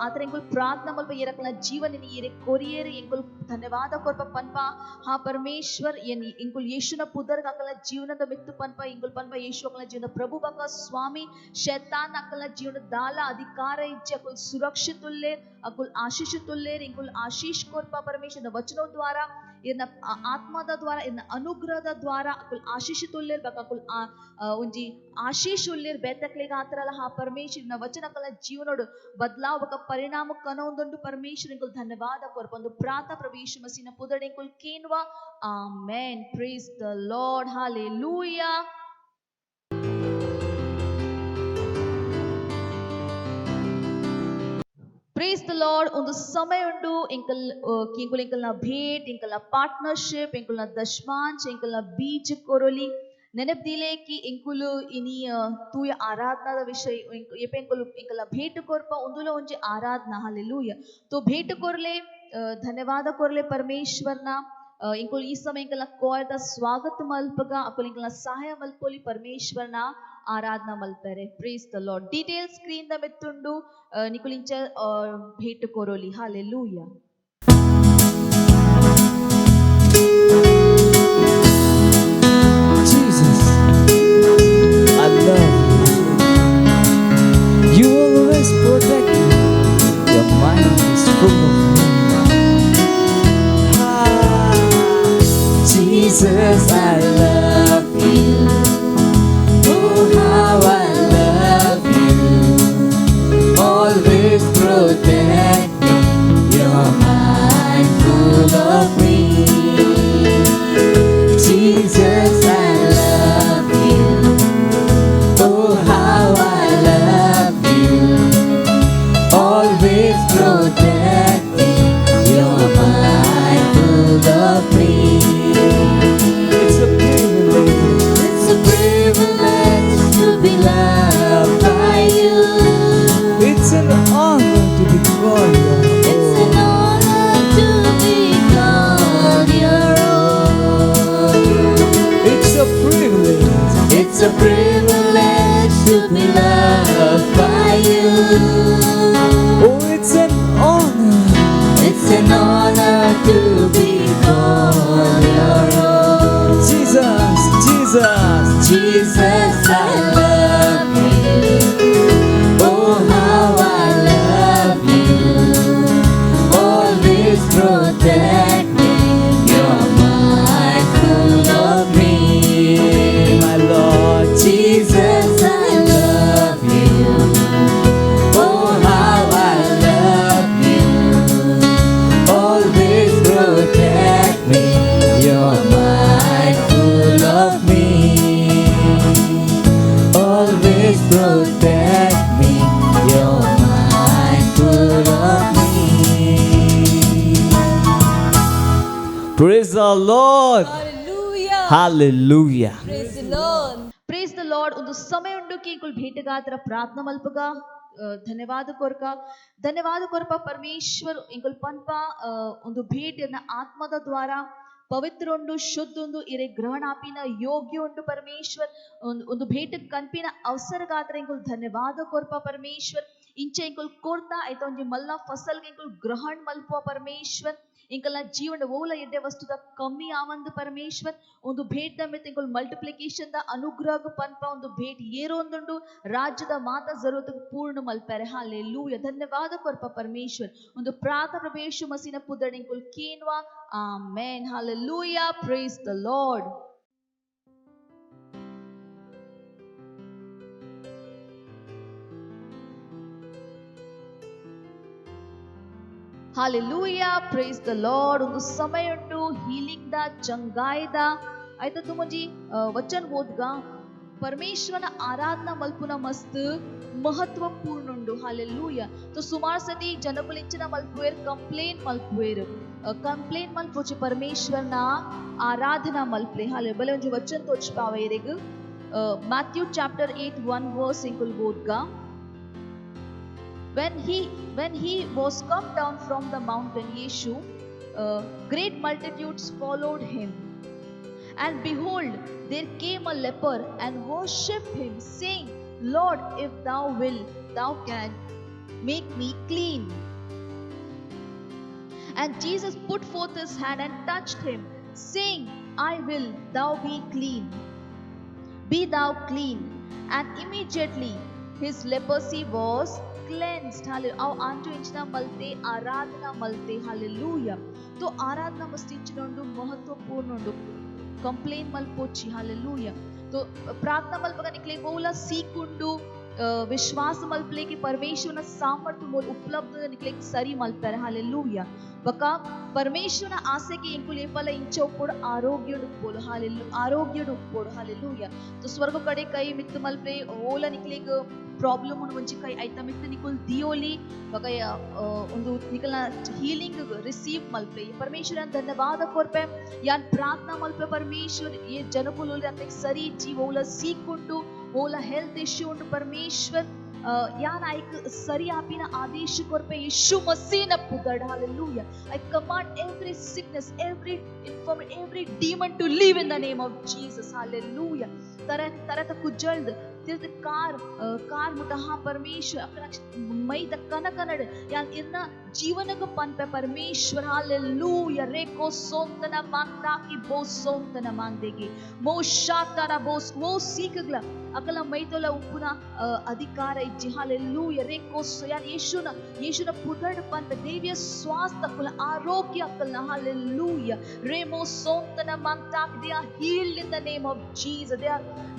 S8: आतर इंकुल प्रार्थना मल्पे ये रखला जीवन नी ये कोरियर इंकुल धन्यवाद कोरपा पनपा. हाँ परमेश्वर ये इंकुल यीशु न पुदर अकला जीवन द मित्तु पनपा इंकुल पनपा यीशु अकला जीवन प्रभु बका स्वामी शैतान अकला जीवन दाल अधिकार इच्छे अकुल सुरक्षित उल्लेर अकुल आशीष तुल्लेर इंकुल आशीष कोरपा परमेश्वर वचनों द्वारा ಇರ್ನ ಆತ್ಮದ ದ್ವಾರ ಇರ್ನ ಅನುಗ್ರಹದ ದ್ವಾರ ಅಕುಲ್ ಆಶೀಷಿತುಲ್ಲೇರ್ ಬಕುಲ್ ಒಂಜಿ ಆಶೀಷ್ ಉಲ್ಲೇರ್ ಬೇತಕ್ಲೆಗ ಆತರಲ ಹಾ ಪರಮೇಶ್ವರನ ವಚನಕಲ ಜೀವನೋಡು ಬದಲಾವ್ ಬಕ ಪರಿಣಾಮ ಕನೊಂದುಂಡು ಪರಮೇಶ್ವರನಿಕುಲ್ ಧನ್ಯವಾದ ಕೊರ್ಪ ಒಂದು ಪ್ರಾತ ಪ್ರಭು ಯೀಶು ಮಸೀನ ಪುದಡೆಂಕುಲ್ ಕೇನ್ವಾ amen praise the Lord hallelujah. Praise the Lord. ಒಂದು ಸಮಯ ಉಂಡು ಇಂಕಲ್ನ ಭೇಟ್ ಇಂಕಲ್ನ ಪಾರ್ಟ್ನರ್ಶಿಪ್ ಇಂಕಲ್ನ ದಶಮಾಂಶ ಇಂಕಲ್ನ ಬೀಜ ಕೊರೊಲಿ ನೆನಪಿದಿಲೆ ಕಿ ಇಂಕುಲು ಇನಿ ತೂಯ ಆರಾಧನಾದ ವಿಷಯ ಎಪೆ ಇಂಕಲ್ನ ಭೇಟ್ ಕೊರ್ಪ ಒಂದುಲ ಒಂಜಿ ಆರಾಧನಾ ಹalleluya. तो भेट कोरले धन्यवाद कोरले परमेश्वरನ इंकुल ಈ ಸಮಯ ಇಂಕಲ್ನ ಕೋಯದ ಸ್ವಾಗತ ಮಲ್ಪಗ ಅಕುಲ್ ಇಂಕಲ್ನ ಸಹಾಯ ಮಲ್ಪೋಲಿ ಪರಮೇಶ್ವರನ ಆರಾಧನಾ ಮಲ್ಪರೆ. Praise the Lord. Detail screen ದ ಮೆತ್ತುಂಡು ನಿಕುಲಿಂಚ ಭೇಟ್ ಕೊರೋಲಿ hallelujah.
S1: Jesus, I love you. You always protect me. Your mind is full of me. Jesus, I love you. Oh, how I love you. Always protect me. Your mind full of me. Jesus, I love you. Oh, how I love you. Always protect me. Your mind full of me. It's a privilege. It's a privilege to be loved by you. It's an honor to be called your own. It's an honor to be called your own. It's a privilege. It's a privilege to be loved by you. Oh, it's an honor. It's an honor to be called your own. Jesus, Jesus, Jesus, I love you. Oh, how I love you. Always protect me. You're mindful of me. My Lord Jesus, I love you. Oh, how I love you. Always protect me. You're mindful of me. Always protect me. You're mindful of me. Praise the Lord.
S8: Hallelujah.
S1: Hallelujah.
S8: Praise the Lord. Praise the Lord. ಒಂದು ಸಮಯ ಉಂಡು ಕಿ ಇಂಕುಲ್ ಭೇಟಗಾತ್ರ ಪ್ರಾರ್ಥನಾ ಮಲ್ಪಗ ಧನ್ಯವಾದ ಕೊರ್ಪ ಪರಮೇಶ್ವರ್ ಇಂಕುಲ್ ಪನ್ಪ ಒಂದು ಭೇಟಿಯನ್ನ ಆತ್ಮದ ದ್ವಾರ ಪವಿತ್ರ ಉಂಡು ಶುದ್ಧ ಉಂಡು ಇರೆ ಗ್ರಹಣಾಪಿನ ಯೋಗ್ಯ ಉಂಡು ಪರಮೇಶ್ವರ್ ಒಂದು ಭೇಟ ಕನ್ಪಿನ ಅವಸರಗಾತ್ರ ಇಂಕುಲ್ ಧನ್ಯವಾದ ಕೊರ್ಪ ಪರಮೇಶ್ವರ್ ಇಂಚೆ ಇಂಕುಲ್ ಕೋರ್ತಾ ಐತ ಒಂಜಿ ಮಲ್ಲ ಫಸಲ್ಗೆ ಇಂಕುಲ್ ಗ್ರಹಣ ಮಲ್ಪುವ ಪರಮೇಶ್ವರ್ ಇಂಕಲ್ನ ಜೀವನ ಓಲ ಎಡ್ಡೆ ವಸ್ತುದ ಕಮ್ಮಿ ಆವಂದು ಪರಮೇಶ್ವರ್ ಒಂದು ಭೇಟ್ ದ ಇಂಕುಲ್ ಮಲ್ಟಿಪ್ಲಿಕೇಶನ್ ದ ಅನುಗ್ರಹ ಪನ್ಪ ಒಂದು ಭೇಟ್ ಏರೊಂದುಂಡು ರಾಜ್ಯದ ಮಾತ ಜरूरत ಪೂರ್ಣ ಮಲ್ಪರೆ ಹalleluya. ಧನ್ಯವಾದ ಕೊರ್ಪ ಪರಮೇಶ್ವರ್ ಒಂದು ಪ್ರಾತ ಪ್ರಭೇಶು ಮಸಿನ ಪುದಡ ಇಂಕುಲ್ ಕೇನ್ವಾ amen hallelujah. praise the lord. Hallelujah, praise the Lord. ಒಂದು ಸಮಯ ಉಂಟು ಹೀಲಿಂಗ್ ದ ಚಂಗಾಯ್ದ ಆಯ್ತಾ ತುಮಜಿ ವಚನ ಓದ್ಗ ಪರಮೇಶ್ವರನ ಆರಾಧನಾ ಮಲ್ಪುನ ಮಸ್ತ್ ಮಹತ್ವಪೂರ್ಣ ಉಂಡು hallelujah. तो ಸುಮಾರ್ ಸತಿ ಜನಕುಲಿಂಚಿನ ಮಲ್ಪುವೇರ್ ಕಂಪ್ಲೇಂಟ್ ಮಲ್ಪುಚಿ ಪರಮೇಶ್ವರನ ಆರಾಧನಾ ಮಲ್ಪಲೆ ಹಾಲೆ ಬಲೆ ಒಂಜಿ ವಚನ ತೋಚ್ಪಾವೇರೆಗ್ Matthew chapter 8 1 verse ಇಂಕುಲ್ ಓದ್ಗ When he was come down from the mountain, Yeshu, great multitudes followed him. And behold, there came a leper and worshipped him, saying, Lord, if thou wilt, thou canst make me clean. And Jesus put forth his hand and touched him, saying, I will, thou be clean. Be thou clean. And immediately his leprosy was cleansed. Hallelujah. Aw antu inchina malte Aradhana मलते. Hallelujah. तो आराधना मस्त इंचिनोंडु महत्वपूर्ण उंडु. Complain मलपोची. Hallelujah. तो प्रार्थना मल बघा निकले बोला सीकुंडु विश्वास मल्पले की परमेश्वर सामर्थ्य मोल उपलब्ध निकले सरी मल्पर. हालेलूया. बका परमेश्वर आसे की इंकुल एपला इंचोपोड आरोग्य नुपोड. हालेलूया. आरोग्य नुपोड. हालेलूया. तो स्वर्ग कड़े कई मित्र मल्पले ओला निकले ಪ್ರಾಬ್ಲಮ್ ಒಂಚಿ ಕೈ ಐತ ಮಿತ್ತ ನಿಕುಲ್ ದಿಯೋಲಿ ಬಗ ಒಂದು ನಿಕಲ್ನ ಹೀಲಿಂಗ್ ರಿಸೀವ್ ಮಲ್ಪೆ परमेश्वर धन्यवाद कोर्पे यान प्रार्थना मल्पे परमेश्वर ये जनकुलोले अंते सरी जीवोला सीकुंडु ओला हेल्थ इश्यू उंडु परमेश्वर यान आइक सरी आपिना आदेश कोर्पे यीशु मसीह न पुदड़. Hallelujah. I command every sickness, every infirmity, every demon to leave in the name of Jesus. Hallelujah. तरह तक जल्द तिर्द कार मुटहा परमेश्वर अपना मई द कनकनड यान इतना जीवन को पन पे परमेश्वर. हालेलूया. रेको सोंतना मांगता की बो सोंतना मांग देगी मो शातारा बोस वो सीखगला अकला मई तोला उपुना अधिकार इज्जी. हालेलूया. रेको सो यान यीशुना पुदड़ पन पे देवीय स्वास्थ्य अकल आरोग्य अकल. हालेलूया. रेमो सोंतना मांगता they are healed in the name of Jesus.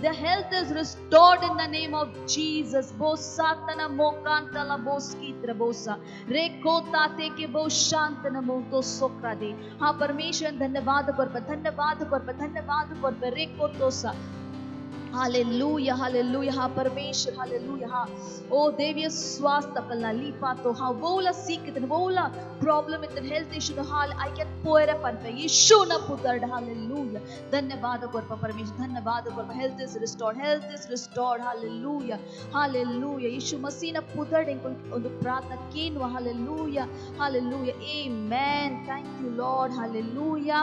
S8: Their health is restored in the name of Jesus. Bosatana mokantala boskitra bosa rekota te ke boshantana moto sokrade. Ha परमेश्वर धन्यवाद कर रेकोतोसा. हालेलूया. हालेलूया. हा परमेश्वर. Hallelujah. हा ओ देवीय स्वास्थ्य कलना लीपा तो हा वोला सीखतन वोला प्रॉब्लम इतन हेल्थ इश्यू हाल आई कैन पोएरे पन पे यीशु न पुदड़. हालेलूया. धन्यवाद कर परमेश्वर. धन्यवाद कर health is restored. Hallelujah. Hallelujah. यीशु मसीह न पुदड़ ಒಂದು ಪ್ರಾರ್ಥನಾ ಕೇನುವ. Hallelujah. Hallelujah. Amen. Thank you Lord. Hallelujah.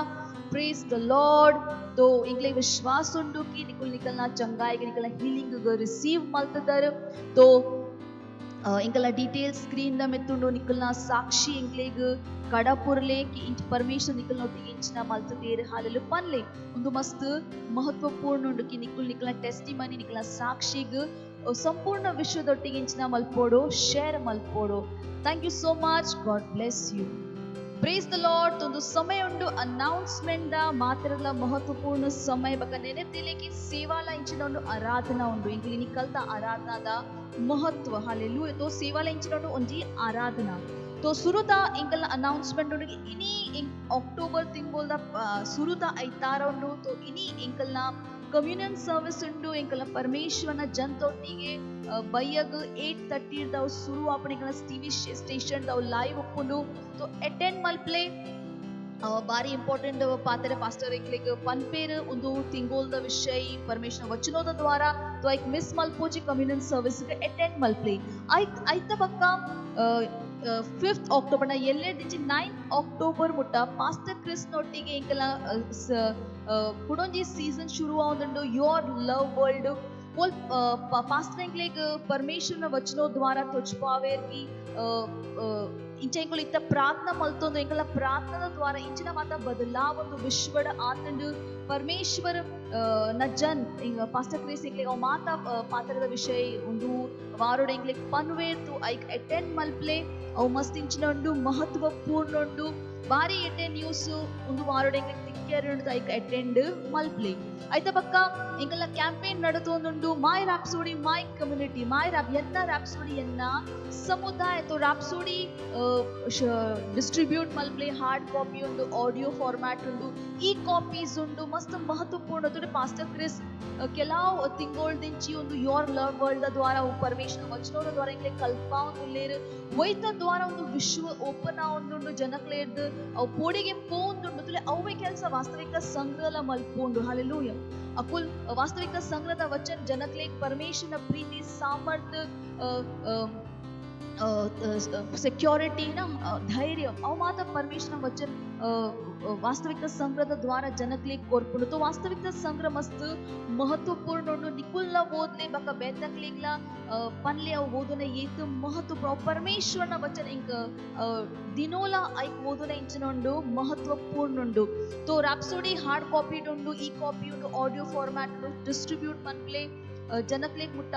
S8: Praise the Lord. तो इंग्ले विश्वास उंडु की निकलना चंगाई के निकलना हीलिंग रिसीव मल्तदर. तो इंकला डिटेल स्क्रीन द मित्तुंडु निकलना साक्षी इंग्लेग कड़पुरले की इंच परमेश्वर निकलना इंचना मल्तदेर. हालेलूया. पनले ಒಂದು ಮಸ್ತ್ ಮಹತ್ವಪೂರ್ಣ ಉಂಡು ಕಿ ನಿಕಲನ ಟೆಸ್ಟಿಮನಿ ನಿಕಲನ ಸಾಕ್ಷಿಗ ಸಂಪೂರ್ಣ ವಿಶ್ವದೊಟ್ಟಿಗೆ ಇಂಚಿನ ಮಲ್ಪೋಡು ಶೇರ್ ಮಲ್ಪೋಡು. Thank you so much. God bless you. Praise the Lord. तो समय उंडु अनाउंसमेंट दा मात्रला महत्वपूर्ण समय बका नेनेतिले की सेवाला इंचिन उंडु आराधना उंडु इंकली निकलता आराधना दा महत्व. हालेलूया. तो सेवाला इंचिन उंडु ಒಂಜಿ आराधना. तो सुरुता इंकल अनाउंसमेंट उंडु इनी अक्टोबर तिंगोल्दा सुरुता ಐತಾರ ಉಂಡು. तो इनी इंकलना कम्युनियन सर्विस उंडु इंकल परमेश्वरನ जनतोಟ್ಟಿಗೆ ಬಯ್ಯಗ 8:30 दाव शुरू आपण इंकल टीवी स्टेशन दाव लाइव उಪ್ಪುಂಡು. तो अटेंड मल्प्ले ಬಾರಿ ಇಂಪಾರ್ಟೆಂಟ್ ಪಾತ್ರೆ ಪಾಸ್ಟರ್ ಇಂಕ್ಲಿಗ್ ಪನ್ಪೇರ್ ಒಂದು ತಿಂಗೋಲ್ದ ವಿಷಯ ಪರಮೇಶ್ವರ ವಚನೋದ ದ್ವಾರ तो एक मिस मल्पोची कम्युनियन सर्विस के अटेंड मल्प्ले ಐತ ಬಕ್ಕ 5th अक्टोबर ना ಎಲ್ಲೆ ದಿಂಚಿ 9th अक्टोबर ಮುಟ್ಟ ಪಾಸ್ಟರ್ ಕ್ರಿಸ್ ನೊಟ್ಟಿಗೆ ಇಂಕಲ ಕುಡೊಂಜಿ ಸೀಸನ್ ಶುರು ಆವುಂಡು ಯೋರ್ ಲವ್ ವರ್ಲ್ಡ್ बोल पास्टर इंक्लेग परमेश्वर वचनो द्वारा तुझ पावेर की इंच इंकुल इत्ता प्रार्थना मल्तोंदु इंकला प्रार्थना द्वारा इंचिನ ಮಾತ ಬದಲಾವೊಂದು ವಿಶ್ವಡ ಆತಂಡು परमेश्वर न जन इंग पास्टर क्रिस इंक्लेग अव ಮಾತ ಪಾತ್ರದ ವಿಷಯ ಒಂದು ವಾರೋಡ इंक्लेग ಪನ್ವೇರ್ತು ಐಕ್ ಅಟೆಂಡ್ ಮಲ್ಪ್ಲೆ ಅವ ಮಸ್ತ್ ಇಂಚಿನೊಂದು ಮಹತ್ವಪೂರ್ಣೊಂದು ಬಾರಿ ಅಟೆಂಡ್ ನ್ಯೂಸ್ ಒಂದು ವಾರೋಡ इंक्लेग ತಿಕ್ಕೆರೊಂದು ಐಕ್ ಅಟೆಂಡ್ ಮಲ್ಪ್ಲೆ ಐತ ಬಕ್ಕ ಇಂಕಲ ಕ್ಯಾಂಪೇನ್ ನಡತೊಂದುಂಡು ಮೈ ರಾಪ್ಸೋಡಿ ಮೈ ಕಮ್ಯುನಿಟಿ ಮೈ ರಾಪ್ ಎನ್ನ ರಾಪ್ಸೋಡಿ ಎನ್ನ ಸಮುದಾಯ. तो ರಾಪ್ಸೋಡಿ ಡಿಸ್ಟ್ರಿಬ್ಯೂಟ್ ಮಲ್ಪ್ಲೆ ಹಾರ್ಡ್ ಕಾಪಿ ಉಂಡು ಆಡಿಯೋ ಫಾರ್ಮ್ಯಾಟ್ ಉಂಡು ಈ ಕಾಪೀಸ್ ಉಂಡು ಮಸ್ತ್ ಮಹತ್ವಪೂರ್ಣ. तो ಪಾಸ್ಟರ್ ಕ್ರಿಸ್ ಕೆಲವು ತಿಂಗೋಳ್ದಿಂಚಿ ಒಂದು ಯೋರ್ ಲವ್ ವರ್ಲ್ಡ್ ದ್ವಾರ ಪರಮೇಶ್ವರ ವಚನೋದ ದ್ವಾರ ಇಂಕ್ಲೆ ಕಲ್ಪಾವುಂದುಲ್ಲೇರು ಒಯ್ತ ದ್ವಾರ ಒಂದು ವಿಶ್ವ ಓಪನ್ ಆವುಂದುಂಡು ಜನಕ್ಲೇರ್ದು ಅವು ಪೋಡಿಗೆ ಪೋಂದುಂಡು ತುಲೆ ಅವೇ ಕೆಲಸ ವಾಸ್ತವಿಕ ಸಂಗ್ರಹ ಮಲ್ಪೋಂಡು. हालेलूया. अकुल वास्तविक संग्रह वचन जनकले परमेश्वर प्रीति सामर्थ्य ಸೆಕ್ಯೂರಿಟಿ ಧೈರ್ಯ ಅವು ಮಾತ್ರ ಪರಮೇಶ್ವರ ವಚನ ವಾಸ್ತವಿಕ ಸಂಗ್ರಹದ ದ್ವಾರ ಜನಕ್ಲೆ ಕೋರ್ಪುಂಡು. तो वास्तविक संग्रह मस्त महत्वपूर्ण निकुल्ला ಓದ್ಲೆ ಬಕ ಬೆತ್ತಕ್ಲಿಗ್ಲ ಪನ್ಲೆ ಅವು ಓದನ ಏತು ಮಹತ್ವ ಪರಮೇಶ್ವರನ ವಚನ ಇಂಕ ದಿನೋಲ ಐಕ್ ಓದನ ಇಂಚನೊಂಡು ಮಹತ್ವಪೂರ್ಣ. तो ರಾಪ್ಸೋಡಿ ಹಾರ್ಡ್ ಕಾಪಿ ಉಂಡು ಈ ಕಾಪಿ ಉಂಡು ಆಡಿಯೋ ಫಾರ್ಮ್ಯಾಟ್ ಡಿಸ್ಟ್ರಿಬ್ಯೂಟ್ ಮನ್ಪ್ಲೆ ಜನಕ್ಲೆ ಮುಟ್ಟ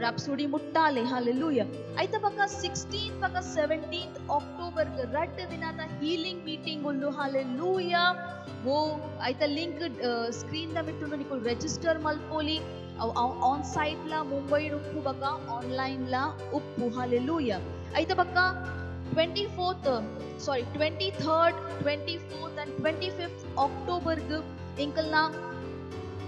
S8: रॅप्सोडी मुट्टाले हालेलुया అయితే बघा 16 बघा 17 अक्टोबर रड्ड दिनात हीलिंग मीटिंग उंडु हालेलुया वो అయితే లింక్ స్క్రీన్ ద మిట్టుండు నీకు రిజిస్టర్ మల్పోలి ఆన్ సైట్ లా ముంబై ఉప్పు బగా ఆన్లైన్ లా ఉప్పు हालेलुया అయితే बघा 23rd 24th and 25th October इंकलना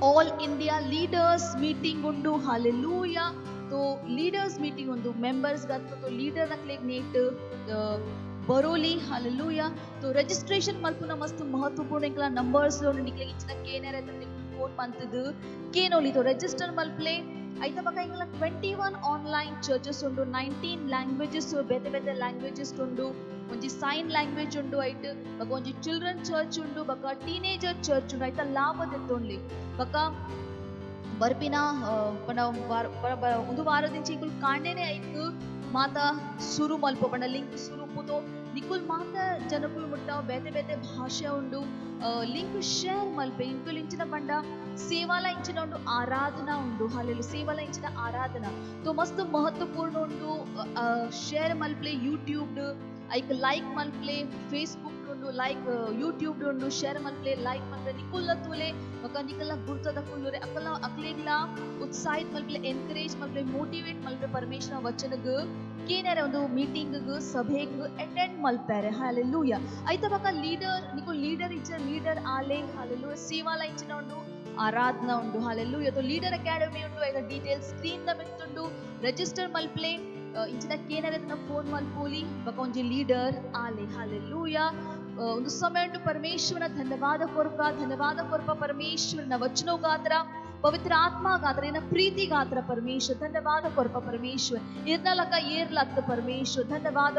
S8: ऑल इंडिया लीडर्स मीटिंग उंडु हालेलुया तो लीडर्स मीटिंग उंडु मेंबर्स गत्तो तो लीडर नक्लेग नेट बरोली हालेलुया तो रजिस्ट्रेशन मल्पुना मस्त महत्वपूर्ण इंकला नंबर्स लो निकले इच्छिना केनेर అయితే फोन पंतदु केनोली तो रजिस्टर मल्पले అయితే बघा इंकला 21 ऑनलाइन चर्चेस उंडु 19 लैंग्वेजेस बेते बेते लैंग्वेजेस उंडु ಒಂಜಿ ಸೈನ್ ಲ್ಯಾಂಗ್ವೇಜ್ ಉಂಡು ಐಟ್ ಬಕ ಒಂಜಿ ಚಿಲ್ಡ್ರನ್ ಚರ್ಚ್ ಉಂಡು ಬಕ ಟೀನೇಜರ್ ಚರ್ಚ್ ಉಂಡು ಐತ ಲಾಭದೆತ್ತೊಂಡ್ಲಿ ಬಕ ಬರ್ಪಿನ ಪಂಡ ಒಂದು ವಾರದಿಂಚಿ ಇಕುಲ್ ಕಾಂಡೆನೆ ಐಕ್ ಮಾತಾ ಶುರು ಮಲ್ಪ ಪಂಡ ಲಿಂಕ್ ಶುರು ಪುತೋ ನಿಕುಲ್ ಮಾತಾ ಜನಕುಲ್ ಮುಟ್ಟ ಬೇತೆ ಬೇತೆ ಭಾಷೆ ಉಂಡು ಲಿಂಕ್ ಶೇರ್ ಮಲ್ಪೆ ಇಂಕುಲ್ ಇಂಚಿನ ಪಂಡ ಸೇವಾಲ ಇಂಚಿನ ಉಂಡು ಆರಾಧನಾ ಉಂಡು ಹಾಲೆಲು ಸೇವಾಲ ಇಂಚಿನ ಆರಾಧನಾ तो मस्त महत्वपूर्ण उंडु शेर मल्पले यूट्यूब ऐक लाइक मल्पले फेसबुक उंडु लाइक यूट्यूब उंडु शेर मल्पले लाइक मल्पले निकुल्ला तुले बका निकल्ला गुर्तद कुल्लुरे अकला अक्लेग्ला उत्साहित मल्पले एनकरेज मल्पले मोटिवेट मल्पले परमेश्वर वचनग केनेरे ಒಂದು ಮೀಟಿಂಗ್ ಸಭೆಗ್ ಅಟೆಂಡ್ ಮಲ್ಪರೆ ಹಾಲೆಲೂಯಾ ಐತ ಬಕ ಲೀಡರ್ ನಿಕು ಲೀಡರ್ ಇಚ್ಚ ಲೀಡರ್ ಆಲೆ ಹಾಲೆಲೂಯಾ ಸೇವಾಲ ಇಂಚಿನ ಉಂಡು ಆರಾಧನಾ ಉಂಡು ಹಾಲೆಲೂಯಾ तो ಲೀಡರ್ ಅಕಾಡೆಮಿ ಉಂಡು ಐತ ಡೀಟೇಲ್ಸ್ ಸ್ಕ್ರೀನ್ ದ ಮಿತ್ತುಂಡು ರಿಜಿಸ್ಟರ್ ಮಲ್ಪಲೆ ಇಂಚಿನ ಕೇನರೆ ತನ ಫೋನ್ ಮಲ್ಪೋಲಿ ಬಕ ಒಂಜಿ ಲೀಡರ್ ಆಲೆ ಹಾಲೆಲೂಯಾ ಒಂದು ಸಮಯ ಉಂಡು ಪರಮೇಶ್ವರನ ಧನ್ಯವಾದ ಕೊರ್ಪ ಪರಮೇಶ್ವರನ ವಚನೋಗಾತ್ರ पवित्र आत्मा गात्र इन प्रीति गात्र परमेश्वर धन्यवाद कोर्प परमेश्वर इर्नलक ಏರ್ಲತ್ತ परमेश्वर धन्यवाद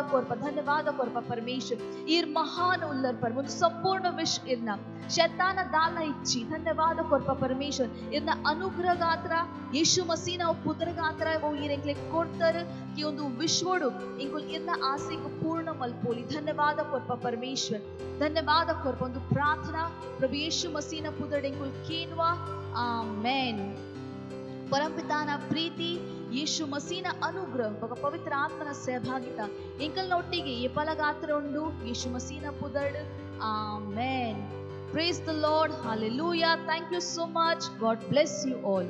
S8: कोर्प परमेश्वर इर महान उल्लर पर मुझ संपूर्ण विश्व इर्न शैतान दाल इच्छी धन्यवाद कोर्प परमेश्वर इर्न अनुग्रह गात्र यीशु मसीह ना पुत्र गात्र वो इरेंक्ले कोर्तर कि ಒಂದು ವಿಶ್ವಡು ಇಂಕುಲ್ ಇರ್ನ ಆಸೆಗೆ ಪೂರ್ಣ ಮಲ್ಪೋಲಿ ಧನ್ಯವಾದ ಕೊರ್ಪ ಪರಮೇಶ್ವರ್ ಧನ್ಯವಾದ ಕೊರ್ಪ ಒಂದು ಪ್ರಾರ್ಥನಾ ಪ್ರಭು ಯೇಸು ಮಸೀನ ಪುತ್ರಡೆ ಇಂಕುಲ್ ಕೇನ್ವಾ ಆಮೆನ್ परमपिताना प्रीति यीशु मसीहನ ಅನುಗ್ರಹ ಬಗ ಪವಿತ್ರ ಆತ್ಮನ ಸಹಭಾಗಿತಾ ಎಂಕಲ್ನೊಟ್ಟಿಗೆ ಈ ಫಲಗಾತ್ರ ಉಂಡು ಯೇಸು ಮಸೀಹನ ಪುದರ್ಡ್ amen praise the lord hallelujah thank you so much god bless you all